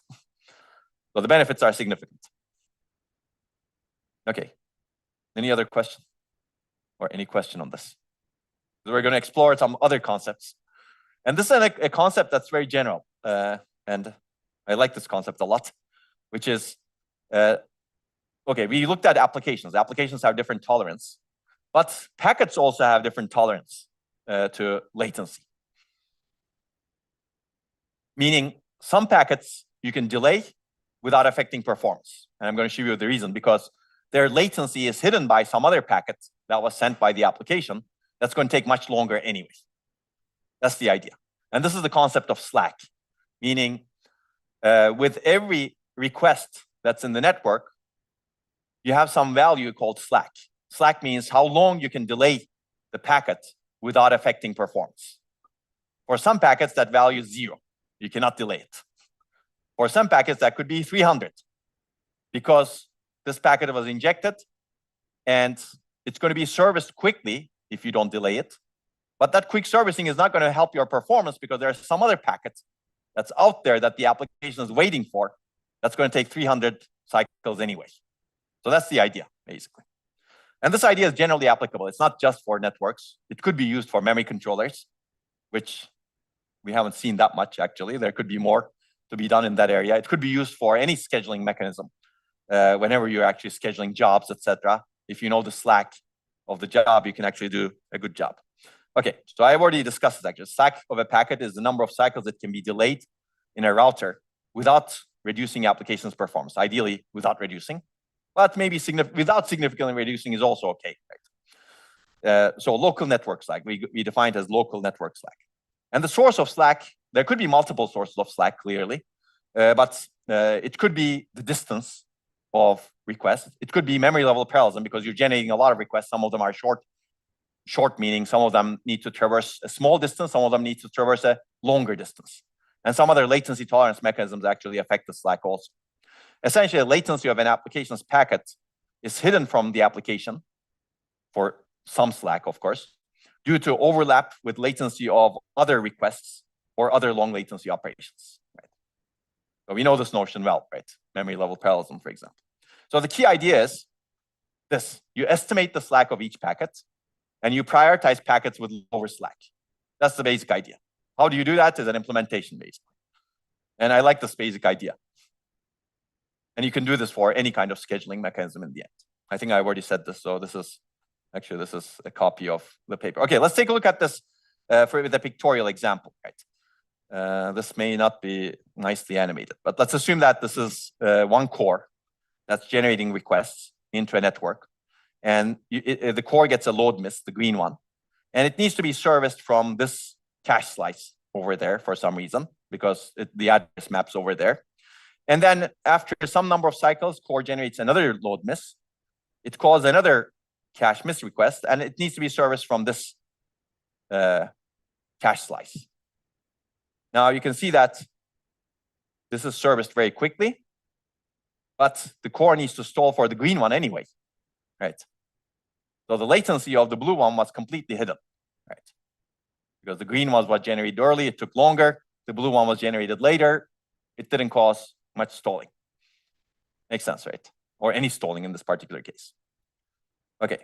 So the benefits are significant. Okay. Any other question? Or any question on this? So we're going to explore some other concepts. And this is a concept that's very general. And I like this concept a lot, which is, okay, we looked at applications. Applications have different tolerance. But packets also have different tolerance to latency. Meaning some packets you can delay without affecting performance. And I'm going to show you the reason, because their latency is hidden by some other packet that was sent by the application that's going to take much longer anyway. That's the idea. And this is the concept of slack, meaning with every request that's in the network, you have some value called slack. Slack means how long you can delay the packet without affecting performance. For some packets, that value is 0. You cannot delay it. For some packets, that could be 300, because this packet was injected and it's going to be serviced quickly if you don't delay it. But that quick servicing is not going to help your performance because there's some other packet that's out there that the application is waiting for that's going to take 300 cycles anyway. So that's the idea, basically. And this idea is generally applicable. It's not just for networks. It could be used for memory controllers, which we haven't seen that much, actually. There could be more to be done in that area. It could be used for any scheduling mechanism. Whenever you're actually scheduling jobs, etc. If you know the slack of the job, you can actually do a good job. Okay, so I've already discussed this actually. Slack of a packet is the number of cycles that can be delayed in a router without reducing application's performance, ideally without reducing. But maybe without significantly reducing is also okay, right? So local network slack, we define it as local network slack. And the source of slack, there could be multiple sources of slack, clearly. But it could be the distance of requests. It could be memory level parallelism because you're generating a lot of requests. Some of them are short meaning some of them need to traverse a small distance, some of them need to traverse a longer distance. And some other latency tolerance mechanisms actually affect the slack also. Essentially, the latency of an application's packet is hidden from the application for some slack, of course, due to overlap with latency of other requests or other long latency operations. Right? So we know this notion well, right? Memory level parallelism, for example. So the key idea is this. You estimate the slack of each packet, and you prioritize packets with lower slack. That's the basic idea. How do you do that? Is an implementation, basically. And I like this basic idea. And you can do this for any kind of scheduling mechanism in the end. I think I already said this, so this is a copy of the paper. Okay, let's take a look at this with a pictorial example, right? This may not be nicely animated, but let's assume that this is one core that's generating requests into a network. And the core gets a load miss, the green one. And it needs to be serviced from this cache slice over there for some reason, because the address maps over there. And then after some number of cycles, core generates another load miss. It calls another cache miss request, and it needs to be serviced from this cache slice. Now you can see that this is serviced very quickly, but the core needs to stall for the green one anyway, right? So the latency of the blue one was completely hidden, right? Because the green was what generated early, it took longer. The blue one was generated later. It didn't cause much stalling. Makes sense, right? Or any stalling in this particular case. Okay.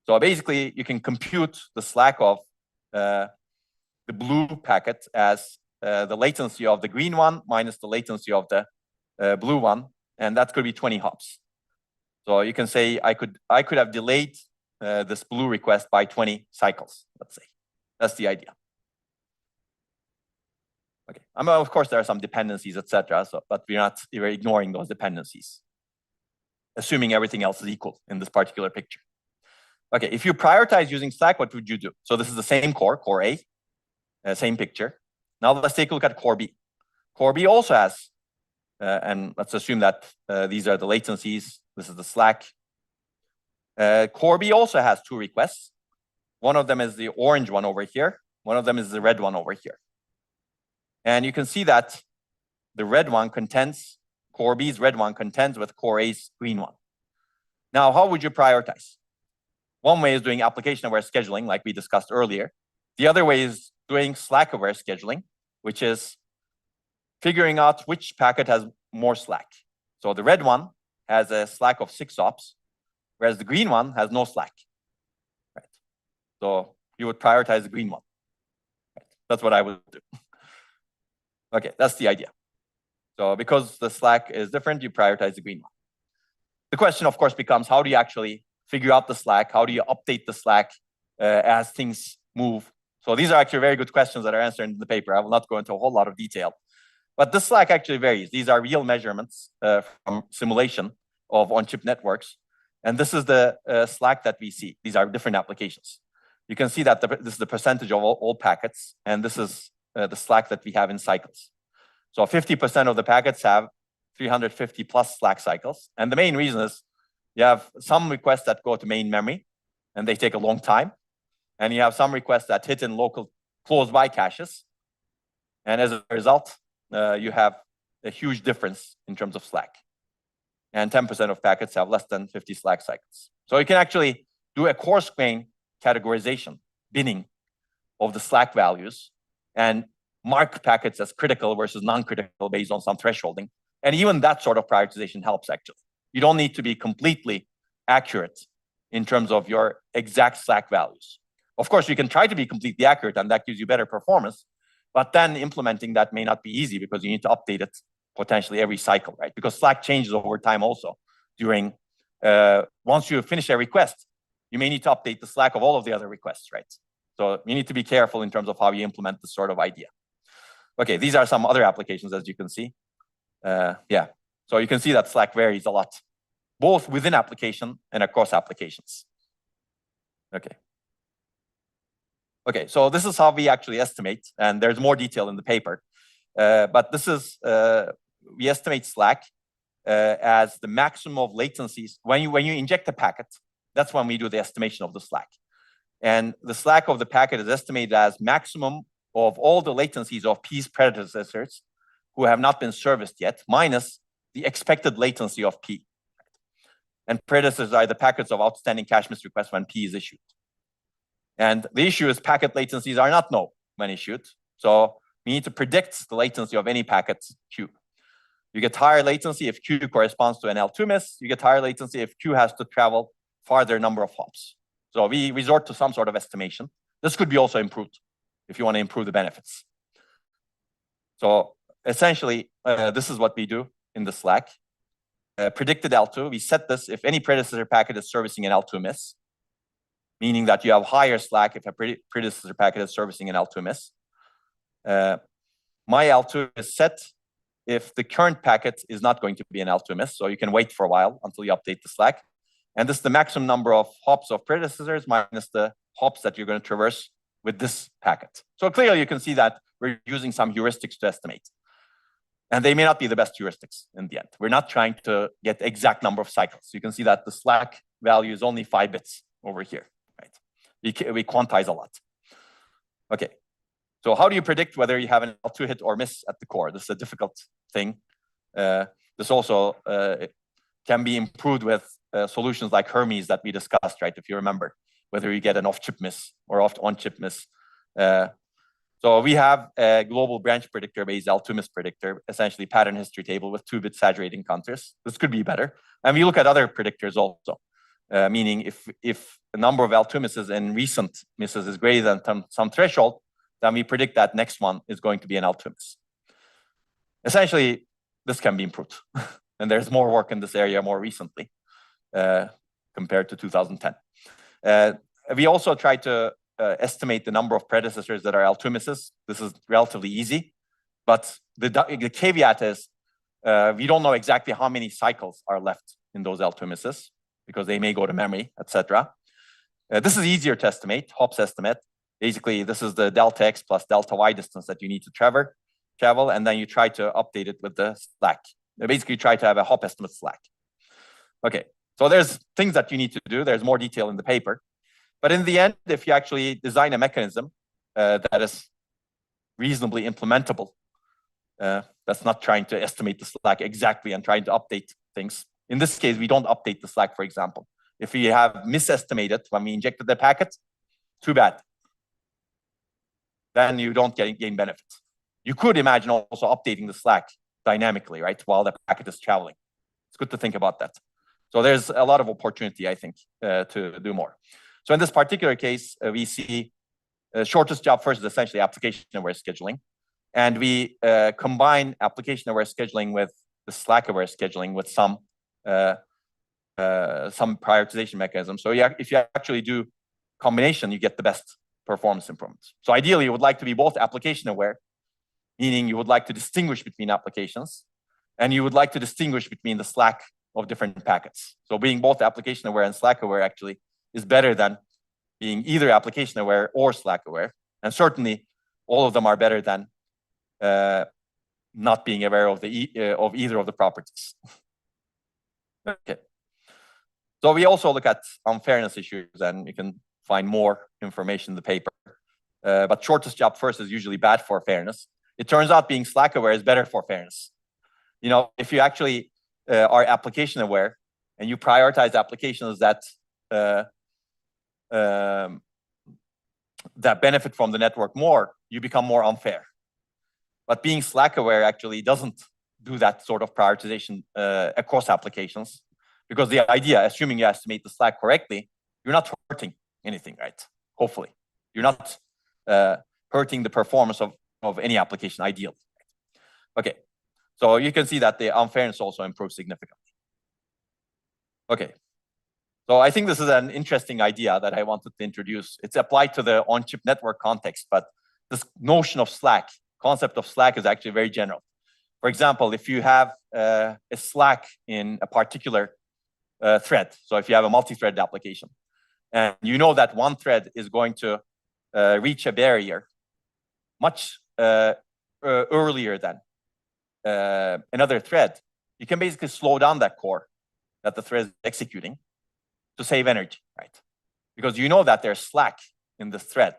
So basically, you can compute the slack of the blue packet as the latency of the green one minus the latency of the blue one, and that could be 20 hops. So you can say I could have delayed this blue request by 20 cycles, let's say. That's the idea. Okay. I mean, of course, there are some dependencies, etc. But we're ignoring those dependencies, assuming everything else is equal in this particular picture. Okay, if you prioritize using slack, what would you do? So this is the same core A, same picture. Now let's take a look at core B. Core B also has, and let's assume that these are the latencies. This is the slack. Core B also has two requests. One of them is the orange one over here. One of them is the red one over here. And you can see that the red one contends, core B's red one contends with core A's green one. Now, how would you prioritize? One way is doing application-aware scheduling, like we discussed earlier. The other way is doing slack-aware scheduling, which is figuring out which packet has more slack. So the red one has a slack of 6 hops, whereas the green one has no slack. Right. So you would prioritize the green one. Right. That's what I would do. Okay, that's the idea. So because the slack is different, you prioritize the green one. The question, of course, becomes how do you actually figure out the slack? How do you update the slack as things move? So these are actually very good questions that are answered in the paper. I will not go into a whole lot of detail. But the slack actually varies. These are real measurements from simulation of on-chip networks. And this is the slack that we see. These are different applications. You can see that this is the percentage of all packets, and this is the slack that we have in cycles. So 50% of the packets have 350 plus slack cycles. And the main reason is you have some requests that go to main memory, and they take a long time. And you have some requests that hit in local close-by caches. And as a result, you have a huge difference in terms of slack. And 10% of packets have less than 50 slack cycles. So you can actually do a coarse-grained categorization, binning of the slack values, and mark packets as critical versus non-critical based on some thresholding. And even that sort of prioritization helps, actually. You don't need to be completely accurate in terms of your exact slack values. Of course, you can try to be completely accurate, and that gives you better performance. But then implementing that may not be easy because you need to update it potentially every cycle, right? Because slack changes over time also. During once you finish a request, you may need to update the slack of all of the other requests, right? So you need to be careful in terms of how you implement this sort of idea. Okay, these are some other applications, as you can see. Yeah, so you can see that slack varies a lot, both within application and across applications. Okay. Okay, so this is how we actually estimate, and there's more detail in the paper. But this is, we estimate slack as the maximum of latencies. When you inject a packet, that's when we do the estimation of the slack. And the slack of the packet is estimated as maximum of all the latencies of P's predecessors who have not been serviced yet, minus the expected latency of P. And predecessors are the packets of outstanding cache miss requests when P is issued. And the issue is packet latencies are not known when issued. So we need to predict the latency of any packet Q. You get higher latency if Q corresponds to an L2 miss. You get higher latency if Q has to travel farther number of hops. So we resort to some sort of estimation. This could be also improved if you want to improve the benefits. So essentially, this is what we do in the slack. predicted L2. We set this if any predecessor packet is servicing an L2 miss, meaning that you have higher slack if a predecessor packet is servicing an L2 miss. My L2 is set if the current packet is not going to be an L2 miss, so you can wait for a while until you update the slack. And this is the maximum number of hops of predecessors minus the hops that you're going to traverse with this packet. So clearly you can see that we're using some heuristics to estimate. And they may not be the best heuristics in the end. We're not trying to get the exact number of cycles. You can see that the slack value is only 5 bits over here, right? We quantize a lot. Okay, so how do you predict whether you have an L2 hit or miss at the core? This is a difficult thing. This also can be improved with solutions like Hermes that we discussed, right? If you remember, whether you get an off-chip miss or on-chip miss. So we have a global branch predictor-based L2 miss predictor, essentially pattern history table with 2-bit saturating counters. This could be better. And we look at other predictors also, meaning if the number of L2 misses and recent misses is greater than some threshold, then we predict that next one is going to be an L2 miss. Essentially, this can be improved. And there's more work in this area more recently compared to 2010. We also try to estimate the number of predecessors that are L2 misses. This is relatively easy, but the caveat is we don't know exactly how many cycles are left in those L2 misses because they may go to memory, etc. This is easier to estimate, hops estimate. Basically, this is the delta x plus delta y distance that you need to travel, and then you try to update it with the slack. Basically, try to have a hop estimate slack. Okay, so there's things that you need to do. There's more detail in the paper. But in the end, if you actually design a mechanism that is reasonably implementable, that's not trying to estimate the slack exactly and trying to update things. In this case, we don't update the slack, for example. If we have misestimated when we injected the packet, too bad. Then you don't gain benefit. You could imagine also updating the slack dynamically, right, while the packet is traveling. It's good to think about that. So there's a lot of opportunity, I think, to do more. So in this particular case, we see shortest job first is essentially application-aware scheduling. And we combine application-aware scheduling with the slack-aware scheduling with some prioritization mechanism. So if you actually do combination, you get the best performance improvements. So ideally, you would like to be both application-aware, meaning you would like to distinguish between applications, and you would like to distinguish between the slack of different packets. So being both application-aware and slack-aware actually is better than being either application-aware or slack-aware. And certainly, all of them are better than not being aware of either of the properties. Okay. So we also look at unfairness issues, and you can find more information in the paper. But shortest job first is usually bad for fairness. It turns out being slack-aware is better for fairness. You know, if you actually are application-aware and you prioritize applications that that benefit from the network more, you become more unfair. But being slack-aware actually doesn't do that sort of prioritization across applications, because the idea, assuming you estimate the slack correctly, you're not hurting anything, right? Hopefully, you're not hurting the performance of any application ideally. Okay, so you can see that the unfairness also improves significantly. Okay. So I think this is an interesting idea that I wanted to introduce. It's applied to the on-chip network context, but this notion of slack, concept of slack is actually very general. For example, if you have a slack in a particular thread, so if you have a multi-threaded application, and you know that one thread is going to reach a barrier much earlier than another thread, you can basically slow down that core that the thread is executing to save energy, right? Because you know that there's slack in the thread,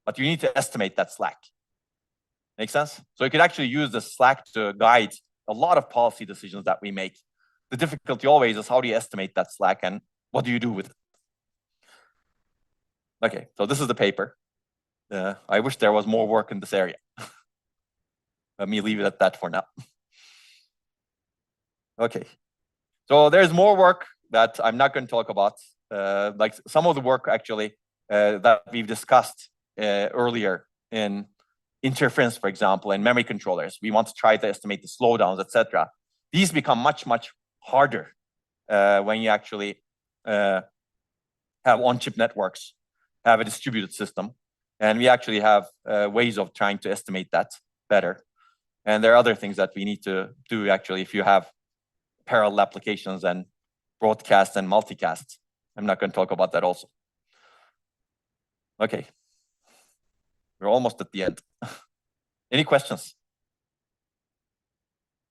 but you need to estimate that slack. Make sense? So you could actually use the slack to guide a lot of policy decisions that we make. The difficulty always is how do you estimate that slack and what do you do with it? Okay, so this is the paper. I wish there was more work in this area. Let me leave it at that for now. Okay, so there's more work that I'm not going to talk about. Like some of the work actually that we've discussed earlier in interference, for example, and memory controllers. We want to try to estimate the slowdowns, etc. These become much, much harder when you actually have on-chip networks, have a distributed system. And we actually have ways of trying to estimate that better. And there are other things that we need to do actually if you have parallel applications and broadcast and multicast. I'm not going to talk about that also. Okay. We're almost at the end. Any questions?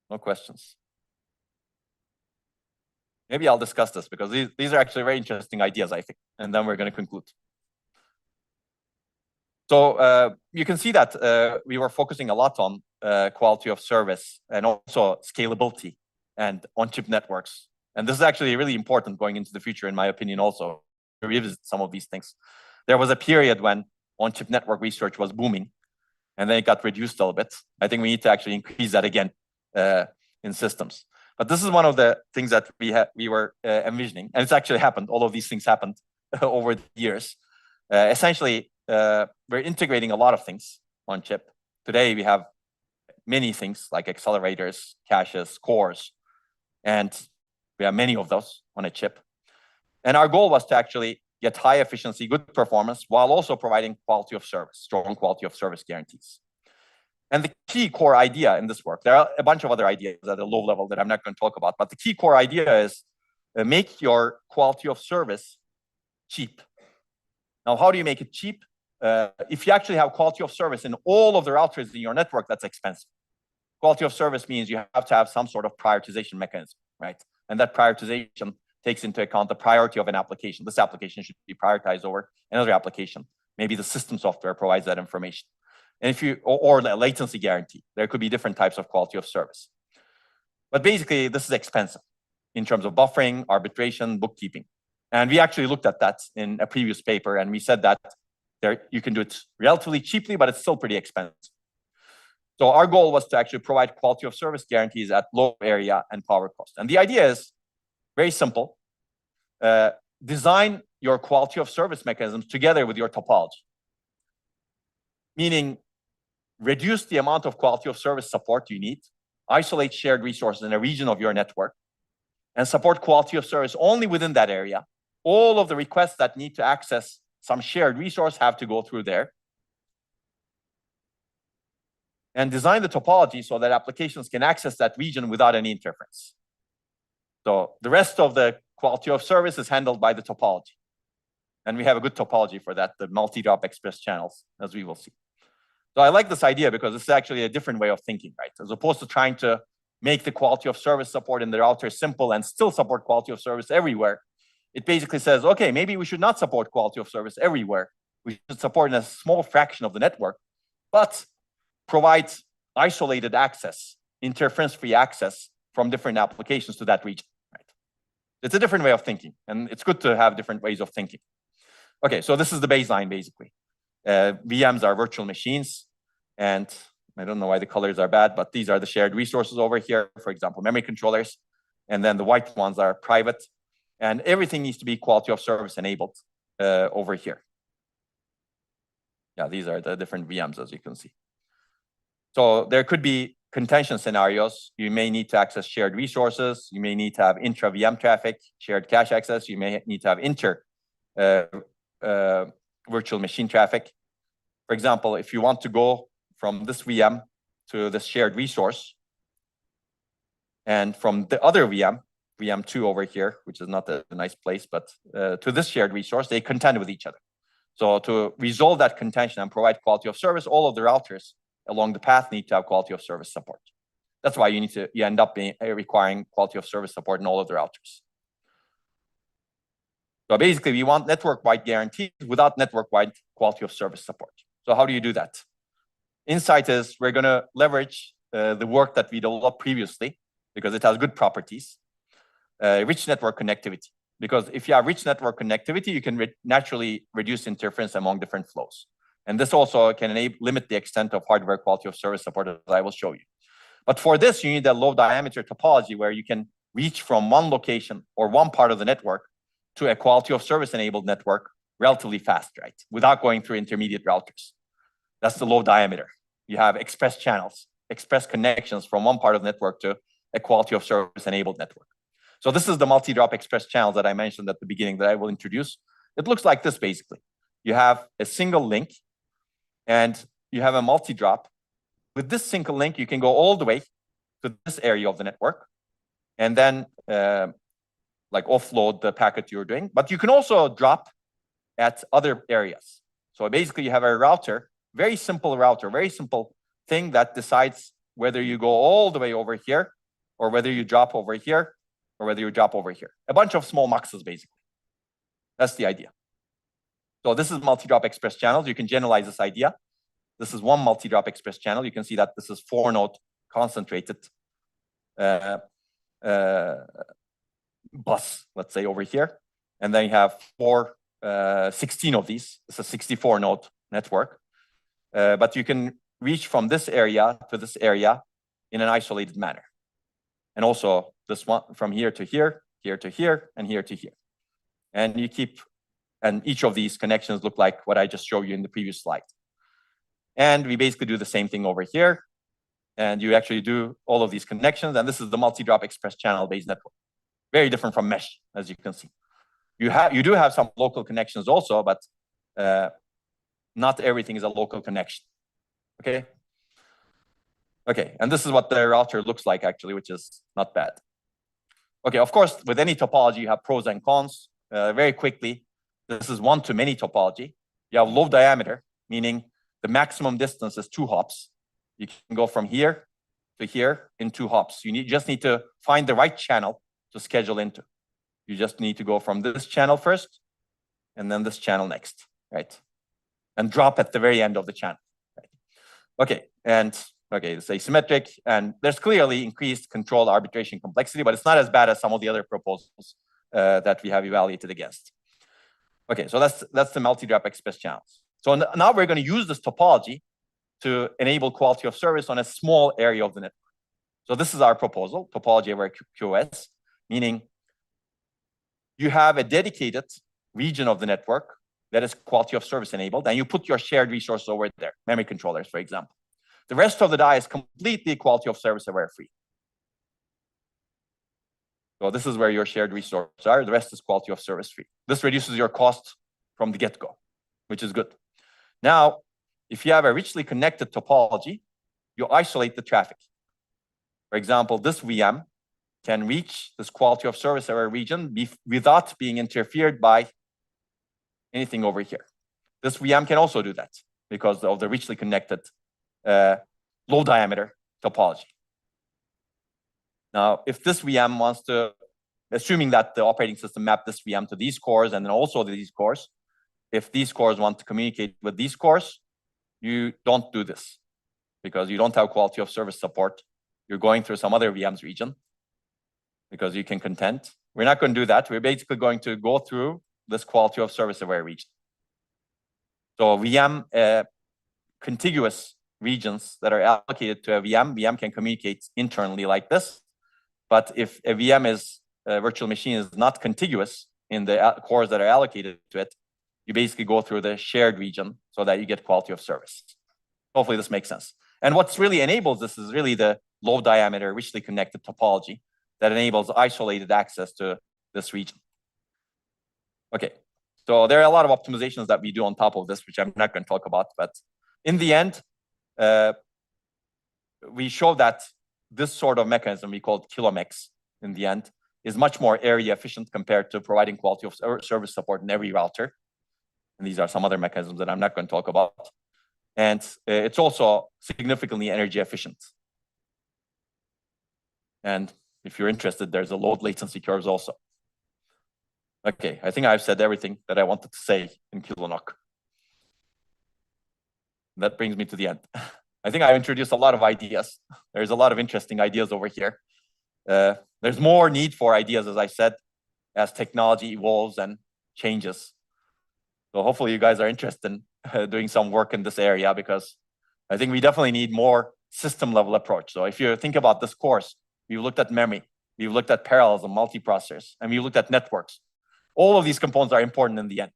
No questions. Maybe I'll discuss this because these are actually very interesting ideas, I think. And then we're going to conclude. So you can see that we were focusing a lot on quality of service and also scalability and on-chip networks. And this is actually really important going into the future, in my opinion, also to revisit some of these things. There was a period when on-chip network research was booming, and then it got reduced a little bit. I think we need to actually increase that again in systems. But this is one of the things that we were envisioning, and it's actually happened. All of these things happened over the years. Essentially, we're integrating a lot of things on chip. Today, we have many things like accelerators, caches, cores, and we have many of those on a chip. And our goal was to actually get high efficiency, good performance, while also providing quality of service, strong quality of service guarantees. And the key core idea in this work, there are a bunch of other ideas at a low level that I'm not going to talk about, but the key core idea is make your quality of service cheap. Now, how do you make it cheap? If you actually have quality of service in all of the routers in your network, that's expensive. Quality of service means you have to have some sort of prioritization mechanism, right? And that prioritization takes into account the priority of an application. This application should be prioritized over another application. Maybe the system software provides that information. And if you, or the latency guarantee, there could be different types of quality of service. But basically, this is expensive in terms of buffering, arbitration, bookkeeping. And we actually looked at that in a previous paper, and we said that you can do it relatively cheaply, but it's still pretty expensive. So our goal was to actually provide quality of service guarantees at low area and power cost. And the idea is very simple. Design your quality of service mechanisms together with your topology. Meaning, reduce the amount of quality of service support you need, isolate shared resources in a region of your network, and support quality of service only within that area. All of the requests that need to access some shared resource have to go through there. And design the topology so that applications can access that region without any interference. So the rest of the quality of service is handled by the topology. And we have a good topology for that, the multi-drop express channels, as we will see. So I like this idea because it's actually a different way of thinking, right? As opposed to trying to make the quality of service support in the router simple and still support quality of service everywhere. It basically says, okay, maybe we should not support quality of service everywhere. We should support in a small fraction of the network, but provide isolated access, interference-free access from different applications to that region. Right? It's a different way of thinking, and it's good to have different ways of thinking. Okay, so this is the baseline, basically. VMs are virtual machines, and I don't know why the colors are bad, but these are the shared resources over here, for example, memory controllers, and then the white ones are private, and everything needs to be quality of service enabled over here. Yeah, these are the different VMs, as you can see. So there could be contention scenarios. You may need to access shared resources. You may need to have intra-VM traffic, shared cache access. You may need to have virtual machine traffic. For example, if you want to go from this VM to this shared resource, and from the other VM, VM2 over here, which is not a nice place, but to this shared resource, they contend with each other. So to resolve that contention and provide quality of service, all of the routers along the path need to have quality of service support. That's why you end up requiring quality of service support in all of the routers. So basically, we want network-wide guarantees without network-wide quality of service support. So how do you do that? Insight is we're going to leverage the work that we developed previously because it has good properties. Rich network connectivity. Because if you have rich network connectivity, you can naturally reduce interference among different flows. And this also can limit the extent of hardware quality of service support, as I will show you. But for this, you need a low diameter topology where you can reach from one location or one part of the network to a quality of service enabled network relatively fast, right? Without going through intermediate routers. That's the low diameter. You have express channels, express connections from one part of the network to a quality of service enabled network. So this is the multi-drop express channel that I mentioned at the beginning that I will introduce. It looks like this, basically. You have a single link, and you have a multi-drop. With this single link, you can go all the way to this area of the network, and then like offload the packet you're doing. But you can also drop at other areas. So basically, you have a router, very simple router, very simple thing that decides whether you go all the way over here, or whether you drop over here, or whether you drop over here. A bunch of small muxes, basically. That's the idea. So this is multi-drop express channels. You can generalize this idea. This is one multi-drop express channel. You can see that this is 4-node concentrated bus, let's say, over here. And then you have 16 of these. It's a 64-node network. But you can reach from this area to this area in an isolated manner. And also this one from here to here, here to here, and here to here. And you keep, and each of these connections look like what I just showed you in the previous slide. And we basically do the same thing over here. And you actually do all of these connections. And this is the multi-drop express channel-based network. Very different from mesh, as you can see. You do have some local connections also, but not everything is a local connection. Okay. Okay, and this is what the router looks like, actually, which is not bad. Okay, of course, with any topology, you have pros and cons. Very quickly, this is one-to-many topology. You have low diameter, meaning the maximum distance is 2 hops. You can go from here to here in 2 hops. You just need to find the right channel to schedule into. You just need to go from this channel first, and then this channel next, right? And drop at the very end of the channel. Right? Okay, and okay, it's asymmetric, and there's clearly increased control arbitration complexity, but it's not as bad as some of the other proposals that we have evaluated against. Okay, so that's the multi-drop express channels. So now we're going to use this topology to enable quality of service on a small area of the network. So this is our proposal, topology over QoS, meaning you have a dedicated region of the network that is quality of service enabled, and you put your shared resource over there, memory controllers, for example. The rest of the die is completely quality of service aware free. So this is where your shared resources are. The rest is quality of service free. This reduces your cost from the get-go, which is good. Now, if you have a richly connected topology, you isolate the traffic. For example, this VM can reach this quality of service aware region without being interfered by anything over here. This VM can also do that because of the richly connected low diameter topology. Now, if this VM wants to, assuming that the operating system mapped this VM to these cores and then also to these cores, if these cores want to communicate with these cores, you don't do this because you don't have quality of service support. You're going through some other VM's region because you can contend. We're not going to do that. We're basically going to go through this quality of service aware region. So VM contiguous regions that are allocated to a VM can communicate internally like this. But if a virtual machine is not contiguous in the cores that are allocated to it, you basically go through the shared region so that you get quality of service. Hopefully this makes sense. And what's really enables this is really the low diameter, richly connected topology that enables isolated access to this region. Okay, so there are a lot of optimizations that we do on top of this, which I'm not going to talk about. But in the end, we show that this sort of mechanism, we call it KiloNoC in the end, is much more area efficient compared to providing quality of service support in every router. And these are some other mechanisms that I'm not going to talk about. And it's also significantly energy efficient. And if you're interested, there's a load latency curves also. Okay, I think I've said everything that I wanted to say in KiloNoC. That brings me to the end. I think I introduced a lot of ideas. There's a lot of interesting ideas over here. There's more need for ideas, as I said, as technology evolves and changes. So hopefully you guys are interested in doing some work in this area, because I think we definitely need more system level approach. So if you think about this course, we've looked at memory, we've looked at parallelism, multiprocessors, and we've looked at networks. All of these components are important in the end.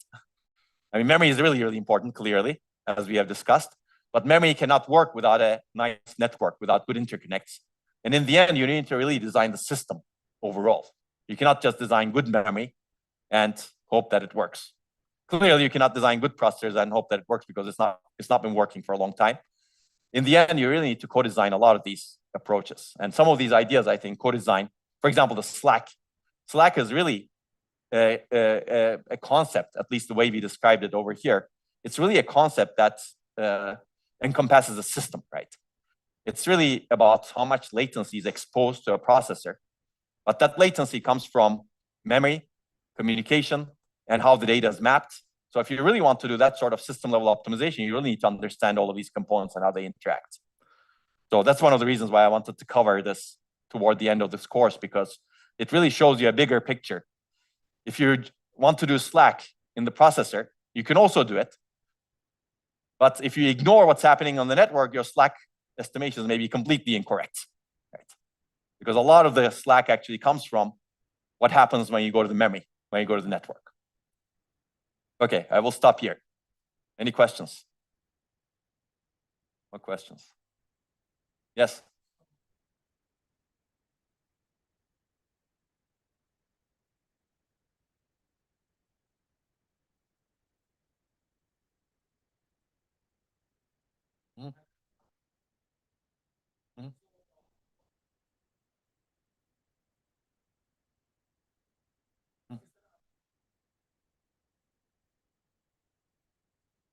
I mean, memory is really, really important, clearly, as we have discussed. But memory cannot work without a nice network, without good interconnects. And in the end, you need to really design the system overall. You cannot just design good memory and hope that it works. Clearly, you cannot design good processors and hope that it works because it's not been working for a long time. In the end, you really need to co-design a lot of these approaches. And some of these ideas, I think, co-design, for example, the Slack. Slack is really a concept, at least the way we described it over here. It's really a concept that encompasses a system, right? It's really about how much latency is exposed to a processor. But that latency comes from memory, communication, and how the data is mapped. So if you really want to do that sort of system level optimization, you really need to understand all of these components and how they interact. So that's one of the reasons why I wanted to cover this toward the end of this course, because it really shows you a bigger picture. If you want to do Slack in the processor, you can also do it. But if you ignore what's happening on the network, your Slack estimations may be completely incorrect, right? Because a lot of the Slack actually comes from what happens when you go to the memory, when you go to the network. Okay, I will stop here. Any questions? What questions? Yes. Mm-hmm. Mm-hmm.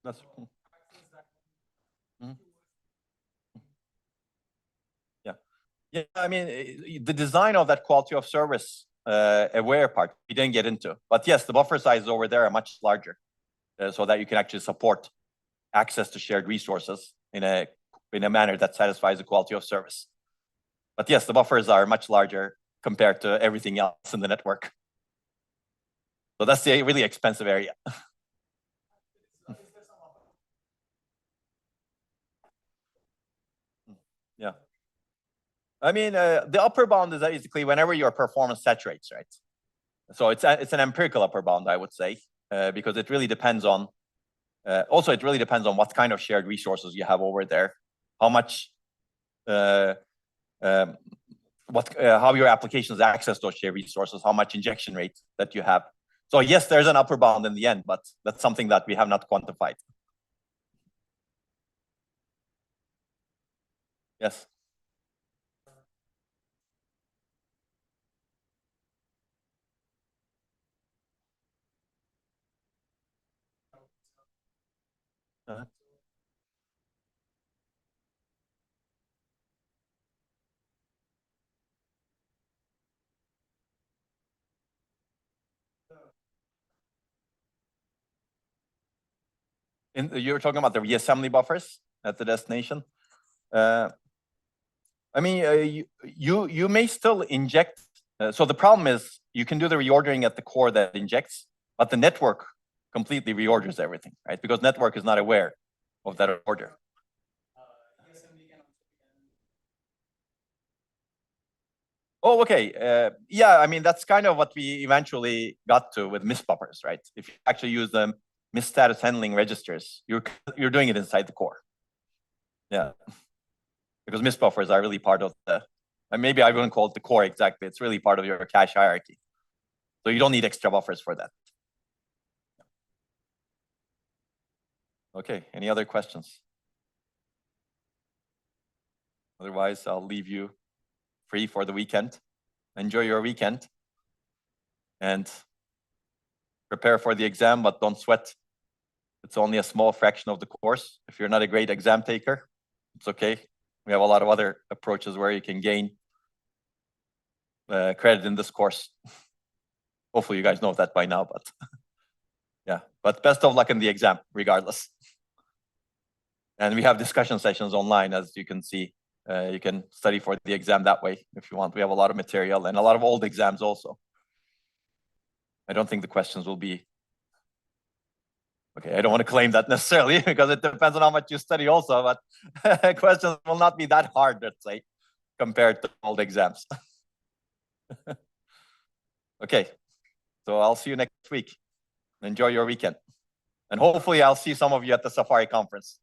That's. Mm-hmm. Yeah. Yeah, I mean, the design of that quality of service aware part, we didn't get into. But yes, the buffer sizes over there are much larger so that you can actually support access to shared resources in a manner that satisfies the quality of service. But yes, the buffers are much larger compared to everything else in the network. So that's the really expensive area. Yeah. I mean, the upper bound is basically whenever your performance saturates, right? So it's an empirical upper bound, I would say, because it really depends on. Also, it really depends on what kind of shared resources you have over there, how much, how your applications access those shared resources, how much injection rate that you have. So yes, there's an upper bound in the end, but that's something that we have not quantified. Yes. Uh-huh. You're talking about the reassembly buffers at the destination. I mean, you may still inject. So the problem is you can do the reordering at the core that injects, but the network completely reorders everything, right? Because network is not aware of that order. Oh, okay. Yeah, I mean, that's kind of what we eventually got to with MIST buffers, right? If you actually use the MIST status handling registers, you're doing it inside the core. Yeah, because MIST buffers are really part of the, and maybe I wouldn't call it the core exactly. It's really part of your cache hierarchy. So you don't need extra buffers for that. Okay, any other questions? Otherwise, I'll leave you free for the weekend. Enjoy your weekend and prepare for the exam, but don't sweat. It's only a small fraction of the course. If you're not a great exam taker, it's okay. We have a lot of other approaches where you can gain credit in this course. Hopefully you guys know that by now, but yeah, but best of luck in the exam regardless. And we have discussion sessions online, as you can see. You can study for the exam that way if you want. We have a lot of material and a lot of old exams also. I don't think the questions will be. Okay, I don't want to claim that necessarily because it depends on how much you study also, but questions will not be that hard, let's say, compared to old exams. Okay, so I'll see you next week. Enjoy your weekend. And hopefully I'll see some of you at the Safari conference.